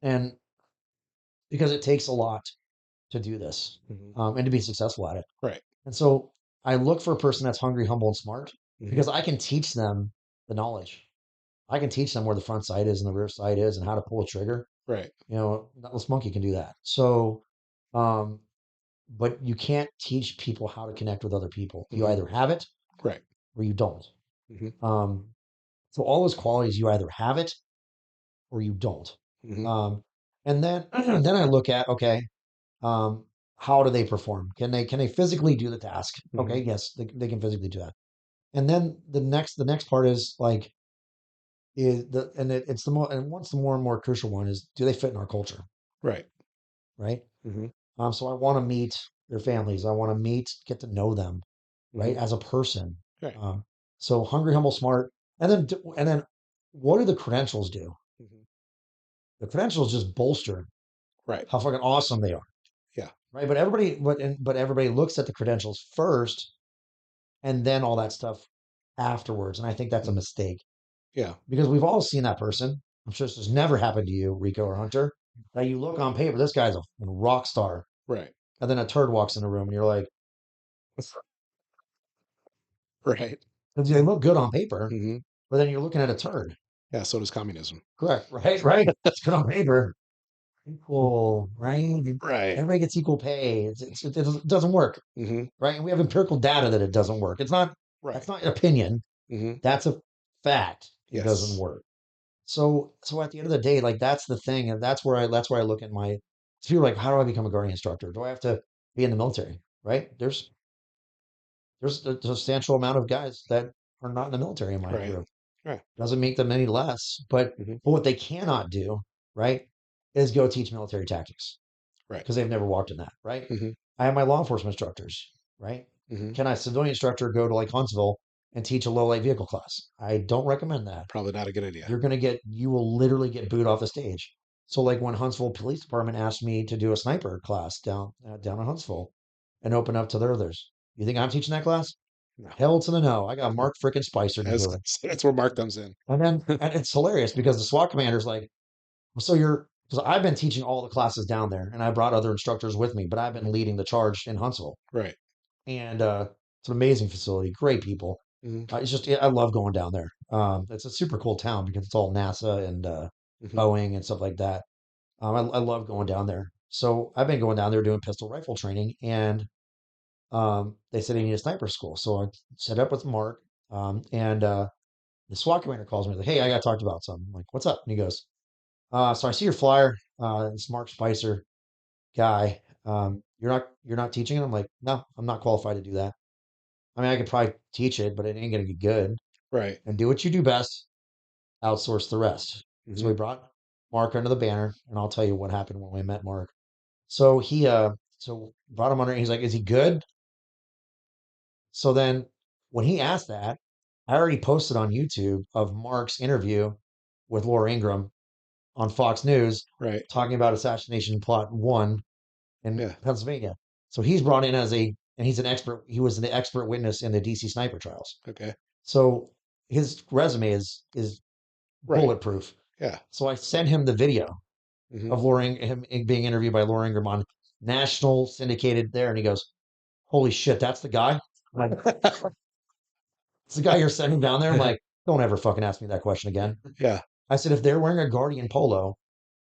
and because it takes a lot to do this Hmm. and to be successful at it. Right. And so I look for a person that's hungry, humble, and smart Hmm. because I can teach them the knowledge. I can teach them where the front sight is and the rear sight is and how to pull a trigger. Right. You know, Nutless Monkey can do that. So, um, but you can't teach people how to connect with other people. You Hmm. either have it Right. or you don't. Hmm. Um, so all those qualities, you either have it or you don't. Hmm. Um, and then then I look at okay, um, how do they perform? Can they physically do the task? Hmm. Okay, yes, they can physically do that. And then the next part is like is the and it's the more and once the more and more crucial one is do they fit in our culture, Right. right? Hmm. So I want to meet their families. I want to get to know them, right, Hmm. as a person. Right. Um, so hungry, humble, smart, and then what do the credentials do? Hmm. The credentials just bolster Right. how fucking awesome they are, Yeah. right? But everybody looks at the credentials first, and then all that stuff afterwards, and I think that's a Hmm. mistake Yeah. because we've all seen that person. I'm sure this has never happened to you, Rico or Hunter. That you look on paper, this guy's a rock star, Right. and then a turd walks in the room, and you're like, Right. because they look good on paper, Hmm. but then you're looking at a turd. Yeah. So does communism. Correct. Right. Right. It's good on paper. Equal. Right. Right. Everybody gets equal pay. It doesn't work. Hmm. Right. And we have empirical data that it doesn't work. It's not. That's Right. not opinion. Hmm. That's a fact. It doesn't Yes. work. So at the end of the day, like that's the thing, and that's where I look at my. So you're like, how do I become a guardian instructor? Do I have to be in the military? Right. There's a substantial amount of guys that are not in the military in my Right. group. Right. Doesn't make them any less. Hmm. But what they cannot do, right, is go teach military tactics Right. because they've never walked in that, right? Hmm. I have my law enforcement instructors, right? Hmm. Can I, civilian instructor, go to like Huntsville and teach a low light vehicle class? I don't recommend that. Probably not a good idea. You will literally get booed off the stage. So like when Huntsville Police Department asked me to do a sniper class down in Huntsville and open up to their others, you think I'm teaching that class? No. Hell to the no. I got Mark frickin' Spicer to That's do it. that's where Mark comes in. And it's hilarious because the SWAT commander's like, well, so because I've been teaching all the classes down there and I brought other instructors with me, but I've been leading the charge in Huntsville. Right. And it's an amazing facility, great people. Hmm. I love going down there. It's a super cool town because it's all NASA and Hmm. Boeing and stuff like that. I love going down there. So I've been going down there doing pistol rifle training, and they said I need a sniper school. So I set up with Mark, and the SWAT commander calls me like, "Hey, I got to talk about something." I'm like, "What's up?" And he goes, "So I see your flyer. It's Mark Spicer guy. You're not teaching it." I'm like, "No, I'm not qualified to do that. I mean, I could probably teach it, but it ain't gonna be good. Right. And do what you do best. Outsource the rest." So Hmm. we brought Mark under the banner, and I'll tell you what happened when we met Mark. So he brought him under. And he's like, "Is he good?" So then when he asked that, I already posted on YouTube of Mark's interview with Laura Ingraham on Fox News Right. talking about assassination plot one in Yeah. Pennsylvania. So he's brought in and he's an expert. He was an expert witness in the DC sniper trials. Okay. So his resume is Right. bulletproof. Yeah. So I sent him the video Hmm. of him being interviewed by Laura Ingraham on national syndicated there, and he goes, "Holy shit, that's the guy!" I'm like, it's the guy you're sending down there. I'm like, don't ever fucking ask me that question again. Yeah. I said, if they're wearing a Guardian polo,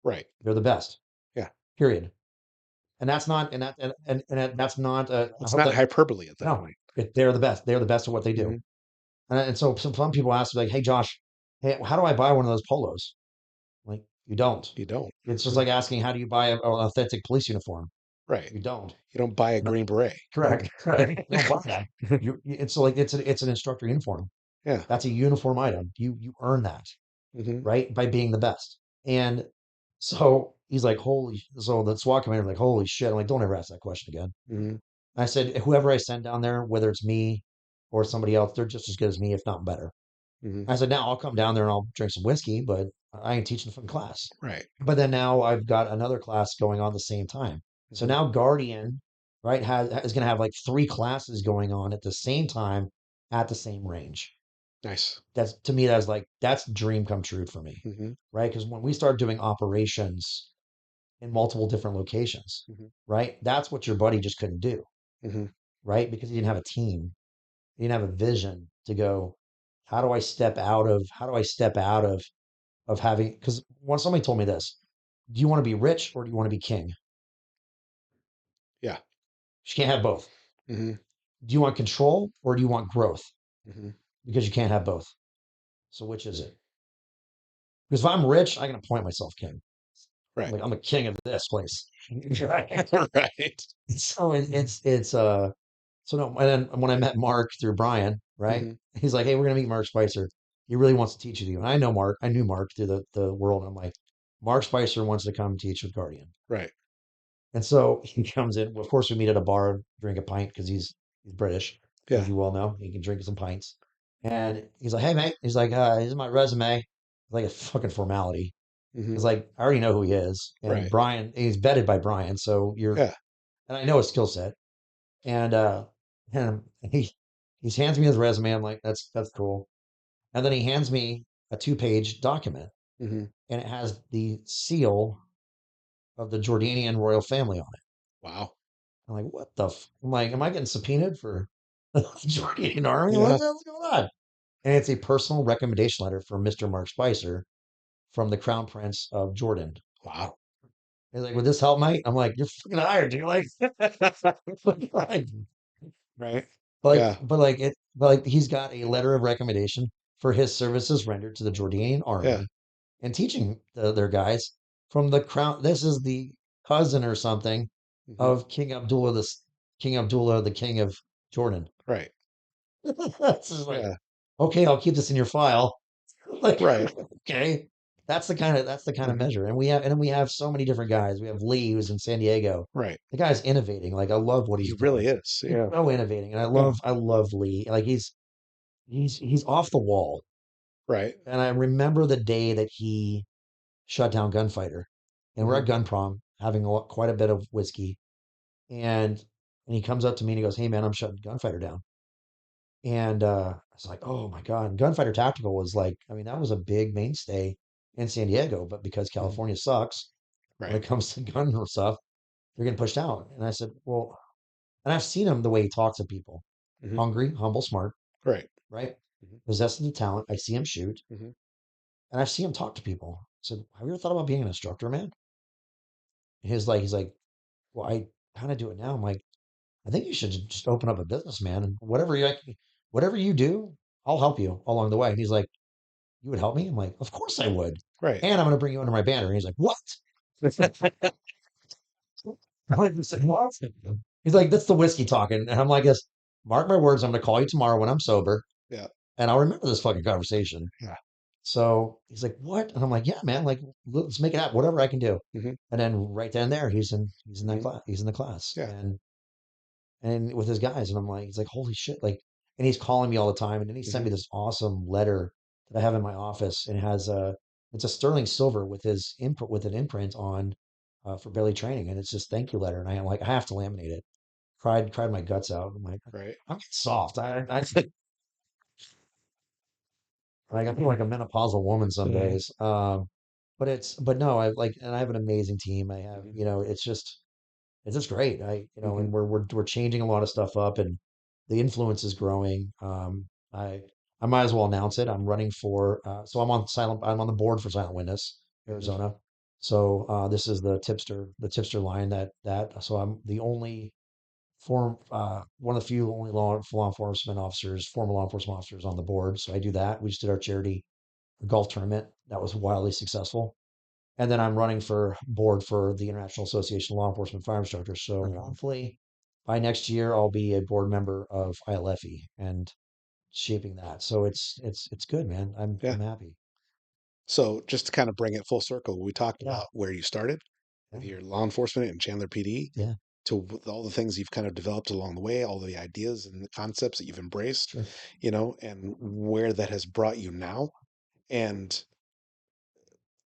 Right. they're the best. Yeah. Period. and that's not, that's not, I It's hope not that, hyperbole at that no, point. they're the best. They're the best at what they do. Mhm. And so some people ask me like, hey, Josh, hey, how do I buy one of those polos? Like, you don't. You don't. It's just like asking, how do you buy an authentic police uniform? Right. You don't. You don't buy a No, Green Beret. correct. Correct. You don't buy that. It's like it's an instructor uniform. Yeah. That's a uniform item. You earn that, Mhm. right? By being the best. And so he's like, so the SWAT commander like, holy shit. I'm like, don't ever ask that question again. Mhm. And I said, whoever I send down there, whether it's me or somebody else, they're just as good as me, if not better. Mhm. I said, now I'll come down there and I'll drink some whiskey, but I ain't teaching from class. Right. But then now I've got another class going on at the same time. So Mhm. now Guardian, right, is going to have like three classes going on at the same time at the same range. Nice. That's to me, that's dream come true for me, Mhm. right? Because when we start doing operations in multiple different locations, Mhm. right, that's what your buddy just couldn't do, Mhm. right? Because he didn't have a team, he didn't have a vision to go, how do I step out of having, because once somebody told me this, do you want to be rich or do you want to be king? Yeah. You can't have both. Mhm. Do you want control or do you want growth? Mhm. Because you can't have both. So which is it? Because if I'm rich, I can appoint myself king. Right. Like I'm the king of this place. Right. Right. So it's so no. And then when I met Mark through Brian, right? Mhm. He's like, hey, we're gonna meet Mark Spicer. He really wants to teach you. And I know Mark. I knew Mark through the world. I'm like, Mark Spicer wants to come teach with Guardian. Right. And so he comes in. Well, of course, we meet at a bar, drink a pint because he's British, as Yeah. you well know. He can drink some pints. And he's like, "Hey, mate." He's like, "Here's my resume." Like a fucking formality. Mhm. It's like I already know who he is, and Right. Brian. He's vetted by Brian, so Yeah. and I know his skill set. And and he hands me his resume. I'm like, that's cool. And then he hands me a 2-page document, Mhm. and it has the seal of the Jordanian royal family on it. Wow. I'm like, what the? I'm like, am I getting subpoenaed for the Jordanian army? What Yeah. the hell's going on? And it's a personal recommendation letter from Mr. Mark Spicer from the Crown Prince of Jordan. Wow. He's like, would this help, mate? I'm like, you're fucking hired, dude. Like, like, Right. Yeah. but like, he's got a letter of recommendation for his services rendered to the Jordanian Yeah. army and teaching their guys from the crown. This is the cousin or something Mhm. of King Abdullah, the king of Jordan. Right. It's just like, Yeah. okay, I'll keep this in your file. Like, Right. okay, that's the kind of Mhm. measure. And then we have so many different guys. We have Lee who's in San Diego. Right. The guy's innovating. Like I love what He he's doing. really is. He's Yeah. so innovating, and Yeah. I love Lee. Like he's off the wall. Right. And I remember the day that he shut down Gunfighter, and we're Mhm. at Gun Prom having quite a bit of whiskey, and he comes up to me and he goes, "Hey man, I'm shutting Gunfighter down." And I was like, "Oh my God!" And Gunfighter Tactical was like, I mean, that was a big mainstay in San Diego, but because Mhm. California sucks when Right. it comes to gun stuff, they're getting pushed out. And I said, "Well," and I've seen him the way he talks to people, Mhm. hungry, humble, smart, Right. right? Mhm. Possessing the talent. I see him shoot, Mhm. and I've seen him talk to people. I said, "Have you ever thought about being an instructor, man?" He's like, "Well, I kind of do it now." I'm like, "I think you should just open up a business, man, and whatever you do, I'll help you along the way." And he's like, "You would help me?" I'm like, "Of course I would." Right. And I'm going to bring you under my banner. And he's like, "What?" I said, "What?" He's like, "That's the whiskey talking." And I'm like, "Yes, mark my words. I'm going to call you tomorrow when I'm sober, Yeah. and I'll remember this fucking conversation." Yeah. So he's like, "What?" And I'm like, "Yeah, man. Like, let's make it happen. Whatever I can do." Mhm. And then right then and there, he's in that Mhm. class. He's in the class, Yeah. and with his guys. And I'm like, he's like, holy shit. Like, and he's calling me all the time. And then he sent Mhm. me this awesome letter that I have in my office, and it has it's a sterling silver with his input with an imprint on for belly training. And it's just thank you letter. And I'm like, I have to laminate it. Cried my guts out. I'm like, Right. I'm getting soft. I feel like a menopausal woman some Mhm. days. But no, and I have an amazing team. I have, Mhm. it's just great. Mhm. And we're changing a lot of stuff up, and the influence is growing. I might as well announce it. I'm running for, so I'm on the board for Silent Witness, Mhm. Arizona. So this is the tipster line that. So I'm the only one of the few only law enforcement officers, former law enforcement officers on the board. So I do that. We just did our charity golf tournament that was wildly successful. And then I'm running for board for the International Association of Law Enforcement Fire Instructors. So Okay. hopefully by next year I'll be a board member of ILFE and shaping that. So it's good, man. I'm Yeah. I'm happy. So just to kind of bring it full circle, we talked Yeah, about where you started yeah, with your law enforcement in Chandler PD yeah. to all the things you've kind of developed along the way, all the ideas and the concepts that you've embraced, Sure. and where that has brought you now. And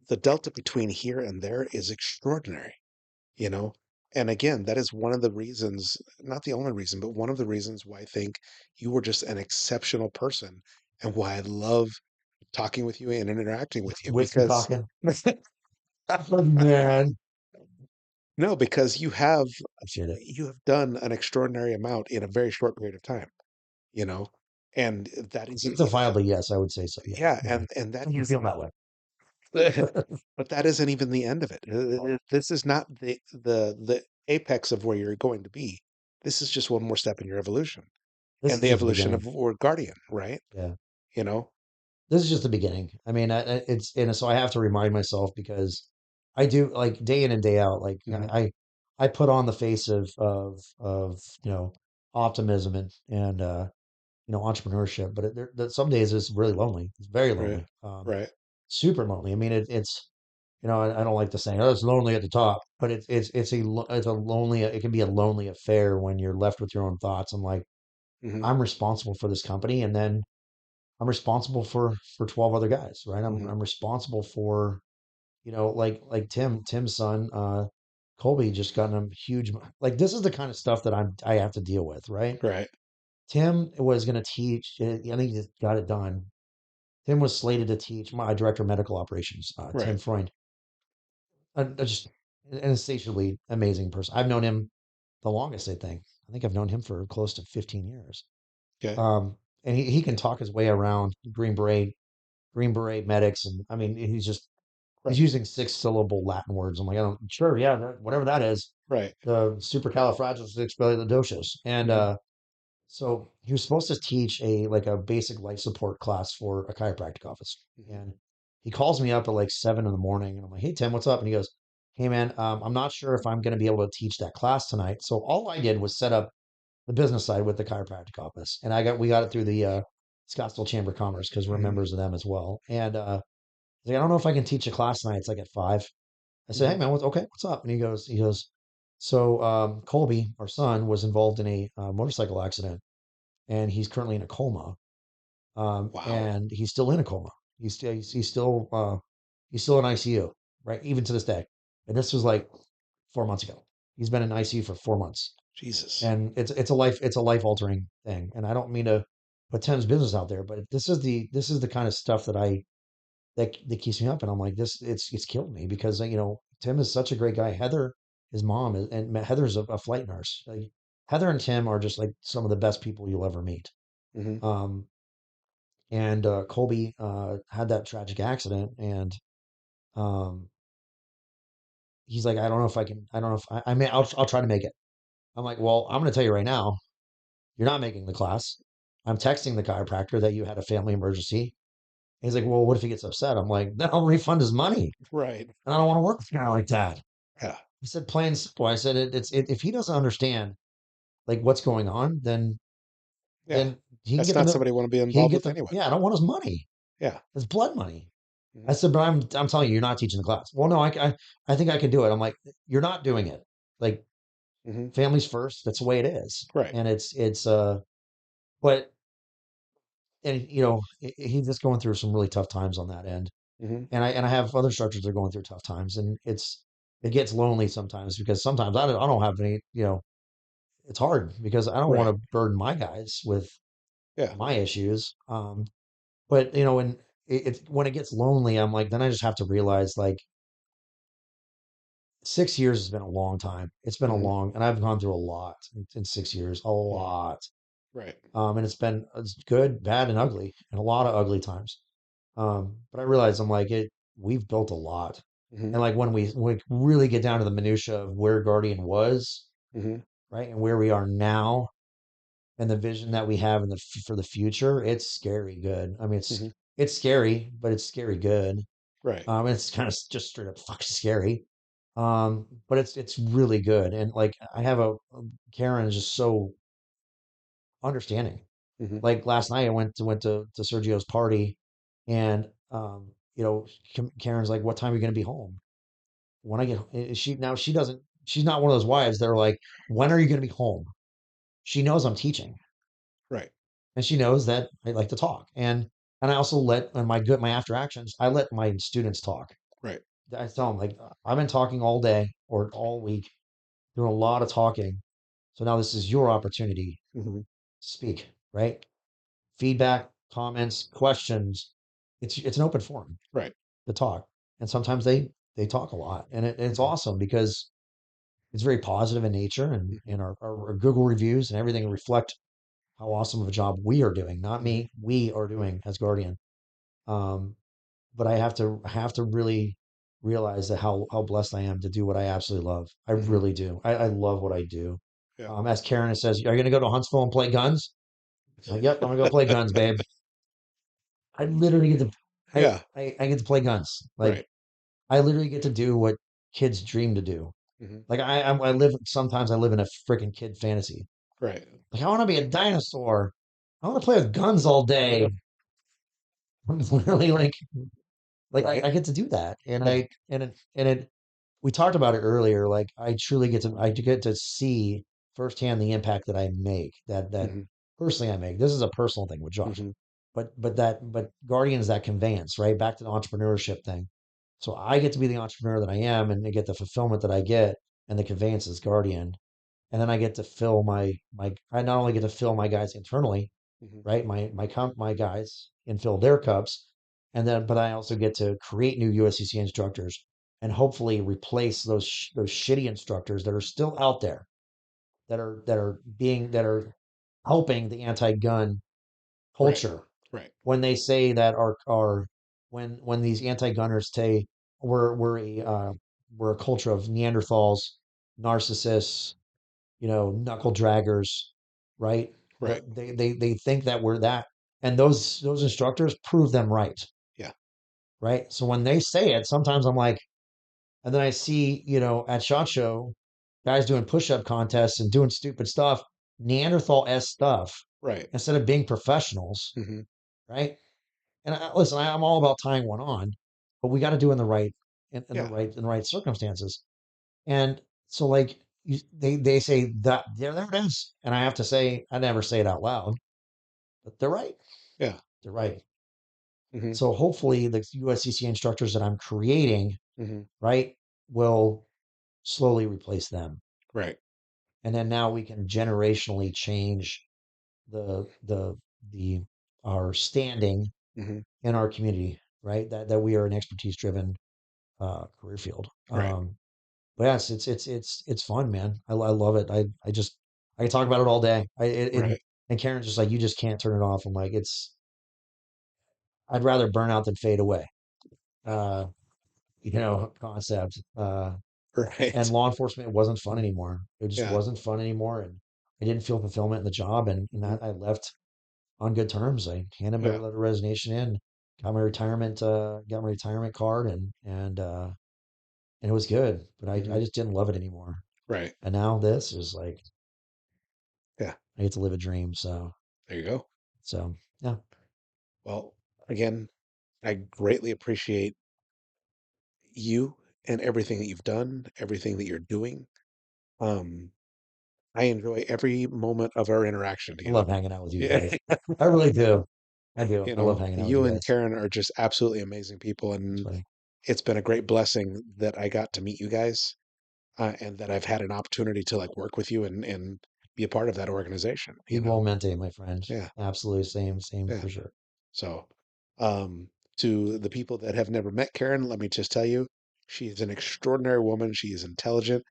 the delta between here and there is extraordinary, you know? And again, that is one of the reasons, not the only reason, but one of the reasons why I think you were just an exceptional person and why I love talking with you and interacting with you Whiskey because talking. Oh, man. no, because Appreciate it. you have done an extraordinary amount in a very short period of time, you know, and that isn't even Justifiably, yes, I would say so. Yeah. yeah, Yeah. and that You feel isn't that way. but that isn't even the end of it. This is not the apex of where you're going to be. This is just one more step in your evolution This and is the just the evolution of beginning. or guardian, right? Yeah. You know? This is just the beginning. I mean, it's and so I have to remind myself because I do like day in and day out. Like Hmm. I put on the face of optimism and entrepreneurship, but some days it's really lonely. It's very Right. lonely, Right. super lonely. I mean, it's I don't like to say oh it's lonely at the top, but it's a lonely. It can be a lonely affair when you're left with your own thoughts. I'm like Hmm. I'm responsible for this company, and then I'm responsible for 12 other guys, right? I'm Hmm. I'm responsible for, like Tim's son, Colby just got him huge like this is the kind of stuff that I have to deal with, right? Right. Tim was going to teach, I think he just got it done. Tim was slated to teach my director of medical operations, Right. Tim Freund, just an insatiably amazing person. I've known him the longest, I think. I think I've known him for close to 15 years. Okay. And he can talk his way around Green Beret medics, and I mean, he's Right. using 6 syllable Latin words. I'm like, I don't sure, yeah, whatever that is, Right. the supercalifragilisticexpialidocious, and Hmm. so he was supposed to teach a basic life support class for a chiropractic office, Hmm. and he calls me up at like 7 in the morning, and I'm like, hey Tim, what's up? And he goes, hey man, I'm not sure if I'm going to be able to teach that class tonight. So all I did was set up the business side with the chiropractic office, and we got it through the Scottsdale Chamber of Commerce because we're Hmm. members of them as well, and he's like, I don't know if I can teach a class tonight. It's like at 5. I said, Hmm. hey man, what's up? And he goes, so Colby, our son, was involved in a motorcycle accident, and he's currently in a coma. Wow. And he's still in a coma. He's still in ICU, right? Even to this day. And this was like 4 months ago. He's been in ICU for 4 months, Jesus. and it's a life altering thing. And I don't mean to put Tim's business out there, but this is the kind of stuff that keeps me up. And I'm like, it's killed me because Tim is such a great guy. Heather, his mom, and Heather's a flight nurse. Like, Heather and Tim are just like some of the best people you'll ever meet. Hmm. Um, and Colby had that tragic accident, and um, he's like, I don't know if I can. I don't know if I may. I'll try to make it. I'm like, well, I'm going to tell you right now, you're not making the class. I'm texting the chiropractor that you had a family emergency. And he's like, well, what if he gets upset? I'm like, then I'll refund his money. Right. And I don't want to work with a guy like that. Yeah. I said, plain and simple. I said, if he doesn't understand like what's going on, then Yeah. he can That's get the not somebody you want to be he can involved get with the anyway. yeah. I don't want his money. Yeah. It's blood money. I Hmm. said, but I'm telling you, you're not teaching the class. Well, no, I think I can do it. I'm like, you're not doing it. Like Hmm. families first. That's the way it is. Right. And but he's just going through some really tough times on that end. Hmm. And I have other instructors that are going through tough times, and it gets lonely sometimes because sometimes I don't have any. It's hard because I don't want Right. to burden my guys with Yeah. my issues. But when it gets lonely, I'm like, then I just have to realize like 6 years has been a long time. It's been a Hmm. long, and I've gone through a lot in 6 years, a Yeah. lot. Right. And it's good, bad, and ugly, and a lot of ugly times. But I realize I'm like we've built a lot. Hmm. And like when we really get down to the minutia of where Guardian was, Hmm. right, and where we are now, and the vision that we have for the future, it's scary good. I mean, Hmm. it's scary, but it's scary good. Right. It's kind of just straight up fucking scary. But it's really good. And like I have Karen is just so understanding. Hmm. Like last night, I went to Sergio's party, and Karen's like, "What time are you going to be home?" When I get she doesn't she's not one of those wives that are like, "When are you going to be home?" She knows I'm teaching, Right. and she knows that I like to talk, and I also let in my after actions, I let my students talk. Right. I tell them like, I've been talking all day or all week, doing a lot of talking, so now this is your opportunity Hmm. to speak, right? Feedback, comments, questions. It's an open forum Right. to talk, and sometimes they talk a lot, and it's Hmm. awesome because it's very positive in nature, and Hmm. our Google reviews and everything reflect how awesome of a job we are doing. Not Hmm. me, we are doing as Guardian. Um, but I have to really realize that how blessed I am to do what I absolutely love. I Hmm. really do. I love what I do. Yeah. As Karen says, are you going to go to Huntsville and play guns? Yep, I'm gonna go play guns, babe. I literally get to Yeah. I get to play guns. Like Right. I literally get to do what kids dream to do. Hmm. Like I live sometimes I live in a freaking kid fantasy. Right. Like I want to be a dinosaur. I want to play with guns all day. I'm literally like Right. I get to do that, and Yeah. it we talked about it earlier. Like I get to see firsthand the impact that I make. That Hmm. personally I make. This is a personal thing with Josh, Hmm. but Guardian is that conveyance, right? Back to the entrepreneurship thing. So I get to be the entrepreneur that I am, and I get the fulfillment that I get, and the conveyance is Guardian, and then I get to fill my. I not only get to fill my guys internally, Hmm. right? My guys and fill their cups, and then but I also get to create new USCC instructors and hopefully replace those shitty instructors that are still out there that are helping the anti-gun Right. culture Right. when they say that our when these anti-gunners say we're a culture of Neanderthals, narcissists, knuckle draggers, right? Right. They think that we're that, and those instructors prove them right, Yeah. right? So when they say it, sometimes I'm like, and then I see, at SHOT Show, guys doing push-up contests and doing stupid stuff, Neanderthal-esque stuff, Right. instead of being professionals, Hmm. right? And listen, I'm all about tying one on, but we got to do it in the right Yeah. in the right circumstances. And so, like, they say that there it is, and I have to say, I never say it out loud, but they're right. Yeah. They're right. Hmm. So hopefully, the USCC instructors that I'm creating, Hmm. right, will slowly replace them, Right. and then now we can generationally change the the the our standing Hmm. in our community, right? That we are an expertise driven career field. Right. But yes, it's fun, man. I love it. I just I can talk about it all day. Right. And Karen's just like, you just can't turn it off. I'm like, I'd rather burn out than fade away. Uh, concept. And Right. law enforcement wasn't fun anymore. It just Yeah. wasn't fun anymore, and I didn't feel fulfillment in the job, and Hmm. that I left on good terms. I handed my Yeah. letter of resignation in, got my retirement card, and it was good. But I Hmm. just didn't love it anymore. Right. And now this is like Yeah. I get to live a dream. There you go. So yeah, Well, again, I greatly appreciate you and everything that you've done, everything that you're doing. Um, I enjoy every moment of our interaction I together. love hanging out with you Yeah. guys. I really do. I do. You I love know, hanging out with you you and guys. Karen are just absolutely amazing people, It's and funny. it's been a great blessing that I got to meet you guys, and that I've had an opportunity to like work with you and be a part of that organization, you know? Igualmente, my friend. Yeah, Absolutely same yeah. for sure. So, um, to the people that have never met Karen, let me just tell you, she is an extraordinary woman. She is intelligent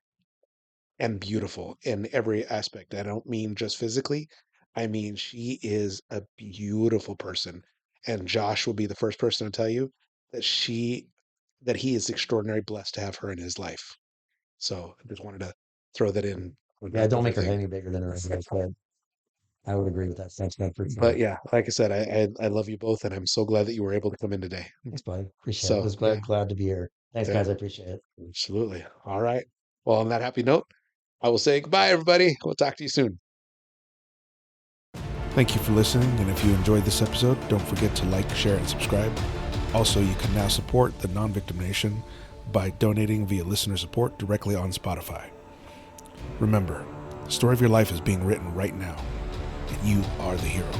and beautiful in every aspect. I don't mean just physically. I mean, she is a beautiful person. And Josh will be the first person to tell you that she that he is extraordinarily blessed to have her in his life. So I just wanted to throw that in on Yeah, top of don't make her everything. any bigger than her is. I would agree with that sentiment for But sure. yeah, like I said, I love you both, and I'm so glad that you were able to come in today. Thanks, buddy. Appreciate it. I So was yeah, glad to be here. Thanks, yeah, guys. I appreciate it. absolutely. All right. Well, on that happy note, I will say goodbye, everybody. We'll talk to you soon. Thank you for listening, and if you enjoyed this episode, don't forget to like, share, and subscribe. Also, you can now support the Non-Victim Nation by donating via listener support directly on Spotify. Remember, the story of your life is being written right now, and you are the hero.